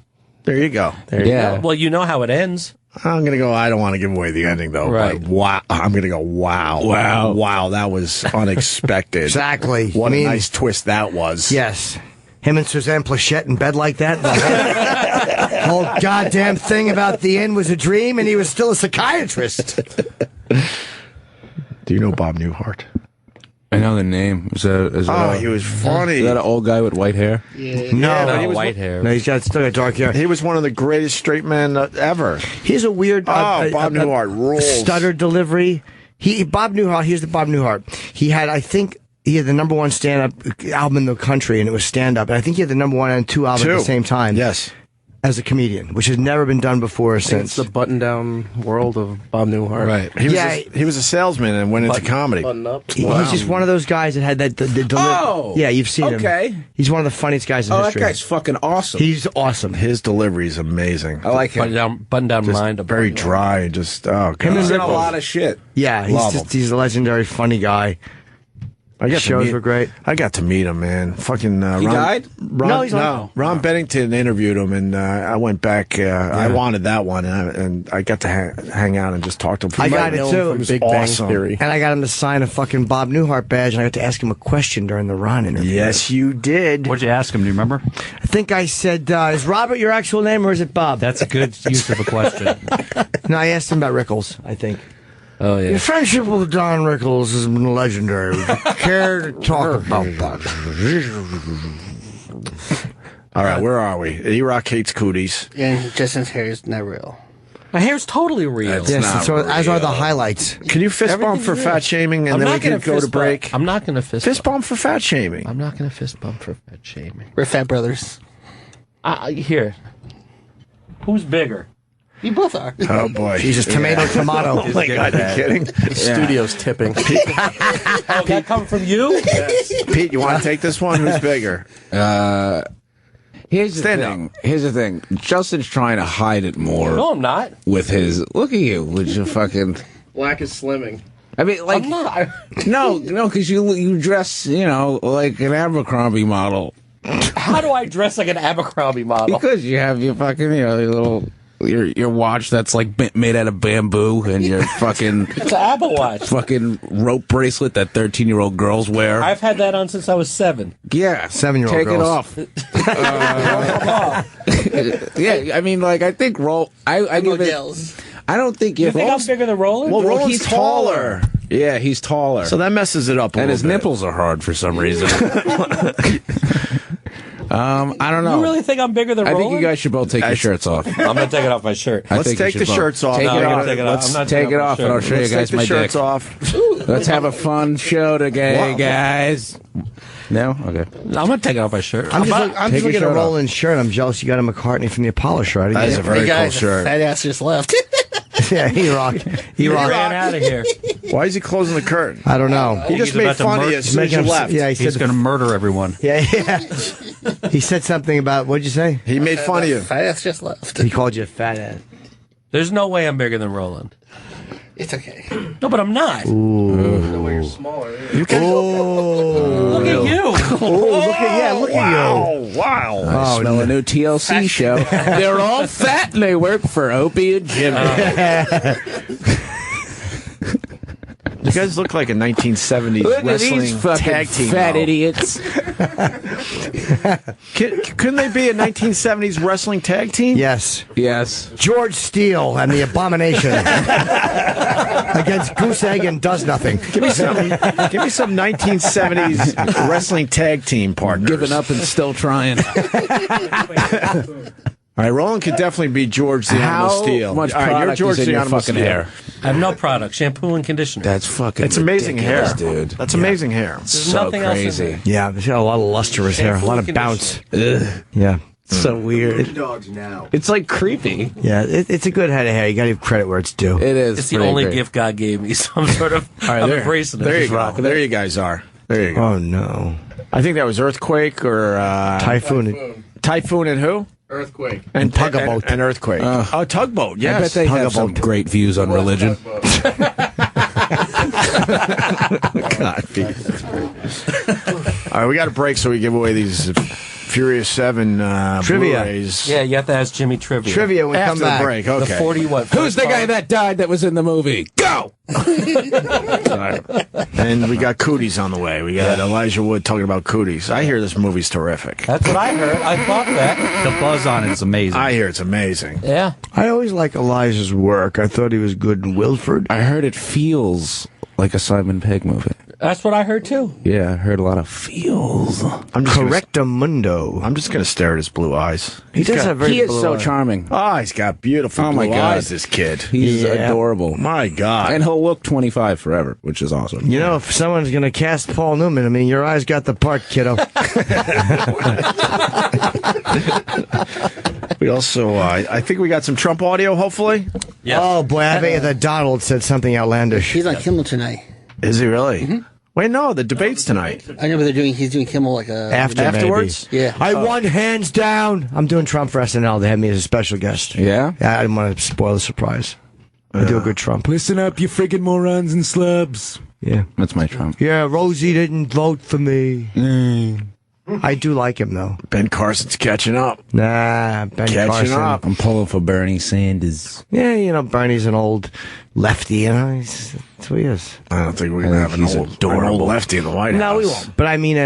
There you go. There you go. Well, you know how it ends. I'm going to go, I don't want to give away the ending, though. Right. But wow. I'm going to go, wow. Wow, that was unexpected. Exactly. What a nice twist that was. Yes. Him and Suzanne Plachette in bed like that. The whole goddamn thing about the end was a dream, and he was still a psychiatrist. Do you know Bob Newhart? I know the name. He was funny. Is that an old guy with white hair? Yeah. No, he was white hair. No, he's still got dark hair. He was one of the greatest straight men ever. He's a weird... Bob Newhart rules. Stutter delivery. Bob Newhart, here's the Bob Newhart. He had the number one stand-up album in the country, and it was stand-up. And I think he had the number one and two albums at the same time. Yes. As a comedian, which has never been done before or since. It's the button-down world of Bob Newhart. Right. He was a salesman and went into comedy. Button up. He's just one of those guys that had that... Yeah, you've seen him. Okay. He's one of the funniest guys in history. That guy's fucking awesome. He's awesome. His delivery is amazing. I like him. Button down Just mind. very dry. Just, oh, God. He's in a lot of shit. Yeah, he's a legendary funny guy. Shows were great. I got to meet him, man. Fucking he died? No, he's not. Ron Bennington interviewed him, and I went back. I wanted that one, and I got to hang out and just talk to him. I got it too. It was Big awesome. Bang Theory. And I got him to sign a fucking Bob Newhart badge, and I got to ask him a question during the Ron interview. Yes, you did. What'd you ask him? Do you remember? I think I said, "Is Robert your actual name, or is it Bob?" That's a good use of a question. No, I asked him about Rickles. I think. Oh, yeah. Your friendship with Don Rickles has been legendary. Would you care to talk about that? All right, where are we? Erock hates Cooties. And Justin's hair is not real. My hair's totally real. Yes, so as are the highlights. Can you fist bump for fat shaming, and then we can go to break? I'm not going to fist bump for fat shaming. I'm not going to fist bump for fat shaming. We're fat brothers. Here. Who's bigger? You both are. Oh, boy. Jesus, tomato. Oh, my God, are you kidding? The studio's tipping. Oh, that come from you? Yes. Pete, you want to take this one? Who's bigger? Here's the thing. Justin's trying to hide it more. No, I'm not. With his... Look at you with your fucking... Black is slimming. I mean, like... I'm not. No, because you dress, like an Abercrombie model. How do I dress like an Abercrombie model? Because you have your fucking, your little... Your watch that's like made out of bamboo, and your fucking it's an Apple Watch, fucking rope bracelet that 13-year-old girls wear. I've had that on since I was 7. Yeah, 7-year-old take girls. it off. Yeah, I mean, like I think I give it. I don't think you think I'm bigger than Roland. Well, Roland's he's taller. Yeah, he's taller. So that messes it up. And his nipples are hard for some reason. I don't know. You really think I'm bigger than Roland? I think you guys should both take your shirts off. I'm going to take it off my shirt. Let's take the shirts off. Take it off. Let's take it off, and I'll show you guys my dick. Let's take the shirts off. Let's have a fun show today, guys. No? Okay. I'm not taking off my shirt. I'm just looking at Roland's shirt. I'm jealous you got a McCartney from the Apollo shirt. That is a very cool shirt. That ass just left. Yeah, he ran out of here. Why is he closing the curtain? I don't know. He just made fun of you as soon as you left. Yeah, He's going to murder everyone. Yeah. He said something about, what'd you say? He made fun of you. Fat ass just left. He called you a fat ass. There's no way I'm bigger than Roland. It's okay. No, but I'm not. No way you're smaller. You can Look at you. Look at you. Wow. I smell a new TLC show. They're all fat and they work for Opie and Jimmy. You guys look like a 1970s Look at wrestling these fucking tag team. fat idiots. Couldn't they be a 1970s wrestling tag team? Yes. Yes. George Steele and the Abomination against Goose Egg and Does Nothing. Give me some 1970s wrestling tag team partners. Giving up and still trying. All right, Roland could definitely be George the Animal Steel. How much All right, you're product George is in the your Animal fucking Steel. hair? I have no product. Shampoo and conditioner. That's fucking It's amazing hair, ridiculous, dude. That's amazing hair. There's So nothing else in crazy. there. Yeah, he's got a lot of luster in his hair, a lot of bounce. Yeah. So weird. Dogs now. It's like creepy. Yeah, it's a good head of hair. You got to give credit where it's due. It is. It's the pretty only great. gift God gave me, so I'm sort of I'm embracing it. There you Just go. rocking There it. you guys are. There you go. Oh, no. I think that was Earthquake or Typhoon. Typhoon and who? Earthquake. And Tugboat. And Earthquake. Oh, Tugboat, yes. I bet they have some great views on religion. God, Pete. All right, we got a break so we give away these Furious 7 Trivia. Blu-rays. Yeah, you have to ask Jimmy trivia. Trivia when we After come back. the break, okay. The 40 what? Who's the guy that died that was in the movie? Go! All right. And we got Cooties on the way. We got Elijah Wood talking about Cooties. I hear this movie's terrific. That's what I heard. I thought that. The buzz on it is amazing. I hear it's amazing. Yeah. I always like Elijah's work. I thought he was good in Wilford. I heard it feels like a Simon Pegg movie. That's what I heard too. Yeah, I heard a lot of feels. I'm just Correctamundo. I'm just going to stare at his blue eyes. He does have very He is blue so eyes. charming. Oh, he's got beautiful Oh, blue my God. eyes, this kid. He's adorable. My God. And he'll look 25 forever, which is awesome. You know, if someone's going to cast Paul Newman, I mean, your eyes got the part, kiddo. We also, I think we got some Trump audio, hopefully. Yes. Oh, boy, I bet you the Donald said something outlandish. He's on Kimmel tonight. Is he really? Wait, no, the debate's tonight. I know, but he's doing Kimmel like a Afterwards? Maybe. Yeah. I won hands down. I'm doing Trump for SNL. They had me as a special guest. Yeah? Yeah, I didn't want to spoil the surprise. I do a good Trump. Listen up, you friggin' morons and slubs. Yeah. That's my Trump. Yeah, Rosie didn't vote for me. I do like him, though. Ben Carson's catching up. Nah, Ben Catching Carson. up. I'm pulling for Bernie Sanders. Yeah, you know, Bernie's an old lefty, you know. That's who he is. I don't think we're going to have an old lefty in the White House. No, we won't. But I mean,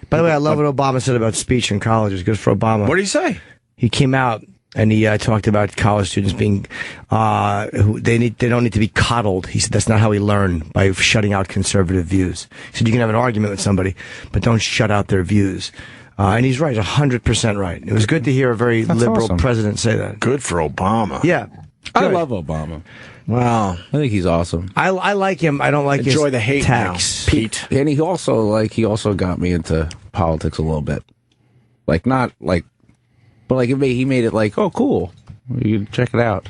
by the way, I love what Obama said about speech in college. It was good for Obama. What did he say? He came out and he talked about college students being they don't need to be coddled. He said that's not how we learn, by shutting out conservative views. He said you can have an argument with somebody, but don't shut out their views. And he's right, 100% right. It was good to hear a very liberal awesome. president say that. Good for Obama. Yeah. I Good. love Obama. Wow. I think he's awesome. I like him. I don't like Enjoy his the hate tax. now, Pete. And he also got me into politics a little bit. Like, not like, but like he made it like, oh, cool. You can check it out.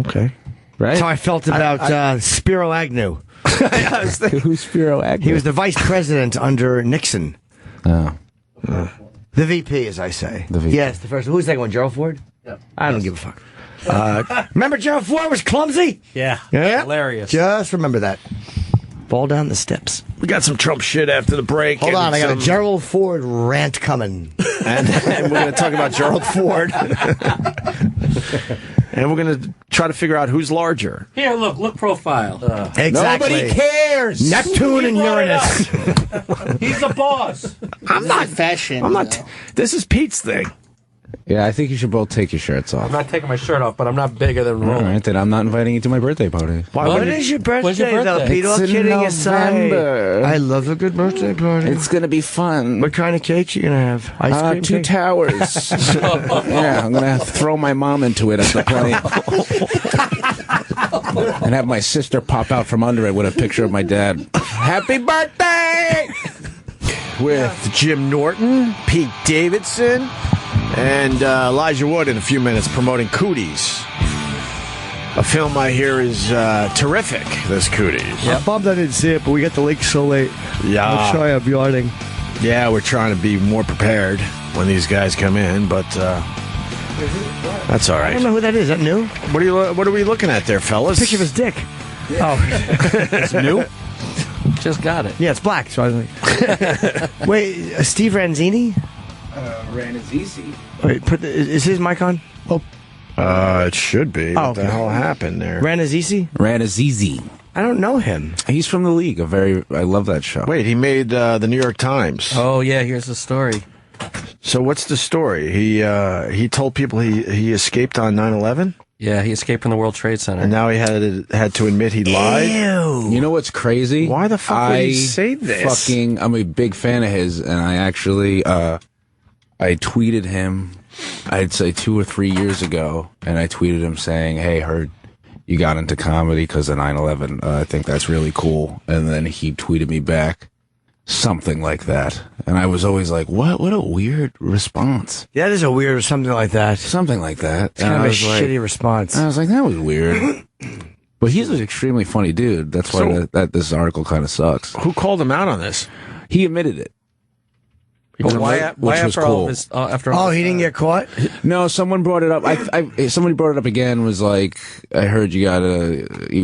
Okay. Right? That's how I felt about Spiro Agnew. Who's Spiro Agnew? He was the vice president under Nixon. Oh. The VP, as I say. The VP. Yes, the first. Who's that one? Gerald Ford? Yeah. I don't give a fuck. Remember Gerald Ford was clumsy? Yeah. Yeah. Hilarious. Just remember that. Fall down the steps. We got some Trump shit after the break. Hold on, I got a some- Gerald Ford rant coming. and we're going to talk about Gerald Ford. And we're going to try to figure out who's larger. Here, look profile. Exactly. Nobody cares. Neptune and Uranus. He's the boss. I'm not fashion. I'm not. This is Pete's thing. Yeah, I think you should both take your shirts off. I'm not taking my shirt off, but I'm not bigger than All Roland. right, then I'm not inviting you to my birthday party. When is your birthday, When's your though, birthday? Pete? All It's in kidding aside. November. I love a good birthday party. It's gonna be fun. What kind of cake you going to have? Ice cream 2 cake? towers. Yeah, I'm gonna throw my mom into it at the plane. And have my sister pop out from under it with a picture of my dad. Happy birthday! with Jim Norton, Pete Davidson, and Elijah Wood in a few minutes promoting Cooties. A film I hear is terrific, this Cooties. I'm bummed I didn't see it, but we got the link so late. Yeah. I'm sorry I'm yawning. Yeah, we're trying to be more prepared when these guys come in, but that's all right. I don't know who that is. Is that new? What are we looking at there, fellas? Picture of his dick. Oh. It's new? Just got it. Yeah, it's black. So I was like, wait, Steve Ranzini? Ranazisi. Wait, is his mic on? Oh. It should be. Oh, what the hell happened there? Ranazizi? Ranazizi. I don't know him. He's from the league. I love that show. Wait, he made the New York Times. Oh, yeah, here's the story. So what's the story? He told people he escaped on 9/11? Yeah, he escaped from the World Trade Center. And now he had to admit he lied? Ew. You know what's crazy? Why the fuck would he say this? I'm a big fan of his, and I actually I tweeted him, I'd say 2 or 3 years ago, and I tweeted him saying, "Hey, heard you got into comedy because of 9/11. I think that's really cool." And then he tweeted me back something like that, and I was always like, "What? What a weird response." Yeah, that is a weird something like that. Something like that. It's kind of a shitty response. I was like, that was weird. But he's an extremely funny dude. That's why that this article kind of sucks. Who called him out on this? He admitted it. Why after all of his? He didn't get caught? No, someone brought it up. Somebody brought it up again. Was like, I heard you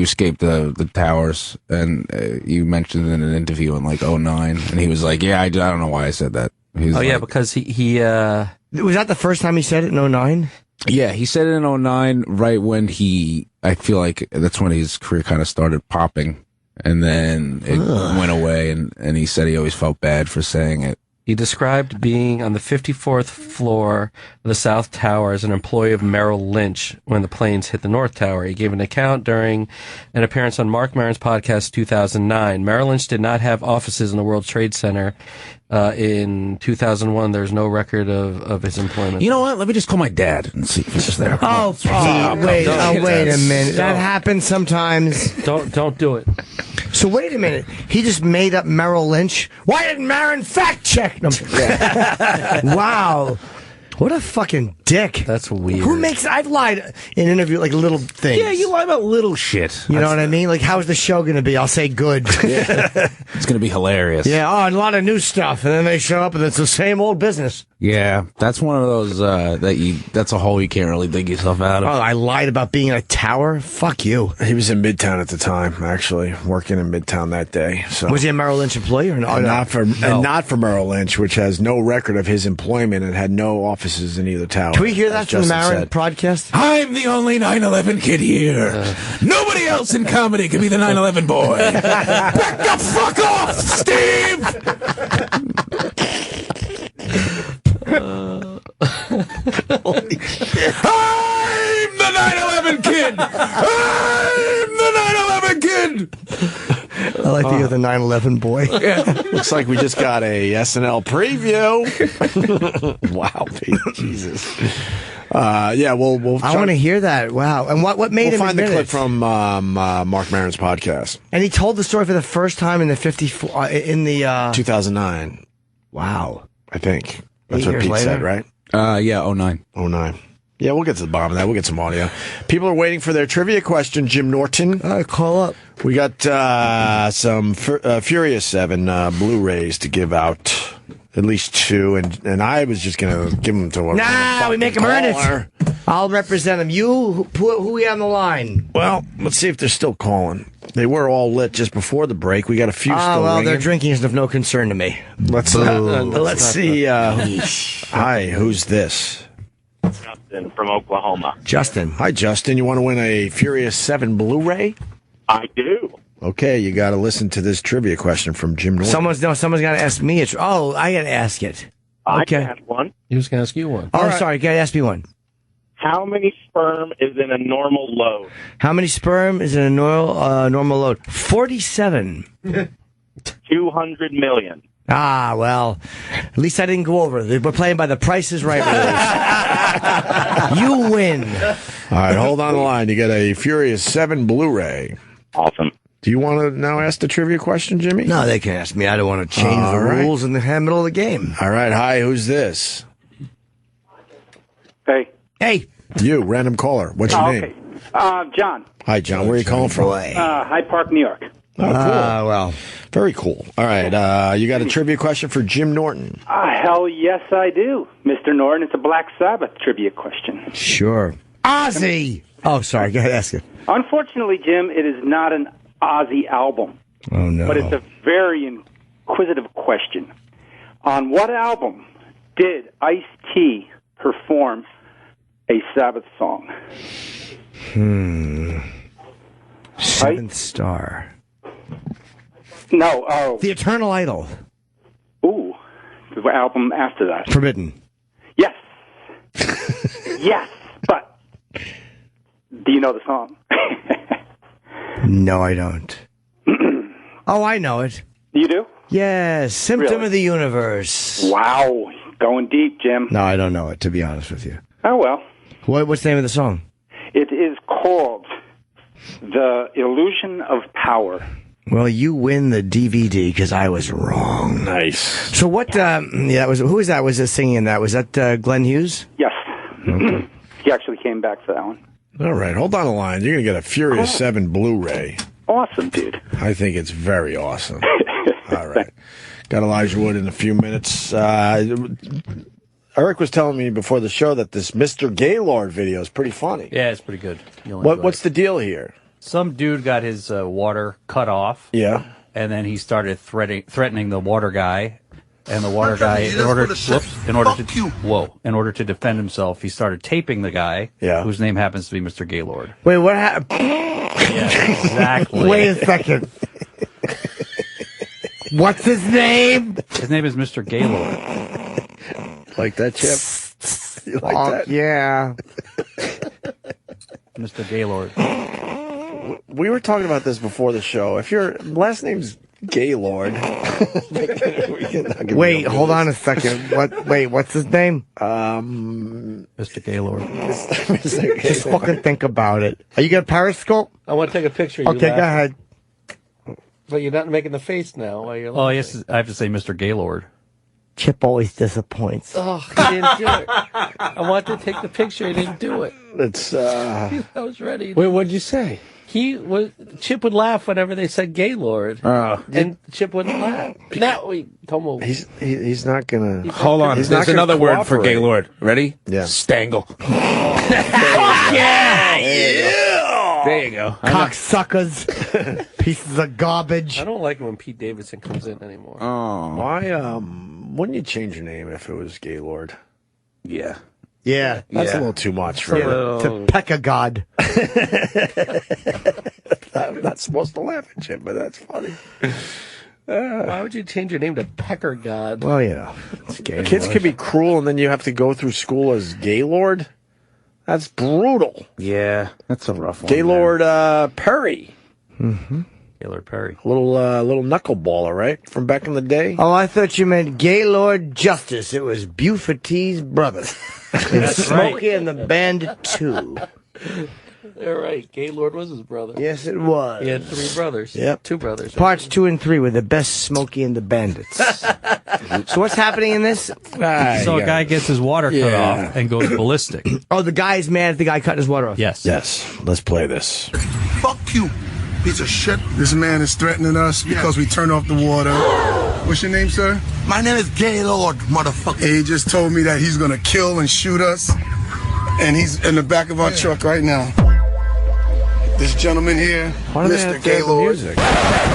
escaped the towers, and you mentioned it in an interview in like 2009, and he was like, yeah, I don't know why I said that. Yeah, because he was that the first time he said it in 2009? Yeah, he said it in 2009, right when I feel like that's when his career kind of started popping, and then it went away, and he said he always felt bad for saying it. He described being on the 54th floor of the South Tower as an employee of Merrill Lynch when the planes hit the North Tower. He gave an account during an appearance on Mark Maron's podcast 2009. Merrill Lynch did not have offices in the World Trade Center. In 2001, there's no record of his employment. You know what? Let me just call my dad and see if he's there. Wait a minute. That happens sometimes. Don't do it. So wait a minute. He just made up Merrill Lynch. Why didn't Maron fact check them? Wow. What a fucking dick. That's weird. I've lied in an interview, like little things. Yeah, you lie about little shit. You know what I mean? Like, how's the show going to be? I'll say good. Yeah. It's going to be hilarious. Yeah, a lot of new stuff. And then they show up and it's the same old business. Yeah, that's one of those, that's a hole you can't really dig yourself out of. Oh, I lied about being in a tower? Fuck you. He was in Midtown at the time, actually, working in Midtown that day. So was he a Merrill Lynch employee or no? Not for Merrill Lynch, which has no record of his employment and had no offices in either tower. Can we hear that from the Maron podcast? I'm the only 9/11 kid here. Nobody else in comedy can be the 9/11 boy. Back the fuck off, Steve! Holy shit. I'm the 9/11 kid! I'm the 9/11 kid! I like to hear the 9/11 boy. Yeah. Looks like we just got a SNL preview. Wow, Pete. Jesus. Yeah, we'll I want to hear that. Wow. And what made him find the admit clip it? from Mark Maron's podcast. And he told the story for the first time in the 2009. Wow. I think. That's 8 what years Pete later? said, right? Yeah, 2009. 2009. Yeah, we'll get to the bottom of that. We'll get some audio. People are waiting for their trivia question, Jim Norton. Call up. We got some Furious 7 Blu-rays to give out. At least 2, and I was just going to give them to one. Nah, we make them earn it. I'll represent them. You, who we on the line? Well, let's see if they're still calling. They were all lit just before the break. We got a few still ringing. Their drinking is of no concern to me. Let's see. Hi, who's this? Justin from Oklahoma. Justin. Hi, Justin. You want to win a Furious 7 Blu-ray? I do. Okay, you got to listen to this trivia question from Jim Norton. Someone's got to ask me. I got to ask it. I can ask one. He was going to ask you one. Oh, sorry. Got to ask me one. How many sperm is in a normal load? How many sperm is in a normal load? 47. 200 million. Ah, well, at least I didn't go over. We're playing by the Price is Right rules. You win. All right, hold on the line. You get a Furious 7 Blu-ray. Awesome. Do you want to now ask the trivia question, Jimmy? No, they can ask me. I don't want to change the rules in the middle of the game. All right. Hi, who's this? Hey. Hey. You, random caller. What's your name? John. Hi, John. Where are you calling from? Hyde Park, New York. Oh, cool. Well. Very cool. All right. You got a trivia question for Jim Norton? Hell yes, I do. Mr. Norton, it's a Black Sabbath trivia question. Sure. Ozzy! Oh, sorry. Go ahead, ask it. Unfortunately, Jim, it is not an Ozzy album. Oh, no. But it's a very inquisitive question. On what album did Ice-T perform a Sabbath song? Seventh Star. No. Oh. The Eternal Idol. Ooh. The album after that. Forbidden. Yes. Yes, but do you know the song? No, I don't. Oh, I know it. You do? Yes, Symptom Really? of the Universe. Wow. Going deep, Jim. No, I don't know it, to be honest with you. Oh, well. What's the name of the song? It is called The Illusion of Power. Well, you win the DVD because I was wrong. Nice. So what? That was who was that? Was singing that? Was that Glenn Hughes? Yes. Okay. He actually came back for that one. All right. Hold on the line. You're going to get a Furious 7 Blu-ray. Awesome, dude. I think it's very awesome. All right. Got Elijah Wood in a few minutes. Eric was telling me before the show that this Mr. Gaylord video is pretty funny. Yeah, it's pretty good. What's the deal here? Some dude got his water cut off. Yeah. And then he started threatening the water guy. And the water guy, in order to defend himself, he started taping the guy, whose name happens to be Mr. Gaylord. Wait, what happened? Yeah, exactly. Wait a second. What's his name? His name is Mr. Gaylord. Like that, Chip? You like that? Yeah. Mr. Gaylord. We were talking about this before the show. If your last name's Gaylord. Wait, hold on a second. What's his name? Mr. Gaylord. Just fucking think about it. Are you gonna Periscope? I want to take a picture of you. Okay, go laughing. ahead. But you're not making the face now while you're Oh, laughing. yes, I have to say Mr. Gaylord. Chip always disappoints. Oh, he didn't do it. I wanted to take the picture. He didn't do it. It's I was ready. Wait, what'd you say? Chip would laugh whenever they said Gaylord, and Chip wouldn't laugh. Now we come He's not gonna. Hold on. He's There's not gonna another word for cooperate. Gaylord. Ready? Yeah. Stangle. There you go. Cocksuckers. Pieces of garbage. I don't like it when Pete Davidson comes in anymore. Oh. Why? Wouldn't you change your name if it was Gaylord? Yeah. Yeah. That's a little too much for To peck a god. I'm not supposed to laugh at you, but that's funny. Why would you change your name to Pecker God? Well, yeah. Kids can be cruel, and then you have to go through school as Gaylord. That's brutal. Yeah. That's a rough one. Gaylord Perry. Mm-hmm. Gaylord Perry. Little knuckleballer, right? From back in the day. Oh, I thought you meant Gaylord Justice. It was Buford T's brother. And Smokey and the Bandit 2. You're right. Gaylord was his brother. Yes, it was. He had 3 brothers. Yep. 2 brothers. Parts 2 and 3 were the best Smokey and the Bandits. So what's happening in this? So a guy gets his water cut off and goes ballistic. Oh, the guy's mad at the guy cutting his water off. Yes. Yes. Let's play this. Fuck you, piece of shit. This man is threatening us because we turned off the water. What's your name, sir? My name is Gaylord, motherfucker. He just told me that he's gonna kill and shoot us. And he's in the back of our truck right now. This gentleman here, Why do they Mr. have to have the Gaylord, music?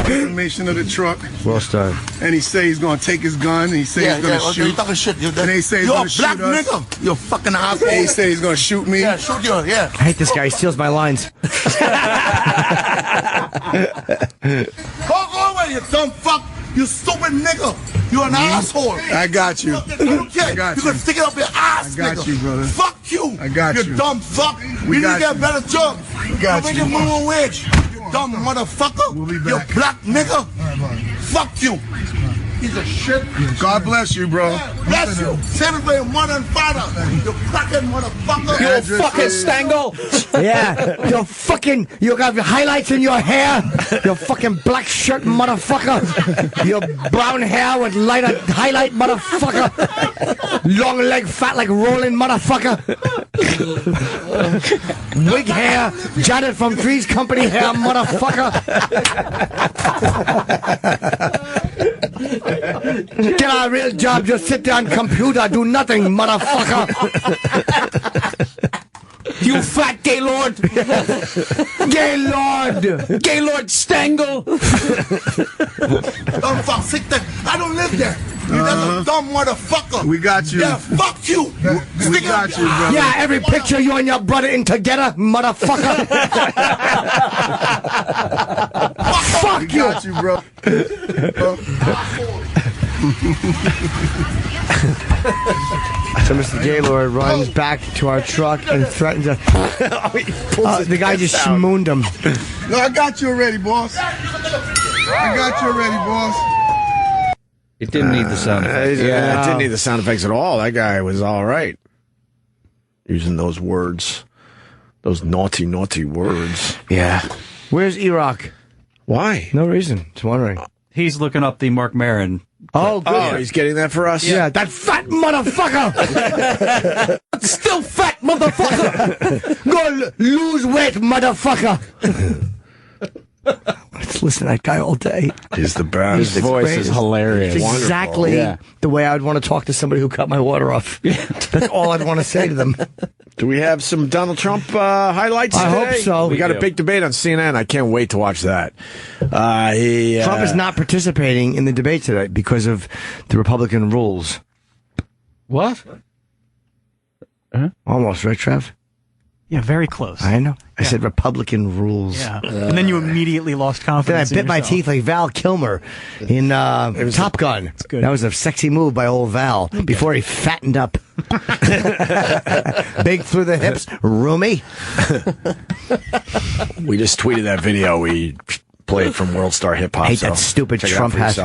information of the truck. Well started. And he say he's gonna take his gun. And he say he's gonna shoot. You talking shit. And they say he's You're gonna a shoot black us. nigga. You're a fucking asshole. And he say he's gonna shoot me. Yeah, shoot you. Yeah. I hate this guy. He steals my lines. Walk over, you dumb fuck. You stupid nigga. You're an asshole. I got you. I got you. You can stick it up your ass, I got nigga. you, brother. Fuck you. I got you. You dumb fuck. We You need got to get a you. better job. We got Make you. a minimum wage. You dumb motherfucker. We'll be You back. black nigga. All right, bye. Fuck you. Piece of shit. God bless you, bro. Bless you. Celebrate mother and father. You fucking motherfucker. You fucking stangle. Yeah, you got highlights in your hair. You fucking black shirt motherfucker. Your brown hair with lighter highlight motherfucker. Long leg, fat like rolling motherfucker. Wig hair, Janet from Three's Company hair motherfucker. Get a real job, just sit there on computer, do nothing, motherfucker. You fat Gaylord. Gaylord. Gaylord Stangle. Dumb fuck, sick thing. I don't live there. You're a dumb motherfucker. We got you. Yeah, fuck you. We got you, brother. Yeah, every picture you and your brother in together, motherfucker. Fuck We got you, bro. So Mr. Gaylord runs back to our truck and threatens us. The guy just schmooned him. No, I got you already, boss. I got you already, boss. It didn't need the sound effects. Yeah, it didn't need the sound effects at all. That guy was all right. Using those words. Those naughty, naughty words. Yeah. Where's Erock? Why? No reason. Just wondering. He's looking up the Mark Maron. Oh, good. Oh, he's getting that for us? Yeah, that fat motherfucker. Still fat motherfucker. Go lose weight, motherfucker. Let's listen to that guy all day. He's the best. His voice is hilarious. It's exactly the way I would want to talk to somebody who cut my water off. That's all I'd want to say to them. Do we have some Donald Trump highlights I today? hope so. We got a big debate on CNN. I can't wait to watch that. Trump is not participating in the debate today because of the Republican rules. What? Almost, right, Trev? Yeah, very close. I know. I said Republican rules. Yeah. And then you immediately lost confidence. Then I bit my teeth like Val Kilmer in Top Gun. Good. That was a sexy move by old Val before he fattened up. Big through the hips, roomy. We just tweeted that video we played from World Star Hip Hop. I hate that stupid Trump hat.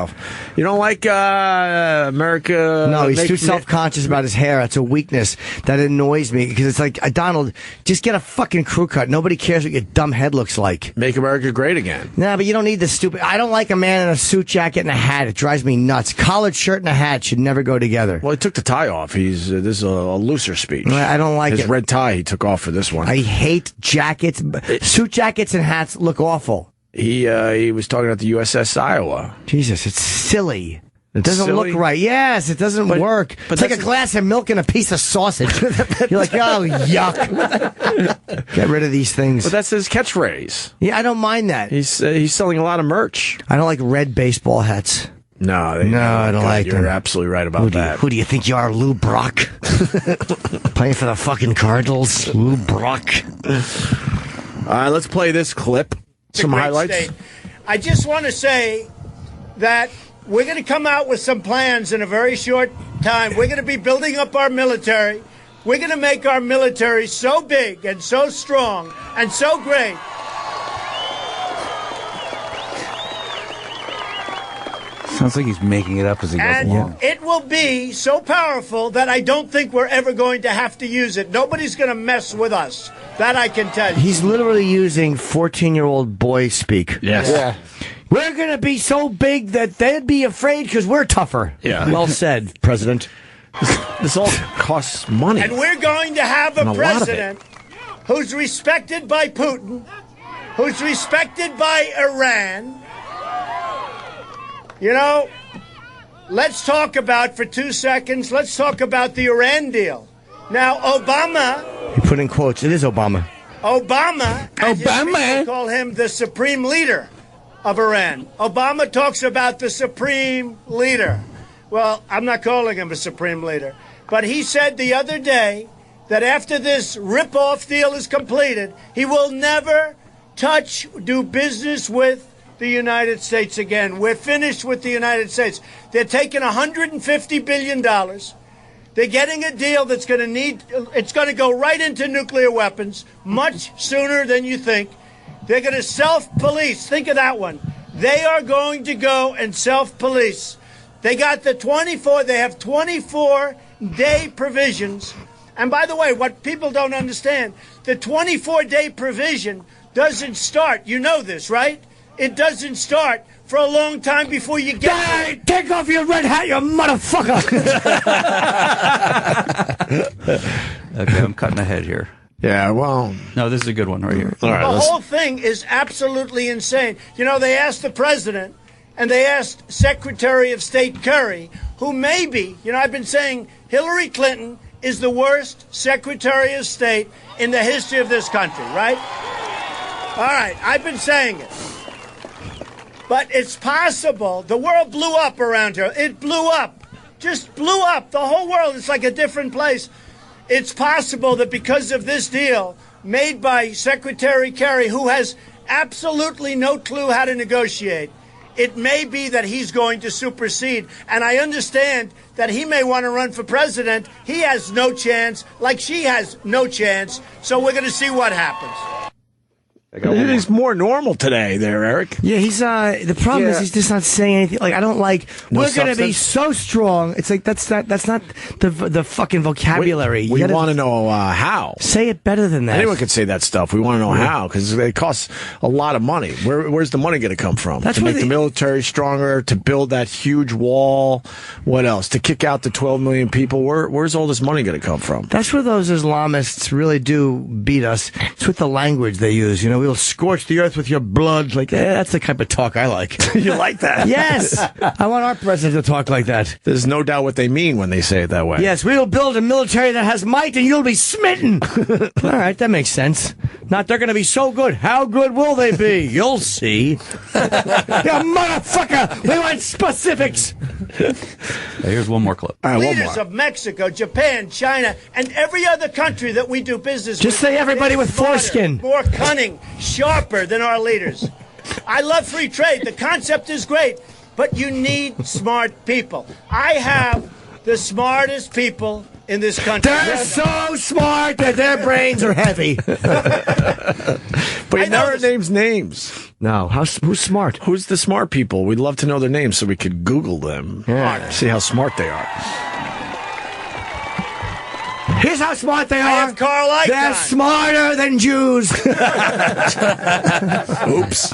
You don't like America? No, he's too self-conscious about his hair. That's a weakness that annoys me because it's like, Donald, just get a fucking crew cut. Nobody cares what your dumb head looks like. Make America great again. Nah, but you don't need the stupid. I don't like a man in a suit jacket and a hat. It drives me nuts. Collared shirt and a hat should never go together. Well, he took the tie off. This is a looser speech. I don't like his it. red tie he took off for this one. I hate jackets. Suit jackets and hats look awful. He was talking about the USS Iowa. Jesus, it's silly. It doesn't silly? look right. Yes, it doesn't work. It's like a glass of milk and a piece of sausage. You're like, oh, yuck. Get rid of these things. But that's his catchphrase. Yeah, I don't mind that. He's selling a lot of merch. I don't like red baseball hats. No, I don't like them. You're absolutely right about that. Who do you think you are, Lou Brock? Playing for the fucking Cardinals, Lou Brock. All right, let's play this clip. Some highlights. State. I just want to say that we're going to come out with some plans in a very short time. We're going to be building up our military. We're going to make our military so big and so strong and so great. Sounds like he's making it up as he goes along. And it will be so powerful that I don't think we're ever going to have to use it. Nobody's going to mess with us. That I can tell you. He's literally using 14-year-old boy speak. Yes. Yeah. We're going to be so big that they'd be afraid because we're tougher. Yeah. Well said, President. This all costs money. And we're going to have And a a lot of president who's respected by Putin, who's respected by Iran. You know, let's talk about, for 2 seconds, let's talk about the Iran deal. Now, Obama... He put in quotes. It is Obama. Obama, as his people call him the supreme leader of Iran. Obama talks about the supreme leader. Well, I'm not calling him a supreme leader. But he said the other day that after this rip-off deal is completed, he will never do business with the United States again. We're finished with the United States. They're taking $150 billion. They're getting a deal that's going to go right into nuclear weapons much sooner than you think. They're going to self-police. Think of that one. They are going to go and self-police. They got the 24, they have 24-day provisions. And by the way, what people don't understand, the 24-day provision doesn't start, you know this, right? It doesn't start for a long time before you get... Hey, take off your red hat, you motherfucker! Okay, I'm cutting ahead here. Yeah, well... No, this is a good one right here. All right, the whole thing is absolutely insane. You know, they asked the president, and they asked Secretary of State Kerry, who maybe, you know, I've been saying Hillary Clinton is the worst Secretary of State in the history of this country, right? All right, I've been saying it. But it's possible. The world blew up around her. It blew up. Just blew up. The whole world is like a different place. It's possible that because of this deal made by Secretary Kerry, who has absolutely no clue how to negotiate, it may be that he's going to supersede. And I understand that he may want to run for president. He has no chance, like she has no chance. So we're going to see what happens. He's more normal today there, Eric. Yeah, he's the problem is he's just not saying anything. Like, I don't like, No we're going to be substance? so strong. It's like, that's not the fucking vocabulary. We You gotta want to know how. say it better than that. Anyone can say that stuff. We want to know how, because it costs a lot of money. Where's the money going to come from? That's to what make the military stronger, to build that huge wall. What else? To kick out the 12 million people. Where's all this money going to come from? That's where those Islamists really do beat us. It's with the language they use. You know, we'll scorch the earth with your blood. Like, that's the type of talk I like. You like that? Yes. I want our president to talk like that. There's no doubt what they mean when they say it that way. Yes, we will build a military that has might and you'll be smitten. All right, that makes sense. Not they're going to be so good. How good will they be? You'll see. You motherfucker! We want specifics. Here's one more clip. All right, one Leaders more. of Mexico, Japan, China, and every other country that we do business with. Just say everybody is with smarter, foreskin. more cunning, sharper than our leaders. I love free trade. The concept is great, but you need smart people. I have the smartest people in this country. They're so smart that their brains are heavy. But he never names names. No, who's smart? Who's the smart people? We'd love to know their names so we could Google them. Yeah. See how smart they are. Here's how smart they are. have Carl Icahn. They're smarter than Jews. Oops.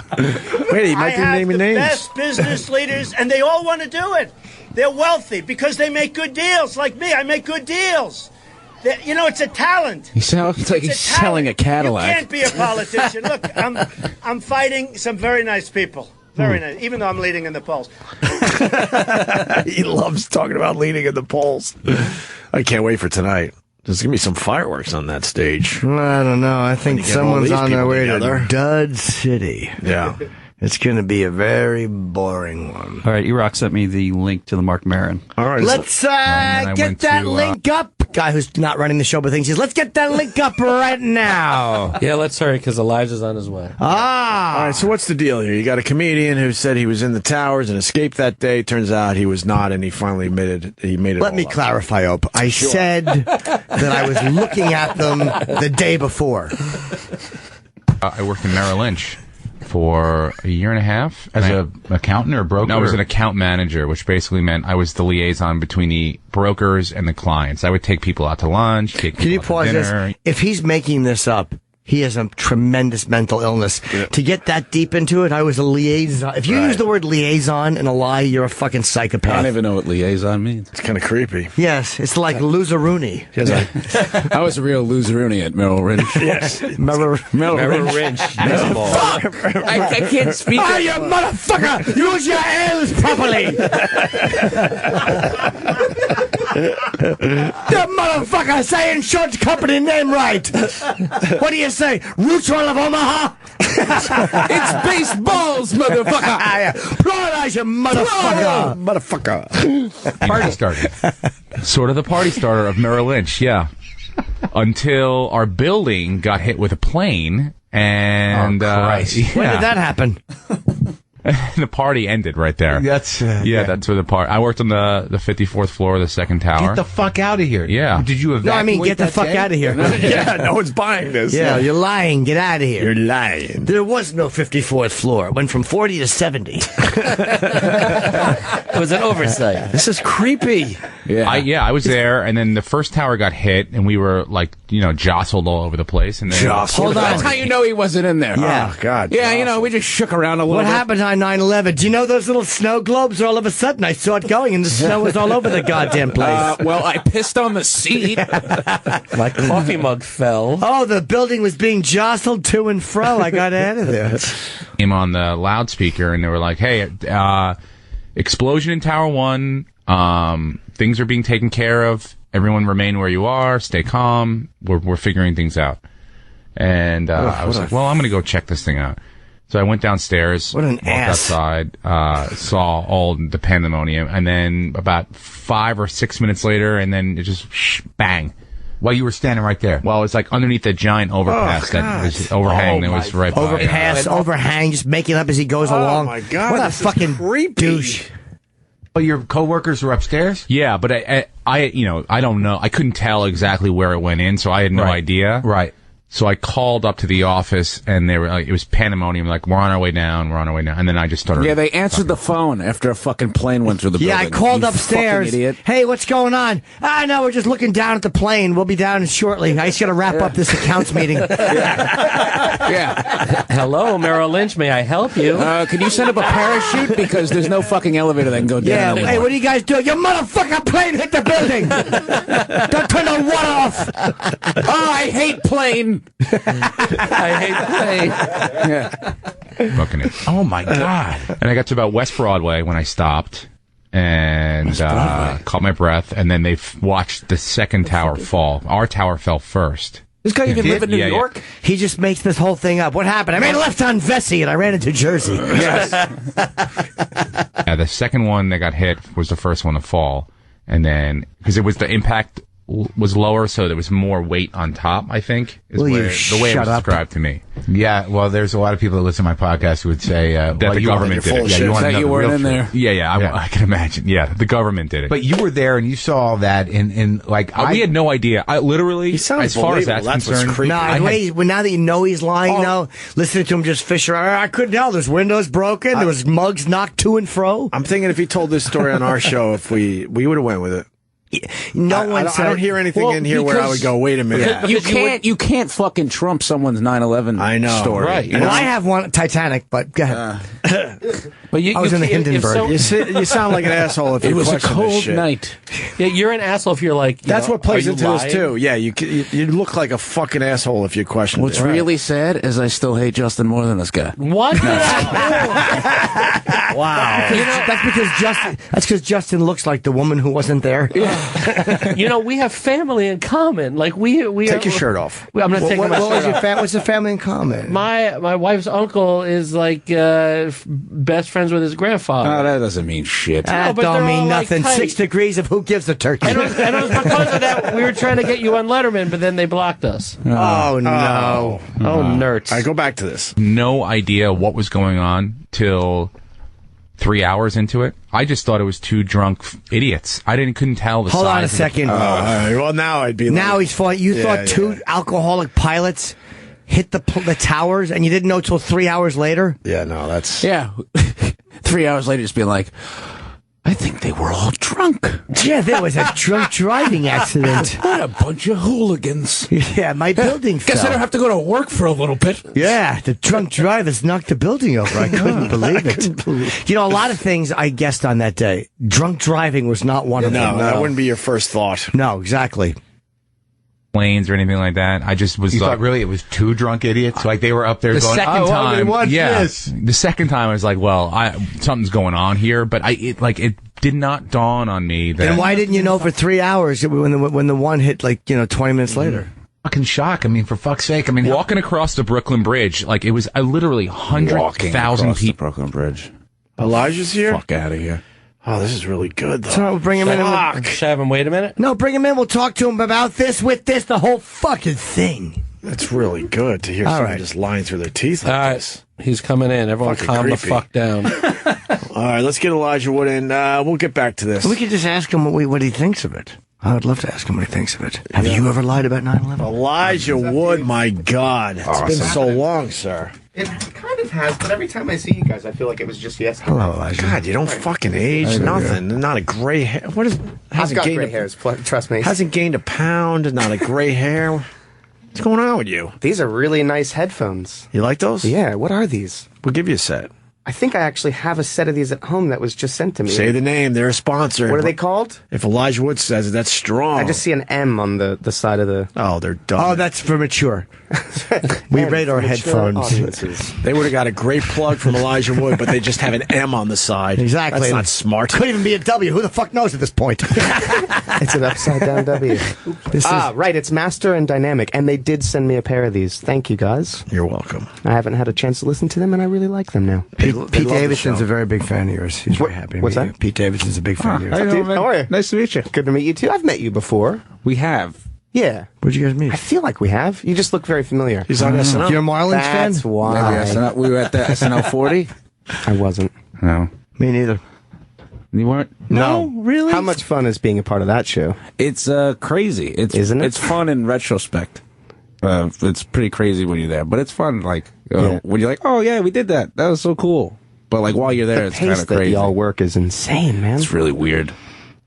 Wait, he might be naming names. Best business leaders, and they all want to do it. They're wealthy because they make good deals. Like me, I make good deals. You know, it's a talent. He sounds like he's selling a Cadillac. You can't be a politician. Look, I'm fighting some very nice people. Very nice, even though I'm leading in the polls. He loves talking about leading in the polls. I can't wait for tonight. There's going to be some fireworks on that stage. I don't know. I think When you get all someone's these on their people way together. to Dud City. Yeah. It's going to be a very boring one. All right, Erock sent me the link to the Mark Maron. All right. Let's I get went that to, link up. Guy who's not running the show but thinks he's, let's get that link up right now. Yeah, let's hurry because Elijah's on his way. Ah. All right, so what's the deal here? You got a comedian who said he was in the towers and escaped that day. Turns out he was not, and he finally admitted he made it. Let me clarify, Ope. I said that I was looking at them the day before. I worked in Merrill Lynch for a year and a half as an accountant or a broker. No, I was an account manager, which basically meant I was the liaison between the brokers and the clients. I would take people out to lunch. Can you pause this? If he's making this up, he has a tremendous mental illness. Yeah. To get that deep into it, I was a liaison. If you use the word liaison in a lie, you're a fucking psychopath. I don't even know what liaison means. It's kind of creepy. Yes, it's like loseroonie. I was a real loseroonie at Merrill Lynch. Yes. Merrill Lynch. I can't speak. Oh, you motherfucker! Use your L's properly! The motherfucker say insurance company name right! What do you say? Mutual of Omaha? It's baseballs, motherfucker! Pluralize, you motherfucker! Motherfucker. Party starter. Sort of the party starter of Merrill Lynch, yeah. Until our building got hit with a plane, and Christ. When did that happen? The party ended right there. That's that's where the party. I worked on the 54th floor of the second tower. Get the fuck out of here. Yeah. Did you evacuate? No, I mean, get the fuck out of here. Yeah, no one's buying this. Yeah, you're lying. Get out of here. You're lying. There was no 54th floor. It went from 40 to 70. It was an oversight. This is creepy. Yeah. I was there, and then the first tower got hit, and we were like, jostled all over the place. And then Hold on. That's how you know he wasn't in there. Yeah. Oh, God. Yeah, we just shook around a little What bit. happened on 9/11? Do you know those little snow globes? All of a sudden, I saw it going, and the snow was all over the goddamn place. Well, I pissed on the seat. My coffee mug fell. Oh, the building was being jostled to and fro. I got out of there. came on the loudspeaker, and they were like, "Hey, explosion in Tower 1. Things are being taken care of. Everyone remain where you are. Stay calm. We're figuring things out." And I was like, "Well, I'm going to go check this thing out." So I went downstairs, what an walked ass. outside, saw all the pandemonium, and then about 5 or 6 minutes later, and then it just bang. While you were standing right there. Well, it was like underneath the giant overpass that was overhang that was right by. Overhang, just making up as he goes along. Oh my God! What a fucking douche! Well, your coworkers were upstairs. Yeah, but I don't know. I couldn't tell exactly where it went in, so I had no idea. Right. So I called up to the office, and they were like, it was pandemonium. Like, we're on our way down, and then I just started. Yeah, they answered the phone after a fucking plane went through the building. Yeah, I called You upstairs. fucking idiot. Hey, what's going on? No, we're just looking down at the plane. We'll be down shortly. I just got to wrap up this accounts meeting. Yeah. Hello, Merrill Lynch. May I help you? Can you send up a parachute? Because there's no fucking elevator that can go down. Yeah, anymore. hey, what are you guys doing? Your motherfucking plane hit the building! Don't turn the water off! Oh, I hate plane! I hate plane. Yeah. Fucking it. Oh my God. And I got to about West Broadway when I stopped and caught my breath, and then they watched the second tower fall. Our tower fell first. This guy even live in New York? He just makes this whole thing up. What happened? I made a left on Vesey and I ran into Jersey. Yes. Yeah, the second one that got hit was the first one to fall. And then, because it was the impact was lower, so there was more weight on top, I think, is Will you the way it was described to me. Yeah, well, there's a lot of people that listen to my podcast who would say that the government did it. Yeah, you want to know you the weren't real in there? truth. Yeah, I can imagine. Yeah, the government did it. But you were there and you saw all that, and like we had no idea. I literally, as far as that's concerned, Now that you know he's lying, now listening to him just fish around, I couldn't tell. There's windows broken. There was mugs knocked to and fro. I'm thinking if he told this story on our show, if we would have went with it. No one said. I don't hear anything in here where I would go, wait a minute. You can't fucking trump someone's 9/11 story. Right. You know? Well, I have one Titanic, but go ahead. But I was in the Hindenburg. You sound like an asshole if you It was a question this cold shit. night. Yeah, you're an asshole if you're like. That's what plays into lying? this too. Yeah, you look like a fucking asshole if you question. What's really sad is I still hate Justin more than this guy. What? Wow. That's because Justin looks like the woman who wasn't there. We have family in common. Like we take your shirt off. I'm not taking my shirt off. What's the family in common? My wife's uncle is like best friends with his grandfather. Oh, that doesn't mean shit. That but don't they're mean all, nothing. like, 6 degrees of who gives a turkey. And it was because of that we were trying to get you on Letterman, but then they blocked us. Oh no! Nerds. I go back to this. No idea what was going on till 3 hours into it. I just thought it was two drunk idiots. I couldn't tell the size. Hold on a of the- second. Well, now I'd be. Now he's falling. You thought two alcoholic pilots hit the towers, and you didn't know till 3 hours later. Yeah, no, that's. Yeah. 3 hours later, just being like, I think they were all drunk. Yeah, there was a drunk driving accident. What a bunch of hooligans. Yeah, my building fell. Guess I don't have to go to work for a little bit. Yeah, the drunk drivers knocked the building over. I couldn't believe it. A lot of things I guessed on that day. Drunk driving was not one of them. No, that wouldn't be your first thought. No, exactly. Planes or anything like that. I just was. You like, thought really it was two drunk idiots? Like they were up there the going, second time, watch yeah. this. The second time, I was like, "Well, something's going on here," but it did not dawn on me that. And why didn't you know for 3 hours when the one hit 20 minutes later? Fucking shock. I mean, for fuck's sake. I mean, walking across the Brooklyn Bridge, like it was literally 100,000 people. Brooklyn Bridge. Elijah's here. Fuck out of here. Oh, this is really good, though. So we'll bring him in. Should I have him wait a minute? No, bring him in. We'll talk to him about this, the whole fucking thing. That's really good to hear All someone right. just lying through their teeth like All right, this. he's coming in. Everyone Fucking calm the creepy. fuck down. All right, let's get Elijah Wood in. We'll get back to this. We could just ask him what he thinks of it. I would love to ask him what he thinks of it. Have you ever lied about 9/11? Elijah Wood, my God. It's been so long, sir. It kind of has, but every time I see you guys, I feel like it was just yesterday. Hello, Elijah. God, you don't fucking age, nothing. Not a gray hair. What is? I've Hasn't got gained gray a- hairs, trust me. Hasn't gained a pound. Not a gray hair. What's going on with you? These are really nice headphones. You like those? Yeah, what are these? We'll give you a set. I think I actually have a set of these at home that was just sent to me. Say the name. They're a sponsor. What are they called? If Elijah Wood says it, that's strong. I just see an M on the side of the... Oh, they're dumb. Oh, that's for mature. We rate our headphones. They would have got a great plug from Elijah Wood, but they just have an M on the side. Exactly. That's not smart. Could even be a W. Who the fuck knows at this point? It's an upside-down W. Right, it's Master and Dynamic, and they did send me a pair of these. Thank you, guys. You're welcome. I haven't had a chance to listen to them, and I really like them now. Pete Davidson's a very big fan of yours. He's very happy to What's meet that? you. Pete Davidson's a big fan of yours. How are you? Nice to meet you. Good to meet you, too. I've met you before. We have. Yeah. Where'd you guys meet? I feel like we have. You just look very familiar. He's on SNL. You're a Marlins fan? That's why. Maybe SNL, we were at the SNL 40. I wasn't. No. Me neither. You weren't? No, really? How much fun is being a part of that show? It's crazy. Isn't it? It's fun in retrospect. It's pretty crazy when you're there, but it's fun. Like when you're like, oh yeah, we did that. That was so cool. But like while you're there, The it's kind pace of that crazy. y'all work is insane, man. It's really weird.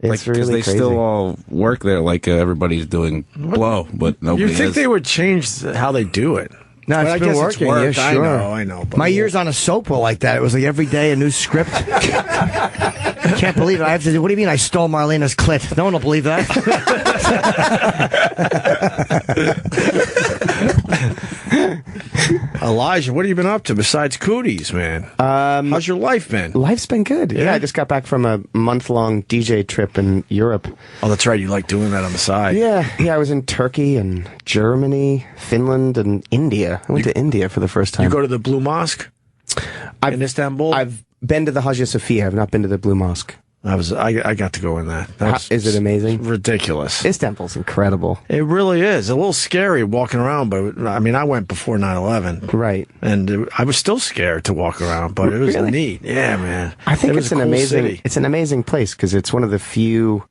It's Because really they crazy. still all work there, like everybody's doing blow, but nobody. You think is. they would change how they do it? No, But it's I been guess working. worked. Yeah, sure. I know. But My years on a soap were like that. It was like every day a new script. I can't believe it. I have to. What do you mean I stole Marlena's clit? No one will believe that. Elijah, what have you been up to besides Cooties, man? How's your life been? Life's been good. Yeah, I just got back from a month-long DJ trip in Europe. Oh, that's right. You like doing that on the side. Yeah, I was in Turkey and Germany, Finland, and India. I went to India for the first time. You go to the Blue Mosque in Istanbul? I've been to the Hagia Sophia. I've not been to the Blue Mosque. I got to go in that. Is it amazing? Ridiculous. Istanbul's incredible. It really is. A little scary walking around, but I mean, I went before 9/11. Right. And I was still scared to walk around, but it was Really? neat. Yeah, man. I think It was it's a an cool amazing city. it's an amazing place because it's one of the few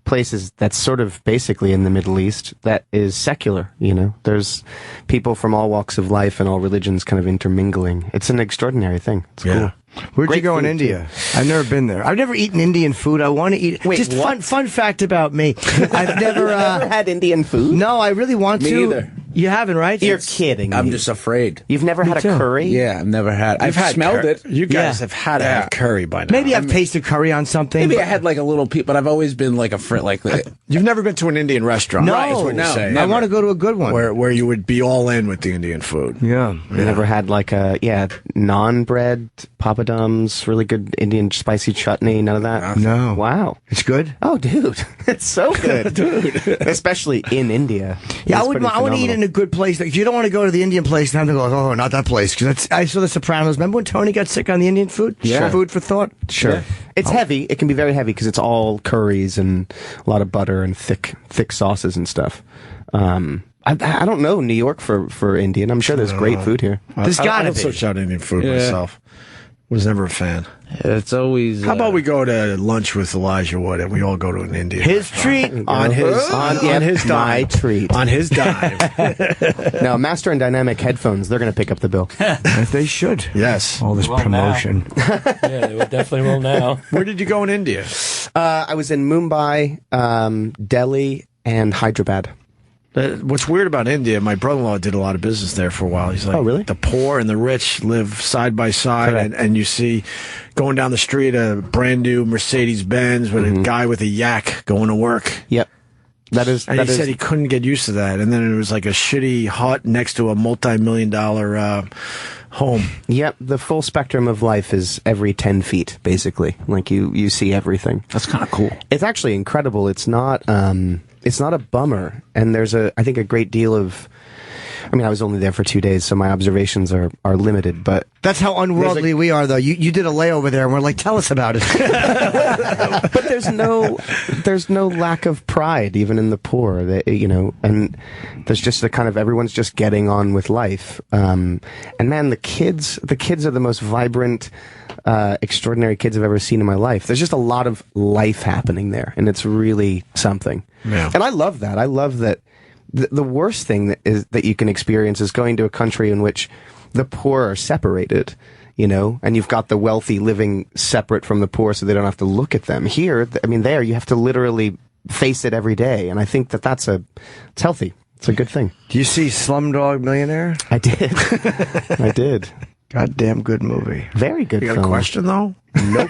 places that's sort of basically in the Middle East that is secular, you know. There's people from all walks of life and all religions kind of intermingling. It's an extraordinary thing. It's cool. Where'd you Great go in food, India? I've never been there. I've never eaten Indian food. I want to eat. Wait, just what? fun fact about me. I've never had Indian food. No, I really want Me to. either. You haven't, right? You're kidding. I'm me. just afraid. You've never had a too. curry? Yeah, I've never had. I've had smelled cur- it. You guys Yeah. have had to have curry by now. Maybe I've tasted curry on something. Maybe but- I had like a little piece, but I've always been like a friend. Like You've never been to an Indian restaurant. No, right, is what you're no, saying. I want to go to a good one. Where you would be all in with the Indian food. Yeah. You never had like a naan bread, papadums, really good Indian spicy chutney, none of that? No. Wow. It's good? Oh, dude. It's so good. Dude. Especially in India. Yeah, It's I pretty want to eat phenomenal. in a good place. Like, you don't want to go to the Indian place and have to go, oh, not that place. Because I saw The Sopranos. Remember when Tony got sick on the Indian food? Yeah. Food for thought? Sure. Yeah. It's heavy. It can be very heavy because it's all curries and a lot of butter and thick sauces and stuff. I don't know New York for Indian. I'm sure there's great food here. There's got I to don't be. search out Indian food Yeah. myself. Was never a fan. it's always. How about we go to lunch with Elijah Wood and we all go to an Indian His treat. on his my dime. treat. On his dime. No, Master and Dynamic headphones, they're going to pick up the bill. They should. Yes. All this Well, promotion. Yeah, they would definitely will now. Where did you go in India? I was in Mumbai, Delhi, and Hyderabad. What's weird about India, my brother-in-law did a lot of business there for a while. He's like, Oh, really? the poor and the rich live side by side, and you see going down the street a brand new Mercedes-Benz with a guy with a yak going to work. Yep. That is. And that he is said he couldn't get used to that. And then it was like a shitty hut next to a multi-million-dollar home. Yep, the full spectrum of life is every 10 feet, basically. Like, you see everything. That's kind of cool. It's actually incredible. It's not a bummer. And there's I think a great deal of I mean, I was only there for 2 days, so my observations are limited, but That's how unworldly we are, though. You did a layover there, and we're like, tell us about it. but there's no lack of pride even in the poor. And there's just a kind of everyone's just getting on with life. And man, the kids are the most vibrant, extraordinary kids I've ever seen in my life. There's just a lot of life happening there, and it's really something. Yeah. And I love that. I love that. The worst thing that you can experience is going to a country in which the poor are separated, and you've got the wealthy living separate from the poor so they don't have to look at them. Here, there you have to literally face it every day, and I think it's healthy. It's a good thing. Do you see Slumdog Millionaire? I did. I did. Goddamn good movie. Very good You got film. a question, though? Nope.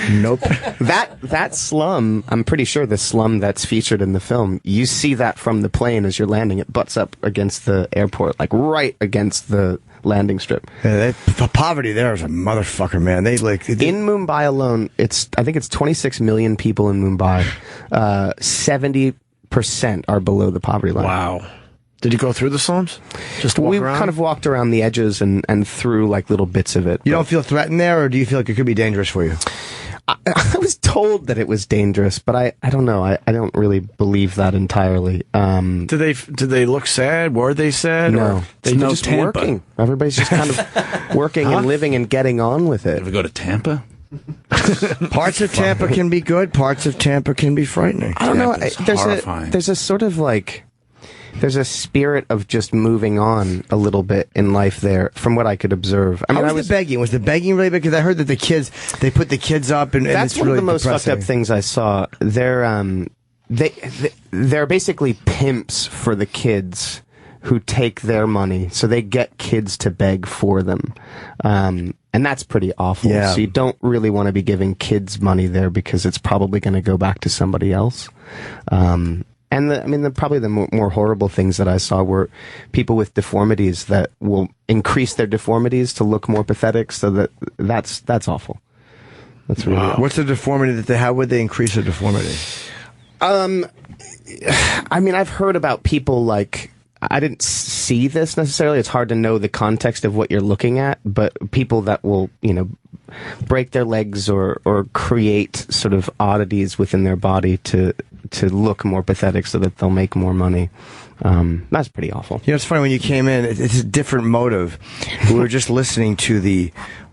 Nope. That slum, I'm pretty sure the slum that's featured in the film, you see that from the plane as you're landing. It butts up against the airport, like right against the landing strip. Yeah, the poverty there is a motherfucker, man. In Mumbai alone, I think it's 26 million people in Mumbai. 70% are below the poverty line. Wow. Did you go through the slums? Just to walk around? We kind of walked around the edges and through like little bits of it. You don't feel threatened there, or do you feel like it could be dangerous for you? I was told that it was dangerous, but I don't know. I don't really believe that entirely. Did they look sad? Were they sad? No. Or They're just working. Everybody's just kind of working and living and getting on with it. Ever go to Tampa? Parts of Tampa can be good. Parts of Tampa can be frightening. I don't know. Horrifying. There's a sort of like... There's a spirit of just moving on a little bit in life there, from what I could observe. How was the begging? Was the begging really big? Because I heard that they put the kids up, and that's it's one really of the most depressing. fucked up things I saw. They're basically pimps for the kids who take their money, so they get kids to beg for them. And that's pretty awful. Yeah. So you don't really want to be giving kids money there because it's probably going to go back to somebody else. And probably the more horrible things that I saw were people with deformities that will increase their deformities to look more pathetic. So that's awful. That's really awful. What's the deformity that they have? Would they increase the deformity? I've heard about people like, I didn't see this necessarily. It's hard to know the context of what you're looking at, but people that will, break their legs or create sort of oddities within their body to look more pathetic so that they'll make more money. That's pretty awful. It's funny, when you came in, it's a different motive. We were just listening to the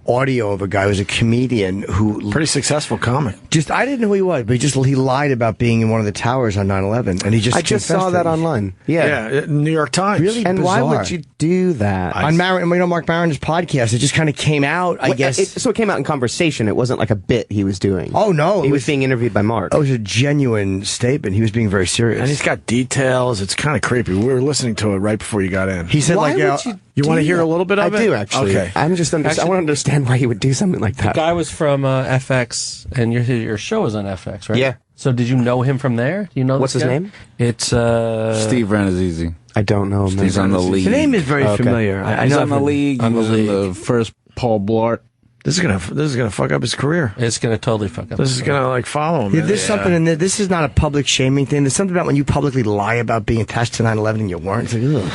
audio of a guy who's a comedian who... Pretty successful comic. I didn't know who he was, but he lied about being in one of the towers on 9/11, and he just I just saw that online. Yeah, New York Times. Really and bizarre. why would you do that? On Mark Maron's podcast, it just kind of came out, I guess. So it came out in conversation. It wasn't like a bit he was doing. Oh, no. He was being interviewed by Mark. It was a genuine statement. He was being very serious. And he's got details. It's kind of creepy. We were listening to it right before you got in. He said, why would you want to hear a little bit of it? I do, actually. Okay. I want to understand why he would do something like that. The guy was from FX, and your show was on FX, right? Yeah. So did you know him from there? Do you know What's this his guy? name? It's Steve Ranazizi. I don't know him. He's on the league. The name is very familiar. I He's know on the league. On He was in the first Paul Blart. This is gonna fuck up his career. It's gonna totally fuck up. This is gonna follow him. Yeah, there's something in there. This is not a public shaming thing. There's something about when you publicly lie about being attached to 9/11 and you weren't. It's like, ugh.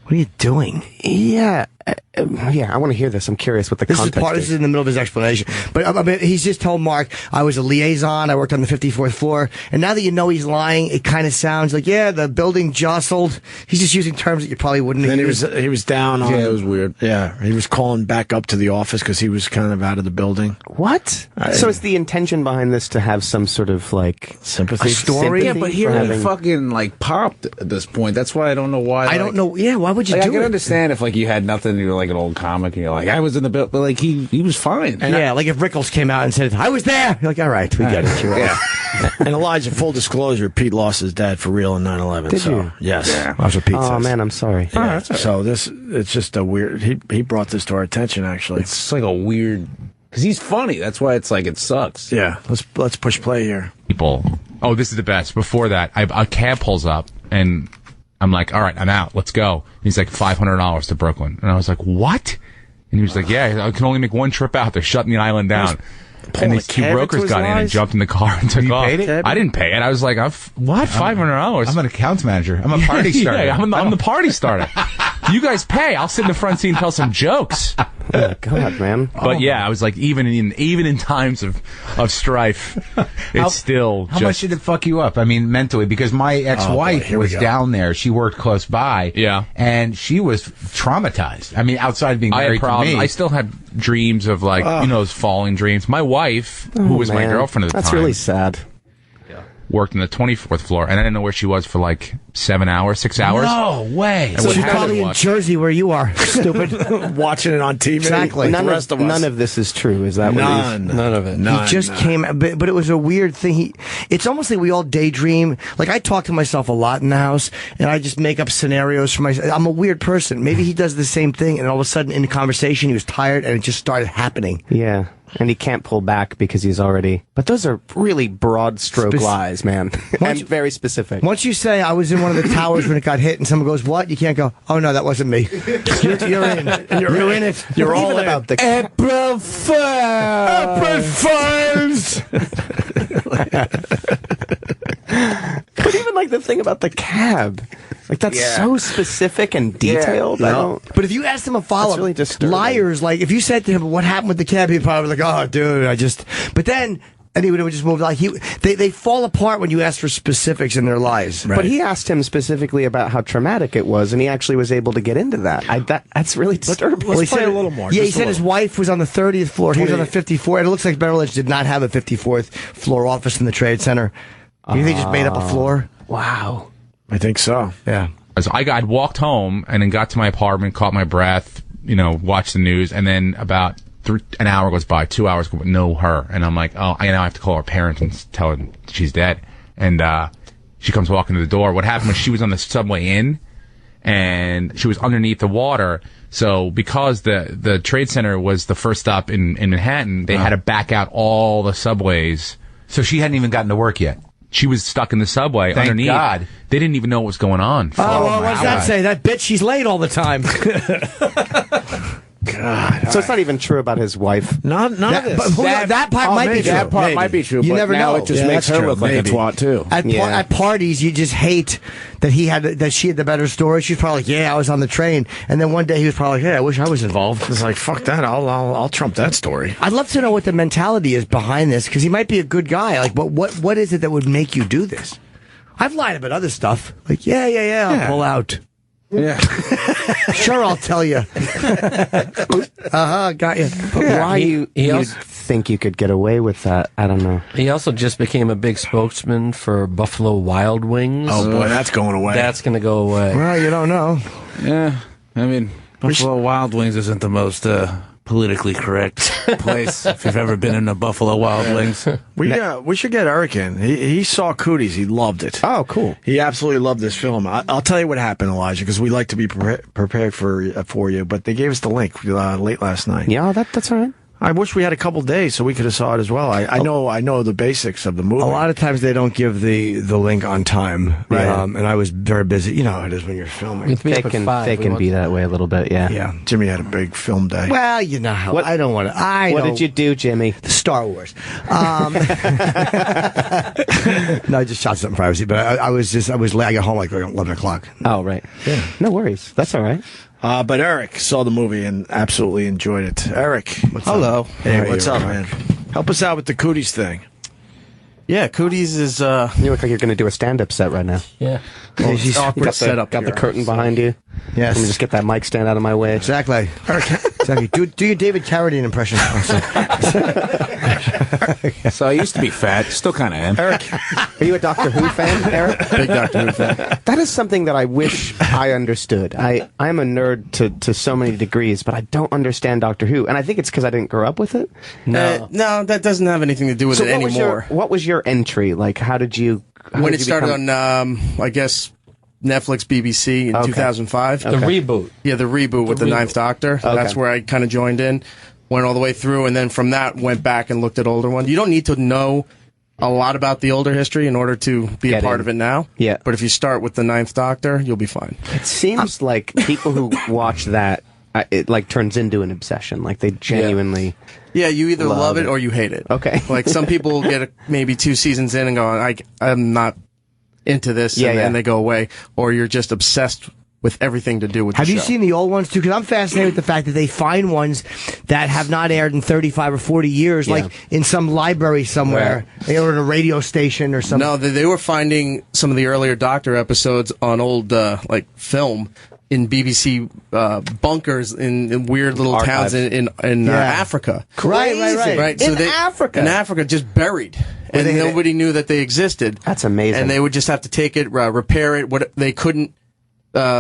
What are you doing? Yeah. I want to hear this. I'm curious what the context is. This is in the middle of his explanation. But he's just told Mark, I was a liaison, I worked on the 54th floor, and now that you know he's lying, it kind of sounds like, the building jostled. He's just using terms that you probably wouldn't have used. He was down on... Yeah, it was weird. Yeah, he was calling back up to the office because he was kind of out of the building. What? So it's the intention behind this to have some sort of, sympathy story? Yeah, but here he fucking, popped at this point. That's why I don't know why. I don't know. Yeah, why would you do it? I can understand if, you had nothing, you were like an old comic, and you're like, I was in the building, but, he was fine. And like if Rickles came out and said, I was there, you're like, all right, we get it. Yeah. And Elijah, full disclosure, Pete lost his dad for real in 9/11. Did you? Yes. Yeah. That's what Pete says. Oh, man, I'm sorry. Yeah. So it's just a weird... He brought this to our attention, actually. It's like a weird... Because he's funny. That's why it's it sucks. Yeah. Let's push play here. People. Oh, this is the best. Before that, a cab pulls up, and I'm like, all right, I'm out. Let's go. And he's like, $500 to Brooklyn. And I was like, what? And he was like, yeah, I can only make one trip out. They're shutting the island down. And these two brokers got in and jumped in the car and took off. paid it? I didn't pay it. I was like, what? $500? I'm an accounts manager. I'm a party starter. Yeah, I'm the party starter. You guys pay. I'll sit in the front seat and tell some jokes. Oh, God, man. But yeah, I was like, even in times of strife, it's still How much did it fuck you up? I mean, mentally, because my ex-wife was down there. She worked close by. Yeah. And she was traumatized. I mean, outside of being I had married to problems. me. I still had dreams of those falling dreams. My wife, who was my girlfriend at the time. That's really sad. Worked in the 24th floor, and I didn't know where she was for like 6 hours. No way. So she's probably in Jersey where you are, stupid. Watching it on TV. Exactly. None of this is true. Is that None of it. He just came, but it was a weird thing. It's almost like we all daydream. Like I talk to myself a lot in the house, and I just make up scenarios for myself. I'm a weird person. Maybe he does the same thing, and all of a sudden in the conversation he was tired, and it just started happening. Yeah. And he can't pull back because he's already... But those are really broad stroke lies, man. And very specific. Once you say, I was in one of the towers when it got hit, and someone goes, what? You can't go, oh, no, that wasn't me. You're in. You're in it. You're all in. About the April Fools! But even like the thing about the cab. Like, that's so specific and detailed. But if you asked him a follow-up, really disturbing. liars, like, if you said to him, what happened with the cab, he'd probably be like, oh, dude, But then... And he would just move like they fall apart when you ask for specifics in their lies. Right. But he asked him specifically about how traumatic it was, and he actually was able to get into that. That's really disturbing. Let's play a little more. Yeah, he said his wife was on the 30th floor. He was on the 54th. And it looks like Beverly Hills did not have a 54th floor office in the Trade Center. You think they just made up a floor? Wow. I think so. Yeah. So I walked home and then got to my apartment, caught my breath, watched the news, and then about an hour goes by, 2 hours go by, no her. And I'm like, oh, I now have to call her parents and tell her she's dead. And she comes walking to the door. What happened was she was on the subway in, and she was underneath the water. So because the Trade Center was the first stop in Manhattan, they had to back out all the subways. So she hadn't even gotten to work yet. She was stuck in the subway Thank underneath. God. They didn't even know what was going on. Oh, well, what does that say? That bitch, she's late all the time. God. So it's not even true about his wife. None of this. That part might be true. That part might be true. You but never now know. it just makes her look like a twat too. At parties, you just hate that she had the better story. She's probably like, yeah, I was on the train, and then one day he was probably like, yeah, I wish I was involved. It's like, fuck that. I'll trump that story. I'd love to know what the mentality is behind this, because he might be a good guy. Like, what is it that would make you do this? I've lied about other stuff. Like, yeah, I'll pull out. Yeah. Sure, I'll tell you. Got you. But why you think you could get away with that? I don't know. He also just became a big spokesman for Buffalo Wild Wings. Oh, boy, that's going away. That's going to go away. Well, you don't know. Yeah. I mean, Buffalo Wild Wings isn't the most politically correct place if you've ever been in a Buffalo Wild Wings. We should get Eric in. He saw Cooties. He loved it. Oh, cool. He absolutely loved this film. I'll tell you what happened, Elijah, because we like to be prepared for you. But they gave us the link late last night. Yeah, that's all right. I wish we had a couple days so we could have saw it as well. I know the basics of the movie. A lot of times they don't give the link on time, right? And I was very busy. You know how it is when you're filming. They can be that way a little bit, yeah. Yeah. Jimmy had a big film day. Well, you know how I don't want to. What did you do, Jimmy? The Star Wars. No, I just shot something privacy, but I was late. I got home like 11 o'clock. Oh, right. Yeah. No worries. That's all right. But Eric saw the movie and absolutely enjoyed it. Eric, Hello. Hey, what's up, man? Help us out with the Cooties thing. Yeah, Cooties is. You look like you're going to do a stand-up set right now. Yeah. Well, it's awkward setup. Got the curtain behind you. Yes. Let me just get that mic stand out of my way. Exactly. Exactly. Do your David Carradine impression. So I used to be fat. Still kind of am. Eric, are you a Doctor Who fan, Eric? Big Doctor Who fan. That is something that I wish I understood. I'm a nerd to so many degrees, but I don't understand Doctor Who, and I think it's because I didn't grow up with it. No, that doesn't have anything to do with it anymore. What was your entry? Like, how did you? When it started on, I guess, Netflix, BBC in 2005. The reboot. Yeah, the reboot with the Ninth Doctor. Okay. That's where I kind of joined in, went all the way through, and then from that went back and looked at older ones. You don't need to know a lot about the older history in order to be a part of it now. Yeah. But if you start with the Ninth Doctor, you'll be fine. It seems like people who watch that, it like turns into an obsession. Like they genuinely. Yeah, you either love it or you hate it. Okay. Like some people get maybe 2 seasons in and go, I'm not into this, and then they go away. Or you're just obsessed with everything to do with the show. Have you seen the old ones too? Because I'm fascinated with the fact that they find ones that have not aired in 35 or 40 years, like in some library somewhere, or at a radio station or something. No, they were finding some of the earlier Doctor episodes on old like film in BBC bunkers in weird little towns in Africa. Right. So In Africa? In Africa, just buried. And nobody knew that they existed. That's amazing. And they would just have to take it, repair it. What they couldn't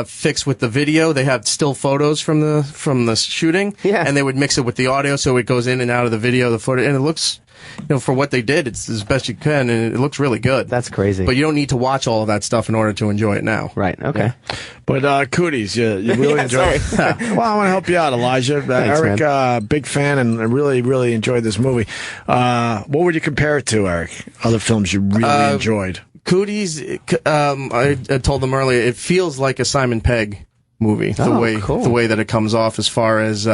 fix with the video, they had still photos from the shooting, and they would mix it with the audio so it goes in and out of the video, the footage, and it looks, for what they did, it's as best you can, and it looks really good. That's crazy. But you don't need to watch all of that stuff in order to enjoy it now. Right. Okay. But Cooties, you really enjoyed it. Well, I want to help you out, Elijah. Thanks, Eric, big fan, and I really, really enjoyed this movie. What would you compare it to, Eric? Other films you really enjoyed? Cooties, I told them earlier, it feels like a Simon Pegg movie. The way that it comes off, as far as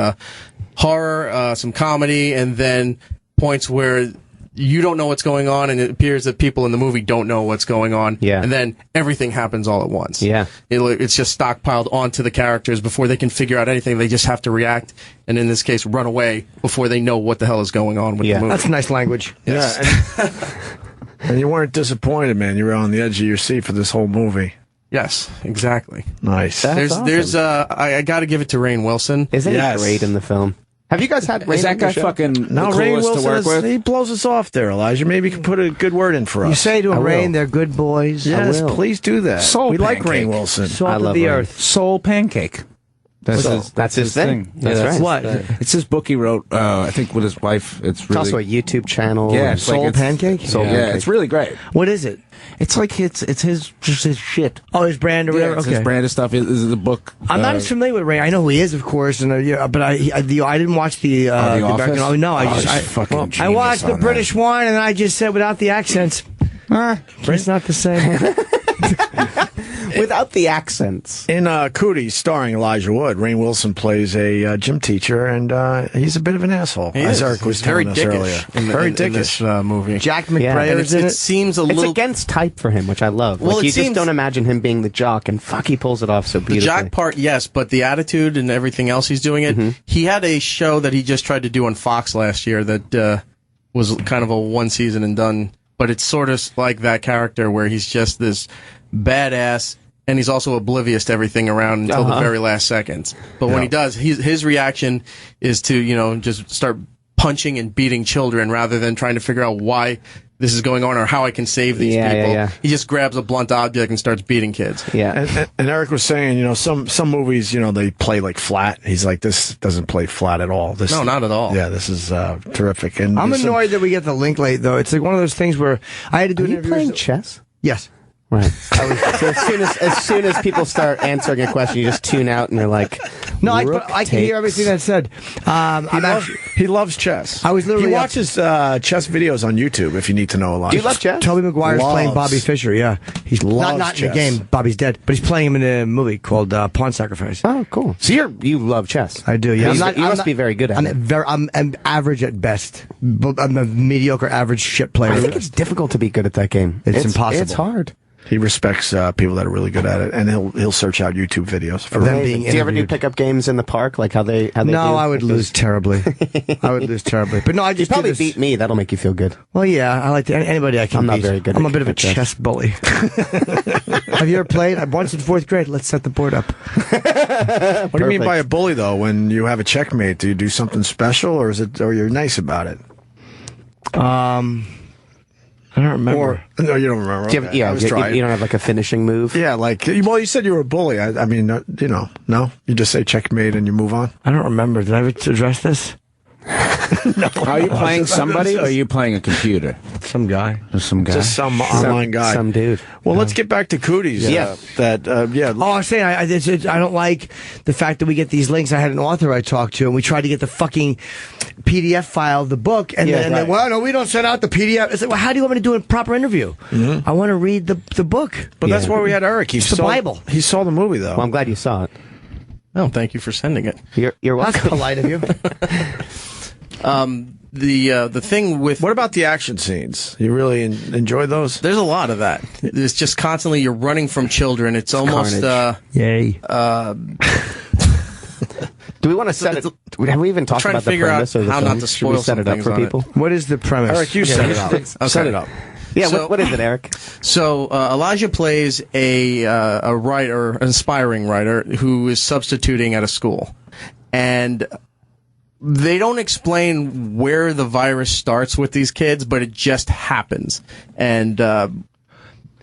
horror, some comedy, and then points where you don't know what's going on, and it appears that people in the movie don't know what's going on. Yeah. And then everything happens all at once. Yeah. It's just stockpiled onto the characters before they can figure out anything. They just have to react, and in this case, run away before they know what the hell is going on with the movie. That's nice language. Yes. Yeah. And you weren't disappointed, man. You were on the edge of your seat for this whole movie. Yes, exactly. Nice. I got to give it to Rainn Wilson. Isn't he great in the film? Have you guys had Rainn? Is that guy fucking no, the Rainn coolest Wilson to work with? He blows us off there, Elijah. Maybe you can put a good word in for us. You say to him, Rainn, they're good boys. Yes, please do that. Soul we like pancake. Rainn Wilson. Salt of the earth. Soul pancake. That's his thing. That's right. What? It's his book he wrote, I think, with his wife. It's really... also a YouTube channel. Yeah, it's Soul Pancake? Soul Yeah, Pancake. it's really great. What is it? It's like it's his shit. Oh, his brand or whatever? Yeah, it's okay. his brand of stuff. Is the book. I'm not as familiar with Ray. I know who he is, of course, and but I didn't watch the Office? I watched the British one, and I just said without the accents. It's not the same. Without the accents. In Cooties, starring Elijah Wood, Rainn Wilson plays a gym teacher, and he's a bit of an asshole. As Eric was very telling us earlier. dickish Very in dickish. this movie. Jack Yeah. McBrayer And is in it it. seems a It's little against type for him, which I love. Well, Like, it you just seems- don't imagine him being the jock, and fuck, he pulls it off so the beautifully. jock part, yes, but the attitude and everything else he's doing it. He had a show that he just tried to do on Fox last year that was kind of a one season and done. But it's sort of like that character where he's just this badass, and he's also oblivious to everything around until the very last seconds. But when he does, his reaction is to, just start punching and beating children rather than trying to figure out why this is going on or how I can save these people. Yeah. He just grabs a blunt object and starts beating kids. Yeah. And Eric was saying, some movies, they play like flat. He's like, this doesn't play flat at all. This, No, not at all. Yeah, this is terrific. And I'm annoyed that we get the link late, though. It's like one of those things where I had to do Are an you interview. playing chess? Yes. Right. So as soon as people start answering a question, you just tune out and you're like, No, I Rook can hear takes- everything that's said. He loves chess. I was literally He watches chess videos on YouTube. If you need to know a lot. Do you love chess? Toby Maguire's playing Loves. Bobby Fischer. Yeah, he's Loves not in the chess. game. Bobby's dead, but he's playing him in a movie called Pawn Sacrifice. Oh, cool. So you love chess. I do. Yeah, You must be very good at it. I'm average at best. I'm a mediocre, average shit player. I think it's difficult to be good at that game. It's impossible. It's hard. He respects people that are really good at it, and he'll search out YouTube videos for them it. being Do you ever do interviewed. pickup games in the park, like how they do? No, I would lose terribly. I would lose terribly. But no, I You just probably do this. beat me. That'll make you feel good. Well, yeah, I like anybody I can I'm not beat. very good I'm at- a bit of a at chess. chess bully. Have you ever played? Once in fourth grade. Let's set the board up. What do you mean by a bully, though? When you have a checkmate, do you do something special, or you're nice about it? I don't remember. No, you don't remember. Do you have, Okay. yeah, I was you trying. don't have like a finishing move. Yeah, well, you said you were a bully. I mean, no, you just say checkmate and you move on. I don't remember. Did I ever address this? Are you playing somebody or are you playing a computer? Some guy. Some guy. Just some online guy. Some dude. Well, let's get back to Cooties. Yeah. Oh, I'm saying I don't like the fact that we get these links. I had an author I talked to, and we tried to get the fucking PDF file of the book, and Yeah, then right. well, no, we don't send out the PDF. It's like, well, how do you want me to do a proper interview? I want to read the book. But that's why we had Eric. He It's the saw Bible. He saw the movie, though. Well, I'm glad you saw it. Oh, thank you for sending it. You're welcome. That's polite of you. The thing with what about the action scenes? You really enjoy those? There's a lot of that. It's just constantly you're running from children. It's almost yay. Do we want to set it? Have we even talked trying about to the figure premise out of the how film? not to Should we spoil set some it up things for on people? What is the premise? Eric, you set it up. Okay. Set it up. Yeah, So- what is it, Eric? So Elijah plays a writer, an aspiring writer, who is substituting at a school, and they don't explain where the virus starts with these kids, but it just happens. And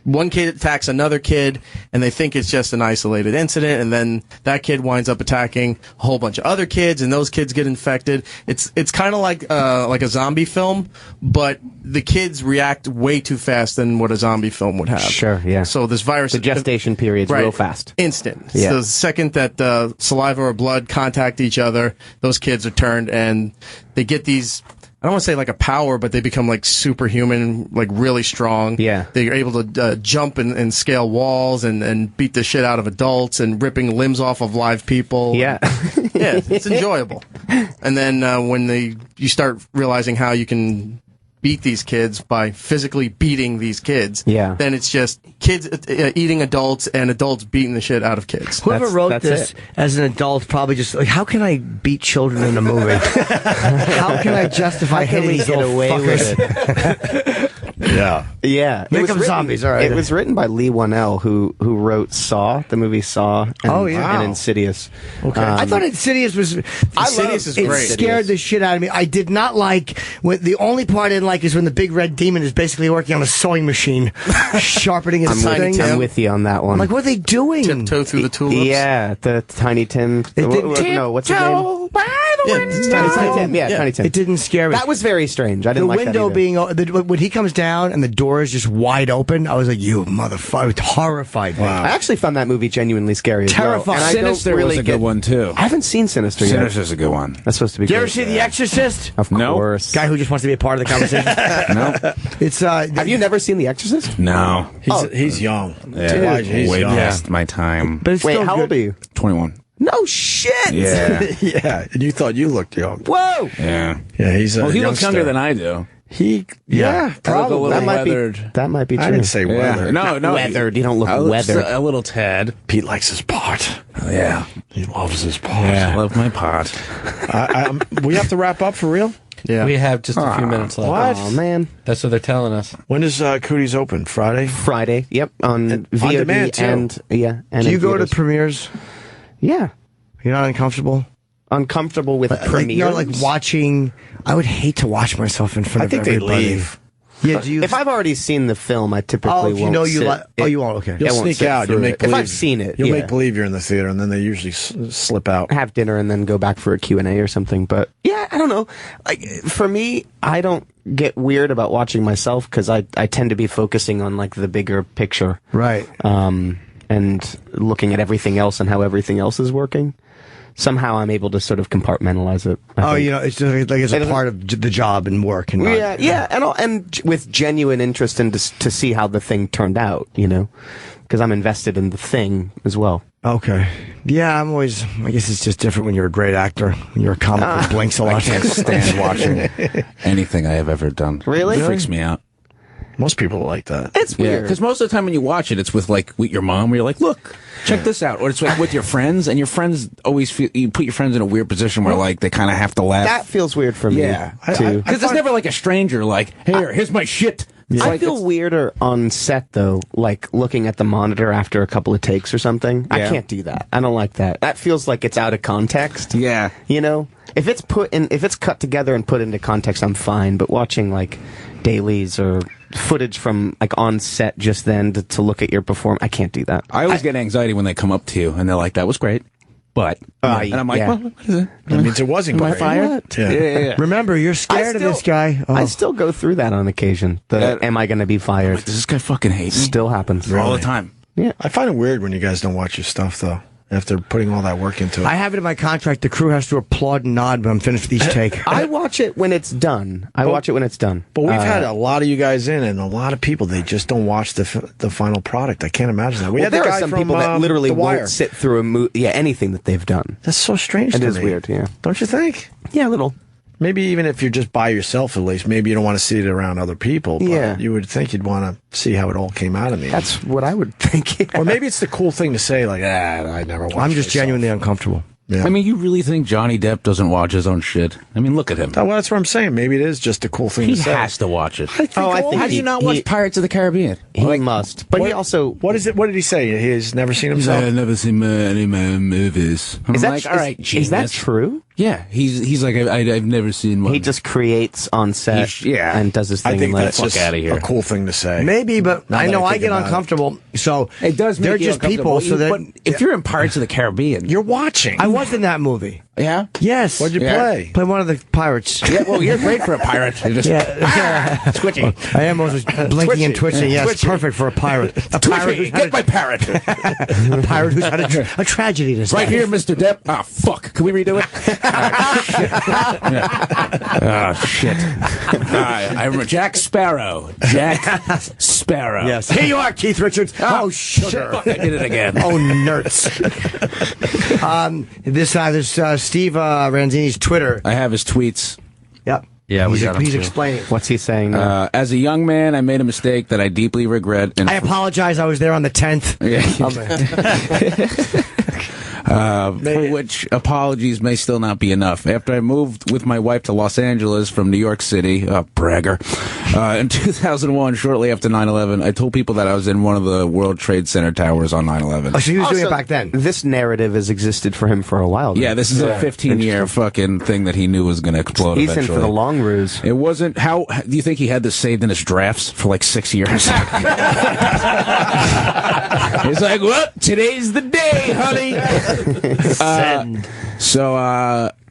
one kid attacks another kid, and they think it's just an isolated incident, and then that kid winds up attacking a whole bunch of other kids, and those kids get infected. It's kind of like a zombie film, but the kids react way too fast than what a zombie film would have. Sure, yeah. So this virus, The gestation period's right, real fast. instant. Yeah. So the second that saliva or blood contact each other, those kids are turned, and they get these. I don't want to say like a power, but they become like superhuman, like really strong. Yeah. They're able to jump and scale walls and beat the shit out of adults and ripping limbs off of live people. Yeah. Yeah, it's enjoyable. And then when you start realizing how you can beat these kids by physically beating these kids, Yeah. then it's just kids eating adults and adults beating the shit out of kids. Whoever wrote that's this it. as an adult probably just like, how can I beat children in a movie? How can I justify How can hitting we these get little away fuckers? with it? Yeah. Yeah. Make them zombies, all right. It was written by Lee Whannell, who wrote Saw, the movie Saw, and, Oh, yeah. and Insidious. Okay. I thought Insidious was. Insidious is it great. scared the shit out of me. I did not like. The only part I didn't like is when the big red demon is basically working on a sewing machine, sharpening his things. I'm with you on that one. I'm like, what are they doing? Tiptoe through the tulips. Yeah, the Tiny Tim. No, what's his name? It's Tiny Tim. Yeah, Yeah. Tiny Tim. It didn't scare me. That was very strange. I didn't The like that window either. being when he comes down and the door is just wide open, I was like, "You motherfucker!" I was horrified. I actually found that movie genuinely scary. Terrifying. As well. And I don't Sinister really was a good one too. I haven't seen Sinister yet. Sinister's a good one. That's supposed to be. Did you ever great. see The Exorcist? Of No. course. Guy who just wants to be a part of the conversation. No, It's Have you never seen The Exorcist? no. He's young. Yeah, Elijah, he's way young. past my time. but it's Wait, still how good. old are you? 21. No shit. Yeah, Yeah, and you thought you looked young. Whoa. yeah. Yeah, he's a Well, he looks youngster. younger than I do. Yeah, Probably. probably. That might weathered. be. That might be true. I didn't say Yeah. weathered. No. Weathered. You don't look I look weathered. a little tad. Pete likes his pot. Oh, yeah. He loves his pot. I love my pot. We have to wrap up for real? Yeah. We have just a few minutes left. What? Oh man. That's what they're telling us. When does Cooties open? Friday? Friday. Yep. On VOD demand, too. and yeah. And Do you in go to theaters. premieres? Yeah. You're not uncomfortable? Uncomfortable with Like, premieres. you know, like watching. I would hate to watch myself in front I of think they everybody. leave. Yeah, do you? If I've already seen the film, I typically Oh, if won't you know you sit. like. Oh, you won't. Okay. I You'll won't sneak sit out. You'll through make it. If believe. I've seen it, You'll yeah. make believe you're in the theater, and then they usually slip out. have dinner and then go back for a Q&A or something. But yeah, I don't know. Like for me, I don't get weird about watching myself because I tend to be focusing on like the bigger picture, Right. and looking at everything else and how everything else is working. Somehow I'm able to sort of compartmentalize it. I Oh, think. you know, it's just like it's a part of the job and work and not, Yeah, and with genuine interest in to see how the thing turned out, you know, because I'm invested in the thing as well. Okay. Yeah, I'm always. I guess it's just different when you're a great actor. When you're a comic who blinks a lot. I can't stand watching anything I have ever done. Really? It freaks me out. Most people like that. It's Yeah, weird. because most of the time when you watch it, it's with like with your mom, where you're like, "Look, check this out," or it's like with your friends, and your friends always feel you put your friends in a weird position where like they kind of have to laugh. That feels weird for me, Yeah, too. because it's never like a stranger like, "Here's my shit." It's I like, feel weirder on set though, like looking at the monitor after a couple of takes or something. I Yeah. can't do that. I don't like that. That feels like it's out of context. Yeah. You know? If it's cut together and put into context, I'm fine. But watching like dailies or footage from like on set just then to look at your performance, I can't do that. I always get anxiety when they come up to you and they're like, "That was great," but and I'm like, yeah. "Well, what is it? That means it wasn't Am I great. fired?" What? Yeah. Remember, you're scared of this guy. Oh. I still go through that on occasion. Am I going to be fired? Does this guy fucking hate me? Still happens all the time. Yeah. I find it weird when you guys don't watch your stuff, though. after putting all that work into it. I have it in my contract. The crew has to applaud and nod when I'm finished with each take. I watch it when it's done. Watch it when it's done. But we've had a lot of you guys in, and a lot of people, they just don't watch the final product. I can't imagine that. We had the there guy are some from, people that literally The Wire. won't sit through a movie, anything that they've done. That's so strange to me. It is weird, yeah. Don't you think? Yeah, a little. Maybe even if you're just by yourself, at least, maybe you don't want to see it around other people. But Yeah. you would think you'd want to see how it all came out of me. That's what I would think. Yeah. Or maybe it's the cool thing to say, like, I never watched I'm just genuinely uncomfortable. Yeah. I mean, you really think Johnny Depp doesn't watch his own shit? I mean, look at him. Well, that's what I'm saying. Maybe it is just a cool thing He to say. has to watch it. I think How do you not watch Pirates of the Caribbean? He must. But what, he also... What is it? What did he say? He's never seen He's himself? like, I've never seen any movies. I'm like, all right, is that genius. true? Yeah, he's like, I've never seen one. He just creates on set and does his thing. I think and that's lets just out of here. a cool thing to say. Maybe, but Now I that know I think get about uncomfortable. So It does make they're you just people. So uncomfortable. that But if you're in Pirates of the Caribbean, you're watching. I was in that movie. Yeah? Yes. What'd you play? Play one of the pirates. Yeah, well, you're great for a pirate. You're just, Twitching. I am always blinking and twitching. Yes, Twitchy. perfect for a pirate. A pirate who's Get my parrot. a pirate who's had a tragedy to say. Right here, Mr. Depp. Ah, fuck. Can we redo it? Oh, shit. I'm Jack Sparrow. Jack Sparrow. Yes. Here you are, Keith Richards. Oh, sugar. Fuck, I did it again. Oh, nerds. This Steve Ranzini's Twitter. I have his tweets. Yep. Yeah, we he's, got him he's too. explaining. What's he saying? As a young man, I made a mistake that I deeply regret. And I apologize. I was there on the 10th. for which apologies may still not be enough. After I moved with my wife to Los Angeles from New York City, bragger, in 2001, shortly after 9/11, I told people that I was in one of the World Trade Center towers on 9/11. Oh, so he was doing Also, it back then. This narrative has existed for him for a while. Yeah, this is a 15-year fucking thing that he knew was going to explode He's eventually. in for the long ruse. It wasn't... How do you think he had this saved in his drafts for like 6 years? He's like, well, today's the day, honey.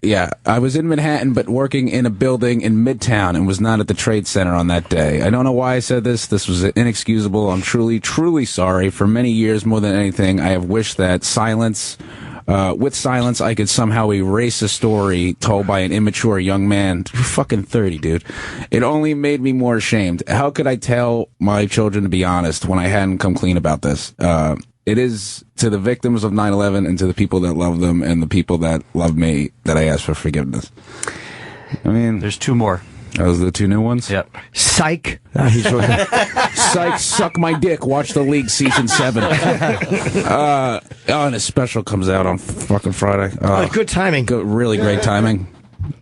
Yeah, I was in Manhattan, but working in a building in Midtown and was not at the Trade Center on that day. I don't know why I said this. This was inexcusable. I'm truly, truly sorry. For many years, more than anything, I have wished that with silence, I could somehow erase a story told by an immature young man. You're fucking 30, dude. It only made me more ashamed. How could I tell my children to be honest when I hadn't come clean about this? It is to the victims of 9/11 and to the people that love them and the people that love me that I ask for forgiveness. I mean, There's two more. those are the two new ones? Yep. Psych. Psych, suck my dick, watch the league season 7. And his special comes out on fucking Friday. Good timing. Really great timing.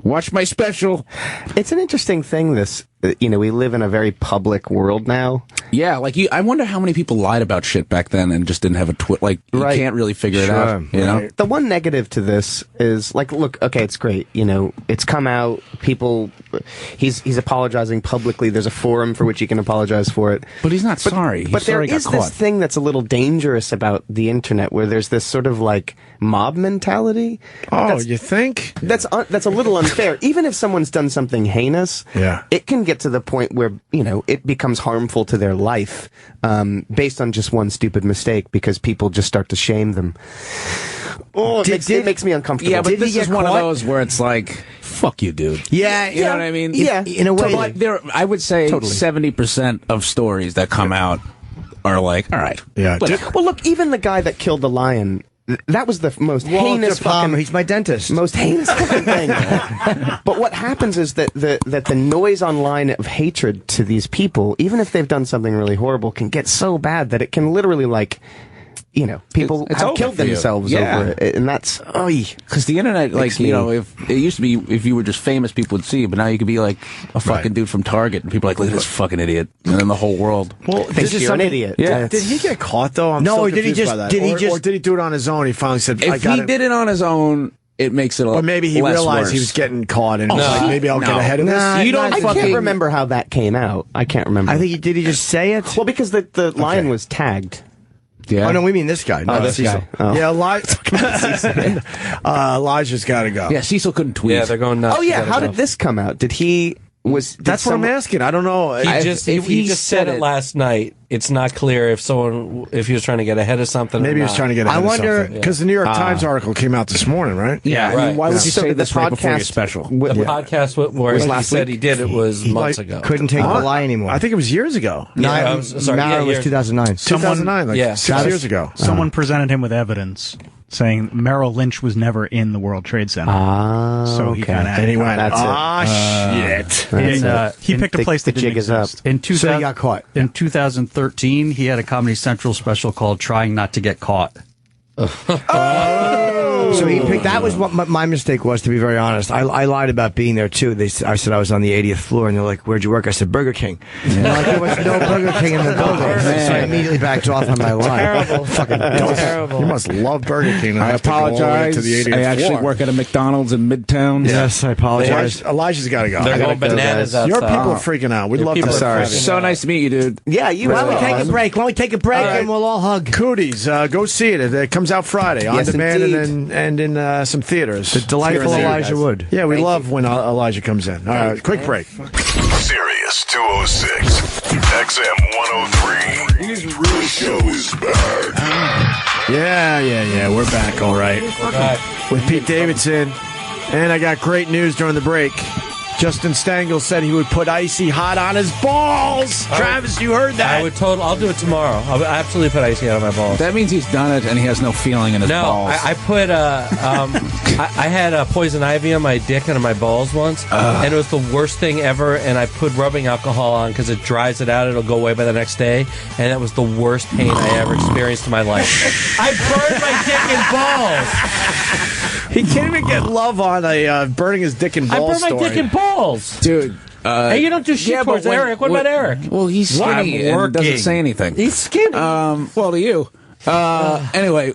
Watch my special. It's an interesting thing, this. We live in a very public world now. Yeah, like I wonder how many people lied about shit back then and just didn't have a twit. Like, you can't really figure it out. You know? The one negative to this is, like, look, okay, it's great. It's come out. People, he's apologizing publicly. There's a forum for which he can apologize for it. But he's not sorry. But there is this thing that's a little dangerous about the internet, where there's this sort of like mob mentality. Oh, you think? That's a little unfair. Even if someone's done something heinous, it can get to the point where it becomes harmful to their life based on just one stupid mistake, because people just start to shame them. Oh, it makes me uncomfortable. Yeah, but this is one of those where it's like, fuck you, dude. Yeah, you know what I mean? Yeah, in a way. But I would say 70% of stories that come out are like, all right. Yeah. Well, look, even the guy that killed the lion. That was the most heinous fucking... He's my dentist. Most heinous fucking thing. But what happens is that the noise online of hatred to these people, even if they've done something really horrible, can get so bad that it can literally, like... people have killed themselves over it, and that's because the internet, like, if it used to be, if you were just famous, people would see you, but now you could be like a fucking dude from Target, and people are like, look at this fucking idiot, and then the whole world thinks you're an idiot. Yeah. Did he get caught though? I'm No, so did he confused just- by that. did he just- or did he do it on his own? He finally said, If he did it on his own, it makes it a or maybe he less realized worse. he was getting caught, and was like, maybe I'll get ahead of this. You don't I fucking can't remember how that came out. I can't remember. I think did he just say it? Well, because the lion was tagged. Yeah. Oh no, we mean this guy. No, this Cecil. guy. Oh. Yeah, Elijah's got to go. Yeah, Cecil couldn't tweet. Yeah, they're going nuts. Oh yeah, how did this come out? Did he? That's what I'm asking. I don't know. He just said it last night. It's not clear if he was trying to get ahead of something. Maybe he was trying to get ahead of something. Because the New York Times article came out this morning, right? Yeah. Right. Why would you say this right before your podcast- special? The podcast where he said he did it was months ago. Couldn't take the lie anymore. I think it was years ago. No, it was 2009. 2009, like 6 years ago. Someone presented him with evidence saying Merrill Lynch was never in the World Trade Center. So he kind of And he went, shit. He picked a place that didn't exist. In So he got caught. In 2013, he had a Comedy Central special called "Trying Not to Get Caught." So he picked. That was what my mistake was, to be very honest. I lied about being there too. I said I was on the 80th floor, and they're like, "Where'd you work?" I said, "Burger King." And like, there was no Burger King in the building, so I immediately backed off on my lie. Terrible. Fucking Terrible. You must love Burger King. I apologize. To the 80th I actually floor. work at a McDonald's in Midtown. Yes, I apologize. Elijah's got to go. They're going bananas outside. Your people are freaking out. We'd love to. Sorry. So nice to meet you, dude. Yeah, you. Why don't we take a break? Why don't we take a break and we'll all hug? Cooties, go see it. It comes out Friday on Yes, demand indeed. and in some theaters. The delightful Elijah Wood. Yeah, we love when Elijah comes in. All right, quick break. Sirius 206, XM 103. The show is back. Yeah. We're back, all right. With Pete Davidson. And I got great news during the break. Justin Stengel said he would put Icy Hot on his balls. Travis, you heard that? I'll do it tomorrow. I'll absolutely put Icy Hot on my balls. That means he's done it and he has no feeling in his balls. I put I had poison ivy on my dick and on my balls once, and it was the worst thing ever. And I put rubbing alcohol on because it dries it out. It'll go away by the next day, and that was the worst pain I ever experienced in my life. I burned my dick and balls. He can't even get love on a burning his dick and balls I burned my dick and balls. Dude. Hey, you don't do shit towards Eric. What about Eric? Well, he's skinny and doesn't say anything. He's skinny. Well, to you. Anyway,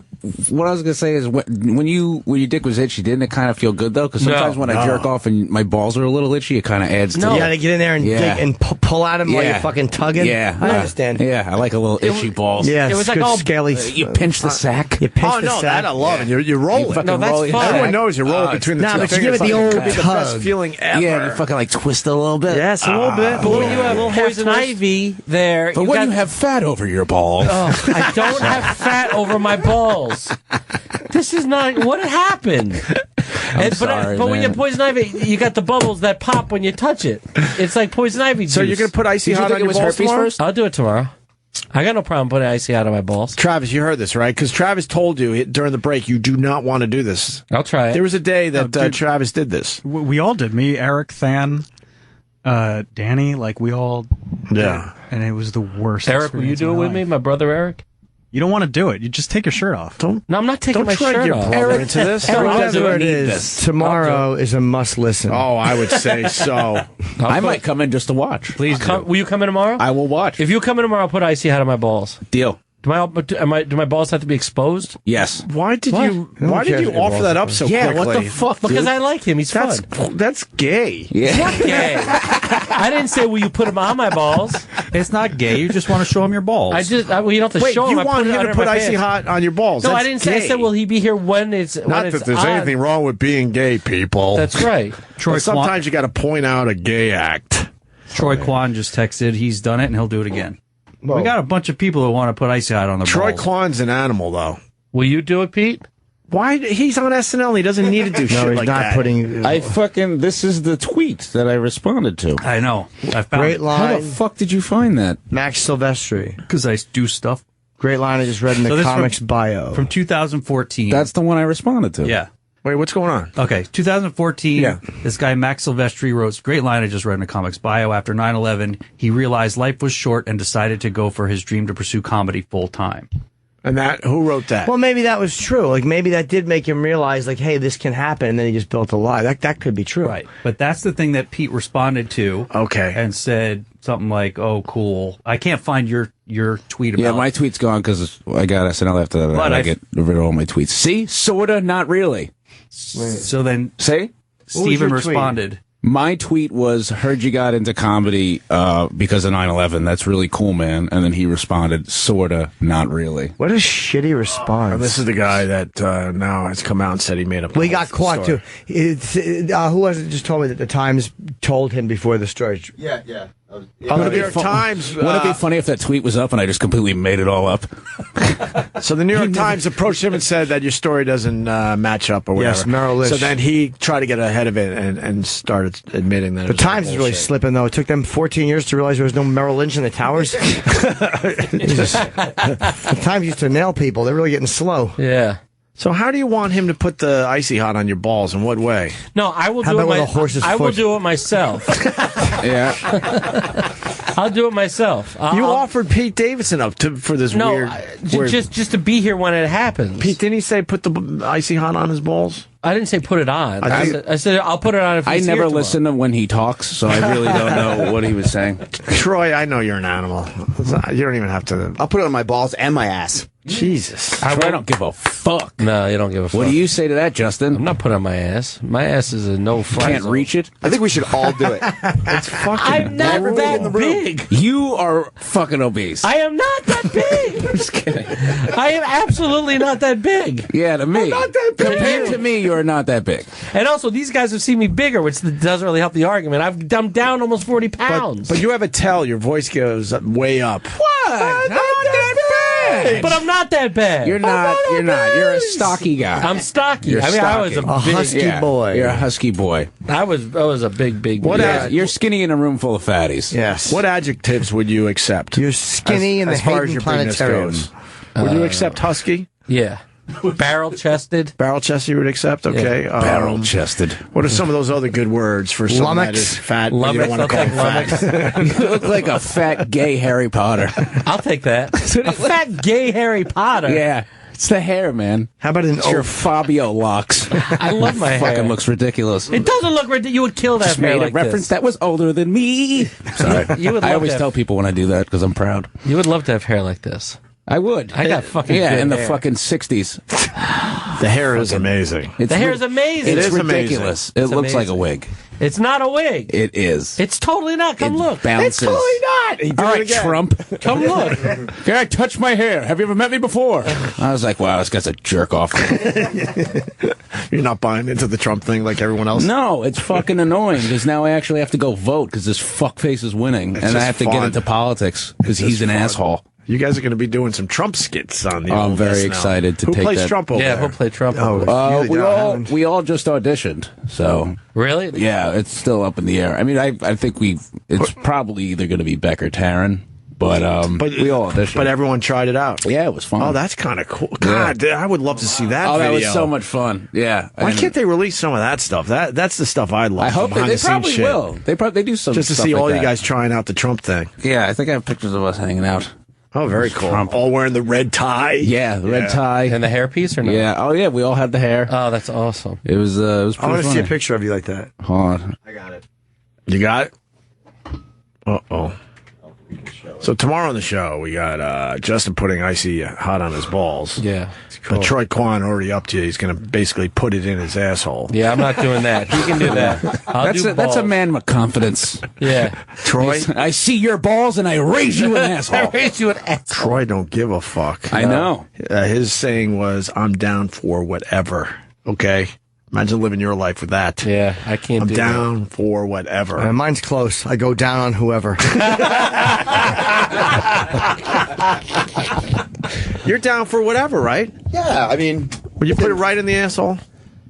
what I was gonna say is when your dick was itchy, didn't it kind of feel good though? Because sometimes when I jerk off and my balls are a little itchy, it kind of adds to You gotta get in there and dig and pull at him while you're fucking tugging. Yeah, I understand. Yeah, I like a little itchy balls. Yeah, it was like good all scaly. You pinch the sack. You pinch the sack. That I love. And you roll it. No, that's fine. Everyone knows you roll it between the two but you fingers. give it the old the best tug. feeling ever. Yeah, you fucking like twist it a little bit. Yes, a little bit. But when you have poison ivy there, But when you have fat over your balls. I don't have fat over my balls. This is not what happened. Sorry, but when you man. have poison ivy, you got the bubbles that pop when you touch it. It's like poison ivy juice. So you're going to put Icy Hot on your balls tomorrow? I'll do it tomorrow. I got no problem putting Icy Hot on my balls. Travis, you heard this, right? Because Travis told you during the break you do not want to do this. I'll try it. There was a day that Travis did this. We all did. Me, Eric, Than, Danny, like we all. Yeah. And it was the worst. Eric, will you do it with me? My brother Eric? You don't want to do it. You just take your shirt off. No, I'm not taking my try shirt your off. brother into this. Whatever it is, tomorrow is a must listen. Oh, I would say so. I might come in just to watch. Please will you come in tomorrow? I will watch. If you come in tomorrow, I'll put Icy Hot on my balls. Deal. Do my balls have to be exposed? Yes. Why did you offer that up so quickly? What the fuck? Because I like him. He's fun. That's gay. Yeah. Not gay. I didn't say, will you put him on my balls? It's not gay. You just want to show him your balls. You don't have to Wait, show him. you I want put it him under to put my Icy pants. Hot on your balls? No, That's I didn't say. gay. I said, will he be here when it's Not that there's anything wrong with being gay, people. That's right. But sometimes you got to point out a gay act. Troy Kwan just texted. He's done it and he'll do it again. Whoa. We got a bunch of people who want to put Icy Hot on the Troy balls. Kwan's an animal, though. Will you do it, Pete? Why? He's on SNL. He doesn't need to do shit he's like not that. putting. This is the tweet that I responded to. I know. I found Great it. line. How the fuck did you find that? Max Silvestri. Because I do stuff. Great line I just read in So the this comics bio. From 2014. That's the one I responded to. Yeah. Wait, what's going on? Okay, 2014, Yeah. this guy Max Silvestri wrote, great line I just read in the comics bio, after 9/11, he realized life was short and decided to go for his dream to pursue comedy full time. And who wrote that? Well, maybe that was true. Like, maybe that did make him realize, like, hey, this can happen, and then he just built a lie. That could be true. Right. But that's the thing that Pete responded to. Okay. And said something like, oh, cool. I can't find your tweet about Yeah, my tweet's gone because I got SNL after that. But I get rid of all my tweets. See? Sorta, not really. So then See? Steven your tweet? responded. My tweet was, heard you got into comedy because of 9/11. That's really cool, man. And then he responded, sorta, not really. What a shitty response. And this is the guy that now has come out and said he made a Well, he got caught, story. too. Who was it just told me that the Times told him before the story? Yeah. The New York Times. Wouldn't it be funny if that tweet was up and I just completely made it all up? So the New York Times approached him and said that your story doesn't match up or whatever. Yes, Merrill Lynch. So then he tried to get ahead of it and started admitting that. The Times is really slipping, though. It took them 14 years to realize there was no Merrill Lynch in the towers. The Times used to nail people. They're really getting slow. Yeah. So how do you want him to put the Icy Hot on your balls? In what way? No, I will How do it. about with a horse's I will foot? do it myself. Yeah. I'll do it myself. You offered Pete Davidson up for this weird. Just to be here when it happens. Pete, didn't he say put the Icy Hot on his balls? I didn't say put it on. I said I'll put it on if I he's never here listen to when he talks, so I really don't know what he was saying. Troy, I know you're an animal. You don't even have to. I'll put it on my balls and my ass. Jesus. I don't give a fuck. No, you don't give a fuck. What do you say to that, Justin? I'm not putting on my ass. My ass is a no-fly Can't zone. reach it? I think we should all do it. It's fucking. I'm not that big. You are fucking obese. I am not that big. I'm just kidding. I am absolutely not that big. Yeah, to me. I'm not that big. Compared to me, you're not that big. And also, these guys have seen me bigger, which doesn't really help the argument. I'm down almost 40 pounds. But you have a tell. Your voice goes way up. What? I'm not that big. But I'm not that bad. You're not. You're not. You're a stocky guy. I'm stocky. You're I mean, I was a stocky. big husky boy. You're a husky boy. I was a big. What guy. You're skinny in a room full of fatties. Yes. What adjectives would you accept? You're skinny in the as far as Hayden your bigness Planetarium. goes. Would you accept husky? Yeah. Barrel-chested. Barrel-chested you would accept? Okay. Barrel-chested. What are some of those other good words for someone that is fat? but You don't want to call him fat. You look like a fat, gay Harry Potter. I'll take that. A fat, gay Harry Potter. Yeah. It's the hair, man. How about an It's your Fabio locks. I love my hair. Fucking looks ridiculous. It doesn't look ridiculous. You would kill that Just hair made like a reference this. that was older than me. Sorry. You would I love always to tell people when I do that because I'm proud. You would love to have hair like this. I would. I got fucking yeah, good in the hair. fucking 60s. The hair is amazing. The hair is amazing. It's is ridiculous. amazing. It looks like a wig. It's not a wig. It is. It's totally not. Come look. Bounces. It's totally not. He did All it right, again. Trump. Come look. Guy touched my hair. Have you ever met me before? I was like, wow, this guy's a jerk off. You're not buying into the Trump thing like everyone else? No, it's fucking annoying because now I actually have to go vote because this fuckface is winning, and I just have to get fun. into politics because he's an asshole. You guys are going to be doing some Trump skits on the I'm old very SNL. excited to Who take plays that. Trump over Yeah, there? we'll play Trump. We all just auditioned, so Really? yeah, it's still up in the air. I mean, I think it's probably either going to be Beck or Taryn, but we all auditioned. But everyone tried it out. Yeah, it was fun. Oh, that's kind of cool. God, I would love to see that Oh, that video. was so much fun. Yeah. Why And can't they release some of that stuff? That's the stuff I'd love. I hope behind they the scenes probably shit. will. They do some Just to stuff see like all that. you guys trying out the Trump thing. Yeah, I think I have pictures of us hanging out. Oh, very cool. Trump. All wearing the red tie. Yeah, the red tie And the hairpiece or no? Yeah. Oh yeah, we all had the hair. Oh, that's awesome. It was pretty I want to funny. see a picture of you like that. Hold on. You got it? Uh-oh. So tomorrow on the show, we got Justin putting Icy Hot on his balls. Yeah. But Troy Kwan already up to you. He's going to basically put it in his asshole. Yeah, I'm not doing that. He can do that. That's a man with confidence. Yeah. Troy? I see your balls and I raise you an asshole. I raised you an asshole. Troy don't give a fuck. I know. His saying was, I'm down for whatever. Okay? Imagine living your life with that. Yeah, I can't I'm do down for whatever. Mine's close. I go down on whoever. You're down for whatever, right? Yeah, I mean, Would you put it right in the asshole?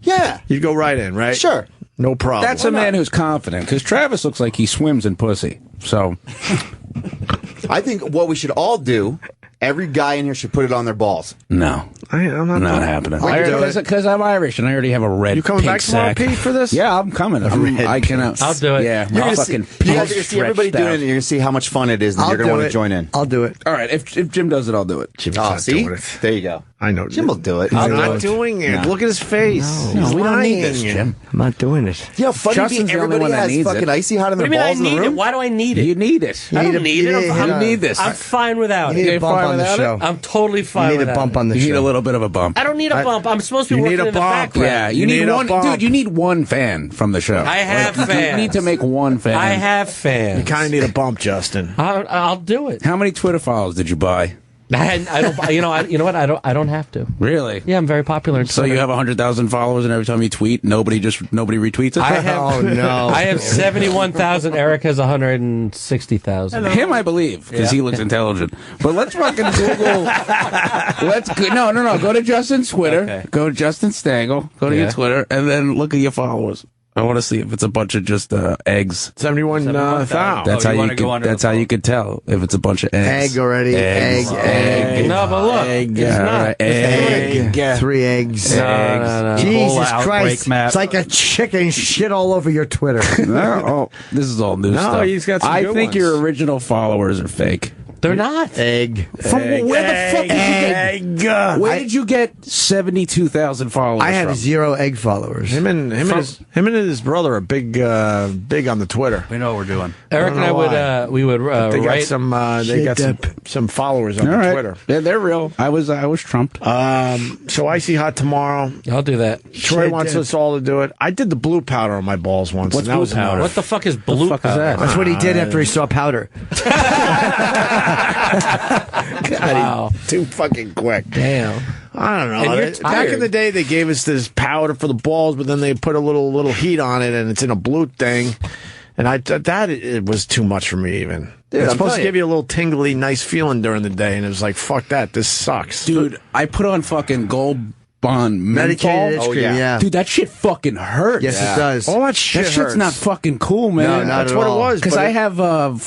yeah, You'd go right in, right? sure. No problem. That's a man who's confident because Travis looks like he swims in pussy. So I think what we should all do, every guy in here should put it on their balls. no, I'm not happening. I can do it. Because I'm Irish and I already have a red. You coming pink back tomorrow, sack. Pete, for this? Yeah, I'm coming. I can. I'll do it. Yeah, You're my gonna fucking see, you guys are penis gonna see everybody stretched doing out. it, and you're gonna see how much fun it is, and you're gonna want to join in. I'll do it. All right, if Jim does it, I'll do it. Jimmy's Oh, not see, doing it. there you go. I know. Jim will do it. I'm He's not doing it. No. Look at his face. No, He's we don't need lying. this, Jim. I'm not doing it. Yeah, funny. Justin's the only Everybody one that has needs fucking it. Icy Hot on What do their you mean I balls in the need it? room. Why do I need it? You need it. I don't need it. you need this. I'm fine without You need it. a bump on the show. I'm totally fine You need without a bump it. on the You need a show. little bit of a bump. I don't need a bump. I'm supposed to be working in the background. Yeah, you need one, dude. You need one fan from the show. I have You fans. need to make one fan. I have fans. You kind of need a bump, Justin. I'll do it. How many Twitter followers did you buy? I don't. You know what? I don't have to. Really? Yeah, I'm very popular. On So Twitter. you have 100,000 followers, and every time you tweet, nobody retweets it. I have. Oh, no. I have 71,000. Eric has 160,000. Him, I believe, because he looks intelligent. But let's fucking Google. No. Go to Justin's Twitter. Okay. Go to Justin Stangl. Go to your Twitter, and then look at your followers. I want to see if it's a bunch of just eggs. 71,000. That's how you could tell if it's a bunch of eggs. Egg already. Egg. No, but look, Egg. it's not. Egg. 3 eggs. No. Jesus Ebola Christ. outbreak map. It's like a chicken shit all over your Twitter. This is all new stuff. he's got some I good think ones. your original followers are fake. They're not. Egg. From where the fuck did you get? Where did you get 72,000 followers? I have from? 0 egg followers. Him and his brother are big on the Twitter. We know what we're doing. Eric and I would They got write. some. They got some followers on All right. Twitter. Yeah, they're real. I was trumped. So Icy Hot tomorrow. I'll do that. Troy wants us all to do it. I did the blue powder on my balls once. What's and that blue was powder? What the fuck is blue powder? That's what he did after he saw powder. Wow. Too fucking quick. Damn. I don't know. And you're Back tired. in the day, they gave us this powder for the balls, but then they put a little heat on it, and it's in a blue thing. And it was too much for me, even. Dude, it's I'm supposed to telling give you a little tingly, nice feeling during the day, and it was like, fuck that. This sucks. Dude, I put on fucking Gold Bond Medicated menthol. ice cream, yeah. Dude, that shit fucking hurts. Yes, it does. All that shit That shit's hurts. not fucking cool, man. No, not That's at what all. it was. Because but I have,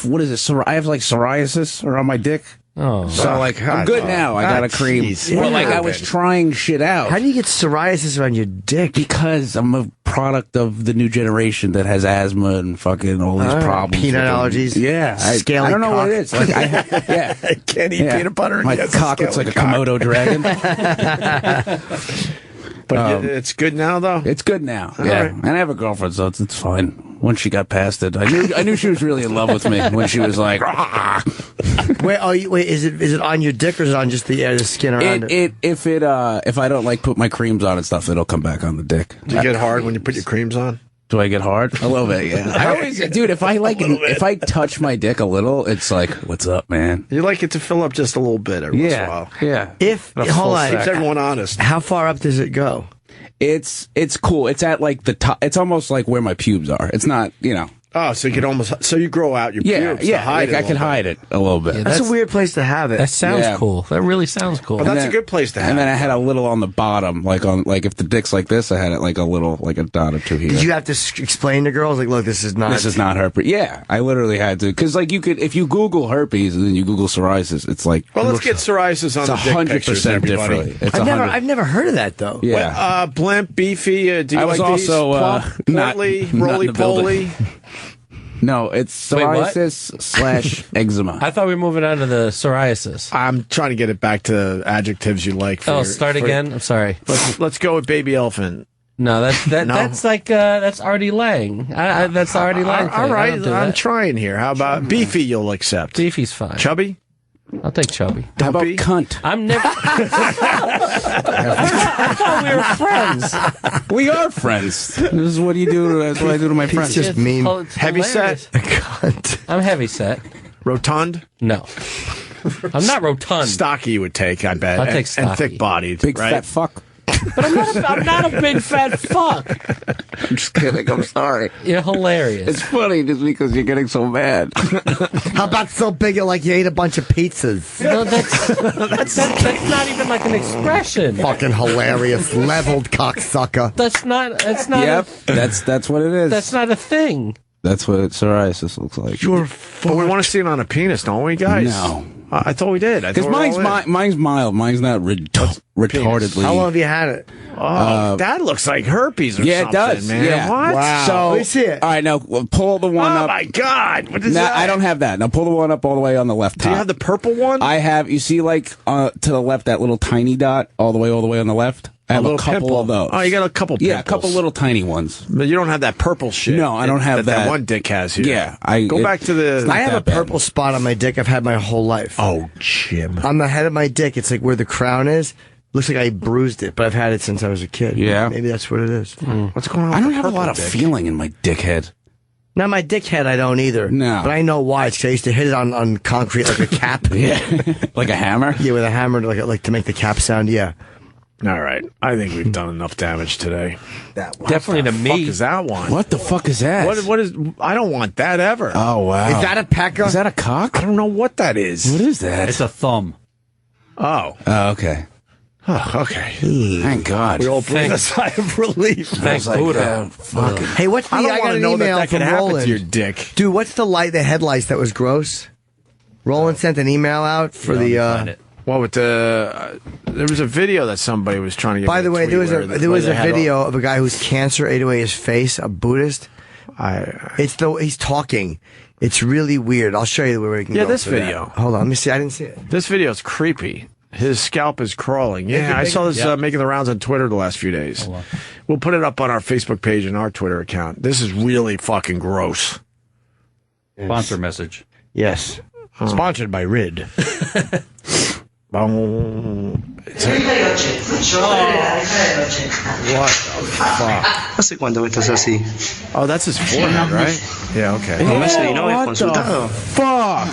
what is it? I have like psoriasis around my dick. Oh. So like, I'm good now. I got a cream. jeez. Well, like I Yeah. was trying shit out. How do you get psoriasis around your dick? Because I'm a product of the new generation that has asthma and fucking all these problems. Peanut with them. allergies. Yeah. Scaly I don't know cock. what it is. Like, yeah. I can't eat peanut butter. My Yes, cock looks like a Komodo dragon. But it's good now, though? It's good now. Yeah. right. And I have a girlfriend, so it's fine. Once she got past it, I knew she was really in love with me when she was like, "Rah." Wait, is it on your dick or is it on just the skin around it? If I don't like put my creams on and stuff, it'll come back on the dick. Do you get hard when you put your creams on? Do I get hard? A little bit, yeah. I always, dude, if I touch my dick a little, it's like, what's up, man? You like it to fill up just a little bit every once in a while. Yeah. Hold on. Keeps everyone honest. How far up does it go? It's cool. It's at like the top. It's almost like where my pubes are. It's not, Oh, so you could so you grow out your pubes to hide like it. I can hide it a little bit. Yeah, That's a weird place to have it. That sounds Yeah. cool. That really sounds cool. But that's a good place to have. And then I had a little on the bottom, like if the dick's like this, I had it like a dot or two here. Did you have to explain to girls like, look, this is not herpes. Yeah, I literally had to, because like if you Google herpes and then you Google psoriasis, it's like Well, let's get psoriasis on it's the dick pictures, 100% everybody. different. It's I've never heard of that though. Yeah. Blimp, beefy. Do you I like was these? also Plump, not portly, in the roly-poly. No, it's Wait, what? psoriasis / eczema. I thought we were moving on to the psoriasis. I'm trying to get it back to adjectives you like. Start again. I'm sorry. Let's go with baby elephant. No, that's like that's Artie Lang. That's the Artie Lang. All right, I'm I'm trying here. How about beefy? You'll accept. Beefy's fine. Chubby? I'll take chubby. How about cunt? I'm never. I thought we were friends. We are friends. This is what you do. That's what I do to my friends. Just mean. It's Heavy hilarious. set? I'm heavy set. Rotund? No, I'm not rotund. Stocky you would take, I bet. I'll take And stocky. thick bodied. Big right? fat fuck. But I'm not a big fat fuck. I'm just kidding. I'm sorry. You're hilarious. It's funny just because you're getting so mad. How about so big it like you ate a bunch of pizzas? No, that's not even like an expression. Fucking hilarious, leveled cocksucker. That's not. Yep, that's what it is. That's not a thing. That's what psoriasis looks like. But we want to see it on a penis, don't we, guys? No. I thought we did. Because mine's mild. Mine's not retardedly. How long have you had it? Oh, that looks like herpes or something, it does, man. yeah. What? Wow. So, Let me see it. All right, now pull the one Oh, up. my God. What is Now, that? I don't have that. Now pull the one up all the way on the left top. Do you have the purple one? I have. You see, like to the left, that little tiny dot all the way on the left. I have a little couple pimple. of those. Oh, you got a couple pimples. Yeah, a couple little tiny ones. But you don't have that purple shit. No, I don't have that that. one dick has here. Yeah, Go back to the... I have a that bad. purple spot on my dick I've had my whole life. Oh, Jim. On the head of my dick, it's like where the crown is. Looks like I bruised it, but I've had it since I was a kid. Yeah. Maybe that's what it is. What's going on? I with don't the have a purple lot of dick? feeling in my dickhead. Now, my dickhead, I don't either. No. But I know why. It's 'cause I used to hit it on concrete like a cap. Yeah. Like a hammer? Yeah, with a hammer, like to make the cap sound, yeah. All right. I think we've done enough damage today. Definitely to me. What the fuck is that one? What the fuck is that? What is... I don't want that ever. Oh, wow. Is that a pecker? Is that a cock? I don't know what that is. What is that? It's a thumb. Oh. Oh, okay. Oh, okay. Thank God. We all breathe a sigh of relief. Thanks, Buddha. Hey, what's the... I don't got want to an know email that from can happen Roland. to your dick. Dude, what's the headlights that was gross? Roland sent an email out for Well, with the there was a video that somebody was trying to get. By the way, there was a video of a guy whose cancer ate away his face, a Buddhist. He's talking. It's really weird. I'll show you where we can go. Yeah, this for video. that. Hold on, let me see. I didn't see it. This video is creepy. His scalp is crawling. Yeah, I saw this making the rounds on Twitter the last few days. We'll put it up on our Facebook page and our Twitter account. This is really fucking gross. Sponsor message. Yes. Sponsored by Rid. What the fuck? ¿Hace cuánto me estás así? Oh, that's his forehead, right? Yeah, okay. No me sé, no me has What the consultado. fuck?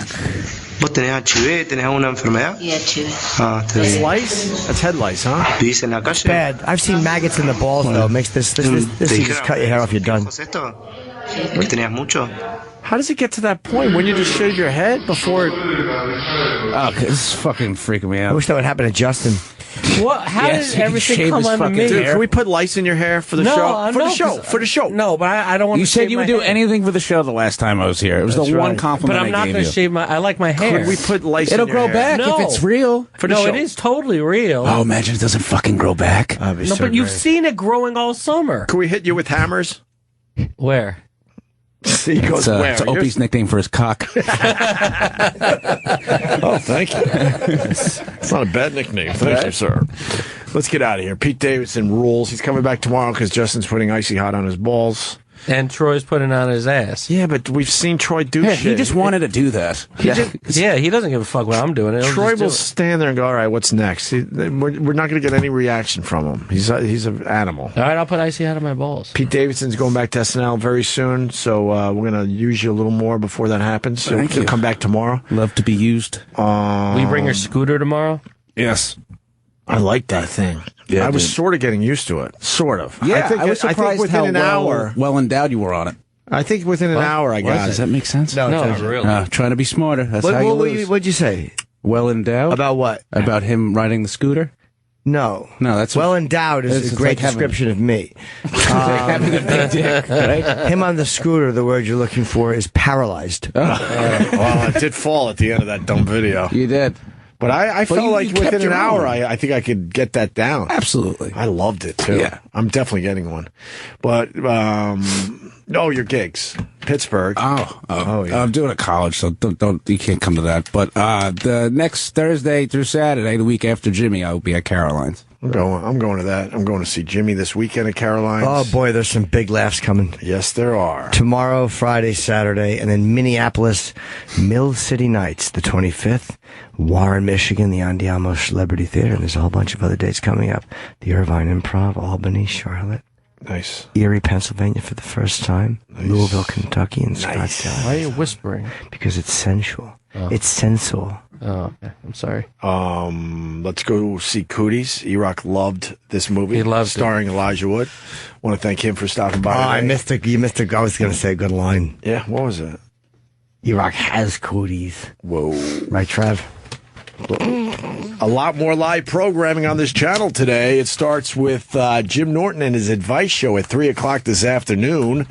¿Vos tenés HIV? ¿Tenés alguna enfermedad? Yeah, too. Ah, está That's bien. lice? That's head lice, huh? ¿Vivís en la calle? Bad. I've seen maggots in the balls though. Makes this you just cut your hair off, you're done. ¿Es esto? ¿Que tenías mucho? How does it get to that point? When you just shave your head before? Oh, this is fucking freaking me I out. wish that would happen to Justin. What? How Yes, did he can everything shave come his on fucking me? Dude, can we put lice in your hair for the show? For the show. For the show. No, but I don't want You to said shave you would my do hair. anything for the show the last time I was here. It was That's the one right. compliment But I'm I not gave going you. to shave my. I like my hair. Could we put lice It'll in your grow hair? back No. if it's real. For the No, show. it is totally real. Oh, imagine it doesn't fucking grow back. That'd be No, so but you've great. seen it growing all summer. Can we hit you with hammers? Where? He goes, where? It's Opie's nickname for his cock. Oh, thank you. It's not a bad nickname. Thank you, sir. Let's get out of here. Pete Davidson rules. He's coming back tomorrow because Justin's putting Icy Hot on his balls. And Troy's putting on his ass. Yeah, but we've seen Troy do Yeah, shit. he just wanted to do that. He doesn't give a fuck what I'm doing. He'll Troy just do will it. stand there and go, all right, what's next? We're not going to get any reaction from him. He's an animal. All right, I'll put Icy out of my balls. Pete Davidson's going back to SNL very soon, so we're going to use you a little more before that happens. So Thank he'll you. come back tomorrow. Love to be used. Will you bring your scooter tomorrow? Yes. I like that thing. Yeah, I was dude. sort of getting used to it. Sort of. Yeah, I was surprised think within how an hour. well endowed you were on it. I think within an hour I got Does it. that make sense? No, No, really. Trying to be smarter. That's how you lose. What'd you say? Well endowed? About what? About him riding the scooter? No. No, that's well endowed is it's a great like having- description of me. having a big dick, right? Him on the scooter, the word you're looking for is paralyzed. Well, it did fall at the end of that dumb video. You did. But I But felt you like kept within an your hour, own. I think I could get that down. Absolutely. I loved it, too. Yeah. I'm definitely getting one. But, your gigs. Pittsburgh. Oh, yeah. I'm doing it at college, so don't you can't come to that. But the next Thursday through Saturday, the week after Jimmy, I'll be at Caroline's. I'm going to that. I'm going to see Jimmy this weekend at Caroline's. Oh boy, there's some big laughs coming. Yes, there are. Tomorrow, Friday, Saturday, and then Minneapolis, Mill City Nights, the 25th. Warren, Michigan, the Andiamo Celebrity Theater, and there's a whole bunch of other dates coming up. The Irvine Improv, Albany, Charlotte. Nice. Erie, Pennsylvania for the first time. Nice. Louisville, Kentucky, and Nice. Scottsdale. Why are you whispering? Because it's sensual. Oh. It's sensual. Oh, okay. I'm sorry. Let's go see Cooties. Erock loved this movie. He loved it. Starring Elijah Wood. Want to thank him for stopping by. I today. missed it. You missed it. I was going to say a good line. Yeah, what was it? Erock has Cooties. Whoa. Right, Trev? A lot more live programming on this channel today. It starts with Jim Norton and his advice show at 3 o'clock this afternoon.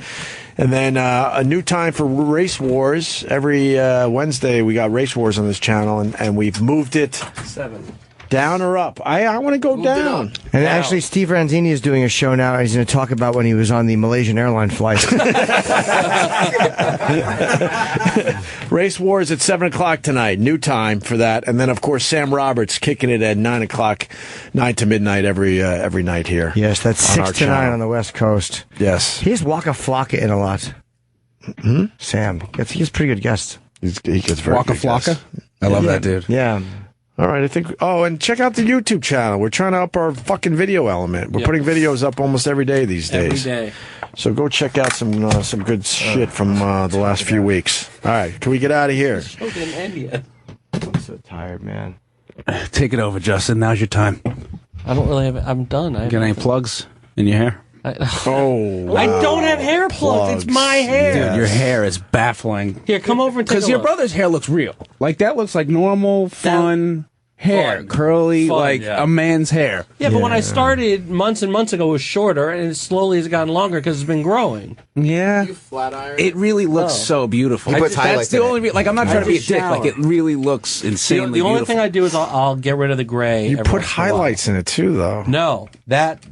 And then a new time for Race Wars. Every Wednesday we got Race Wars on this channel, and we've moved it 7. down or up. I want to go down. And actually, Steve Ranzini is doing a show now. He's going to talk about when he was on the Malaysian airline flight. Race Wars at 7 o'clock tonight. New time for that. And then, of course, Sam Roberts kicking it at 9 o'clock, 9 to midnight every night here. Yes, that's on our 6 to 9 channel. on the West Coast. Yes. He has Waka Flocka in a lot. Sam. He gets pretty good guests. He gets very Waka good guests. Flocka? I love that dude. Yeah. All right, I think. Oh, and check out the YouTube channel. We're trying to up our fucking video element. We're putting videos up almost every day these days. Every day. So go check out some good shit from the last few weeks. All right, can we get out of here? Show didn't end yet. I'm so tired, man. Take it over, Justin. Now's your time. I don't really have. I'm done. Got any plugs in your hair? I don't have hair plugs. It's my hair. Dude, your hair is baffling. Here, come over and take a Because your look. brother's hair looks real. Like, that looks like normal, fun hair. Curly, Fun, a man's hair. Yeah, but when I started months and months ago, it was shorter, and it slowly has gotten longer because it's been growing. Yeah. Flat iron? It really looks so beautiful. He puts That's highlights the in only like, I'm not I trying to be a just dick. shower. Like, it really looks insanely The only beautiful. thing I do is I'll get rid of the gray. You every put once in a while. highlights in it too, though. No, that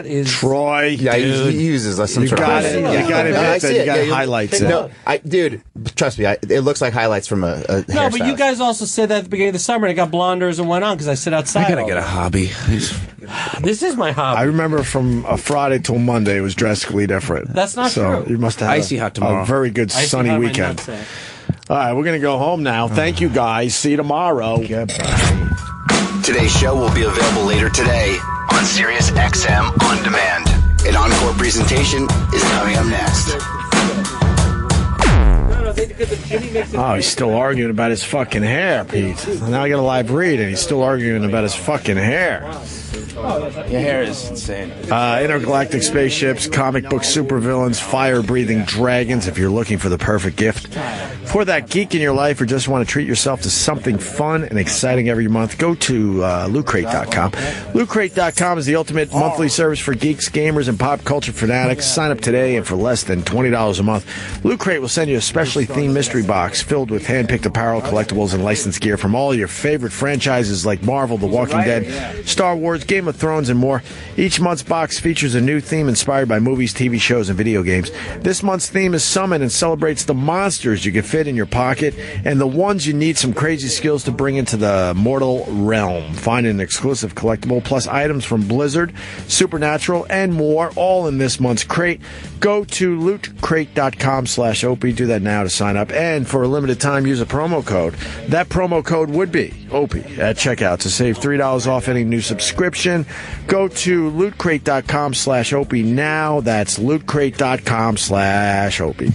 is Troy. Yeah, he uses some You sort got of. it. You got to admit that you got highlights in No, it. dude, trust me. It looks like highlights from a No, but you hairstylist. guys also said that at the beginning of the summer, and it got blonders and went on because I sit outside. I gotta get a hobby. This is my hobby. I remember from a Friday till Monday, it was drastically different. That's not so true. You must have had Icy Hot tomorrow. a very good Icy sunny Hot, my weekend. nutsack. All right, we're going to go home now. Thank you, guys. See you tomorrow. Today's show will be available later today on Sirius XM On Demand. An encore presentation is coming up next. Oh, he's still arguing about his fucking hair, Pete. Now I got a live read, and he's still arguing about his fucking hair. Your hair is insane. Intergalactic spaceships, comic book supervillains, fire-breathing dragons, if you're looking for the perfect gift. For that geek in your life or just want to treat yourself to something fun and exciting every month, go to lootcrate.com. Lootcrate.com is the ultimate monthly service for geeks, gamers, and pop culture fanatics. Sign up today, and for less than $20 a month, Loot Crate will send you a specially themed mystery box filled with hand-picked apparel, collectibles, and licensed gear from all your favorite franchises like Marvel, The Walking Dead, Star Wars, Game of Thrones, and more. Each month's box features a new theme inspired by movies, TV shows, and video games. This month's theme is Summon and celebrates the monsters you can fit in your pocket and the ones you need some crazy skills to bring into the mortal realm. Find an exclusive collectible plus items from Blizzard, Supernatural, and more, all in this month's crate. Go to lootcrate.com/Opie. Do that now to sign up. And for a limited time, use a promo code. That promo code would be Opie at checkout to save $3 off any new subscription. Go to lootcrate.com/Opie now. That's lootcrate.com/Opie.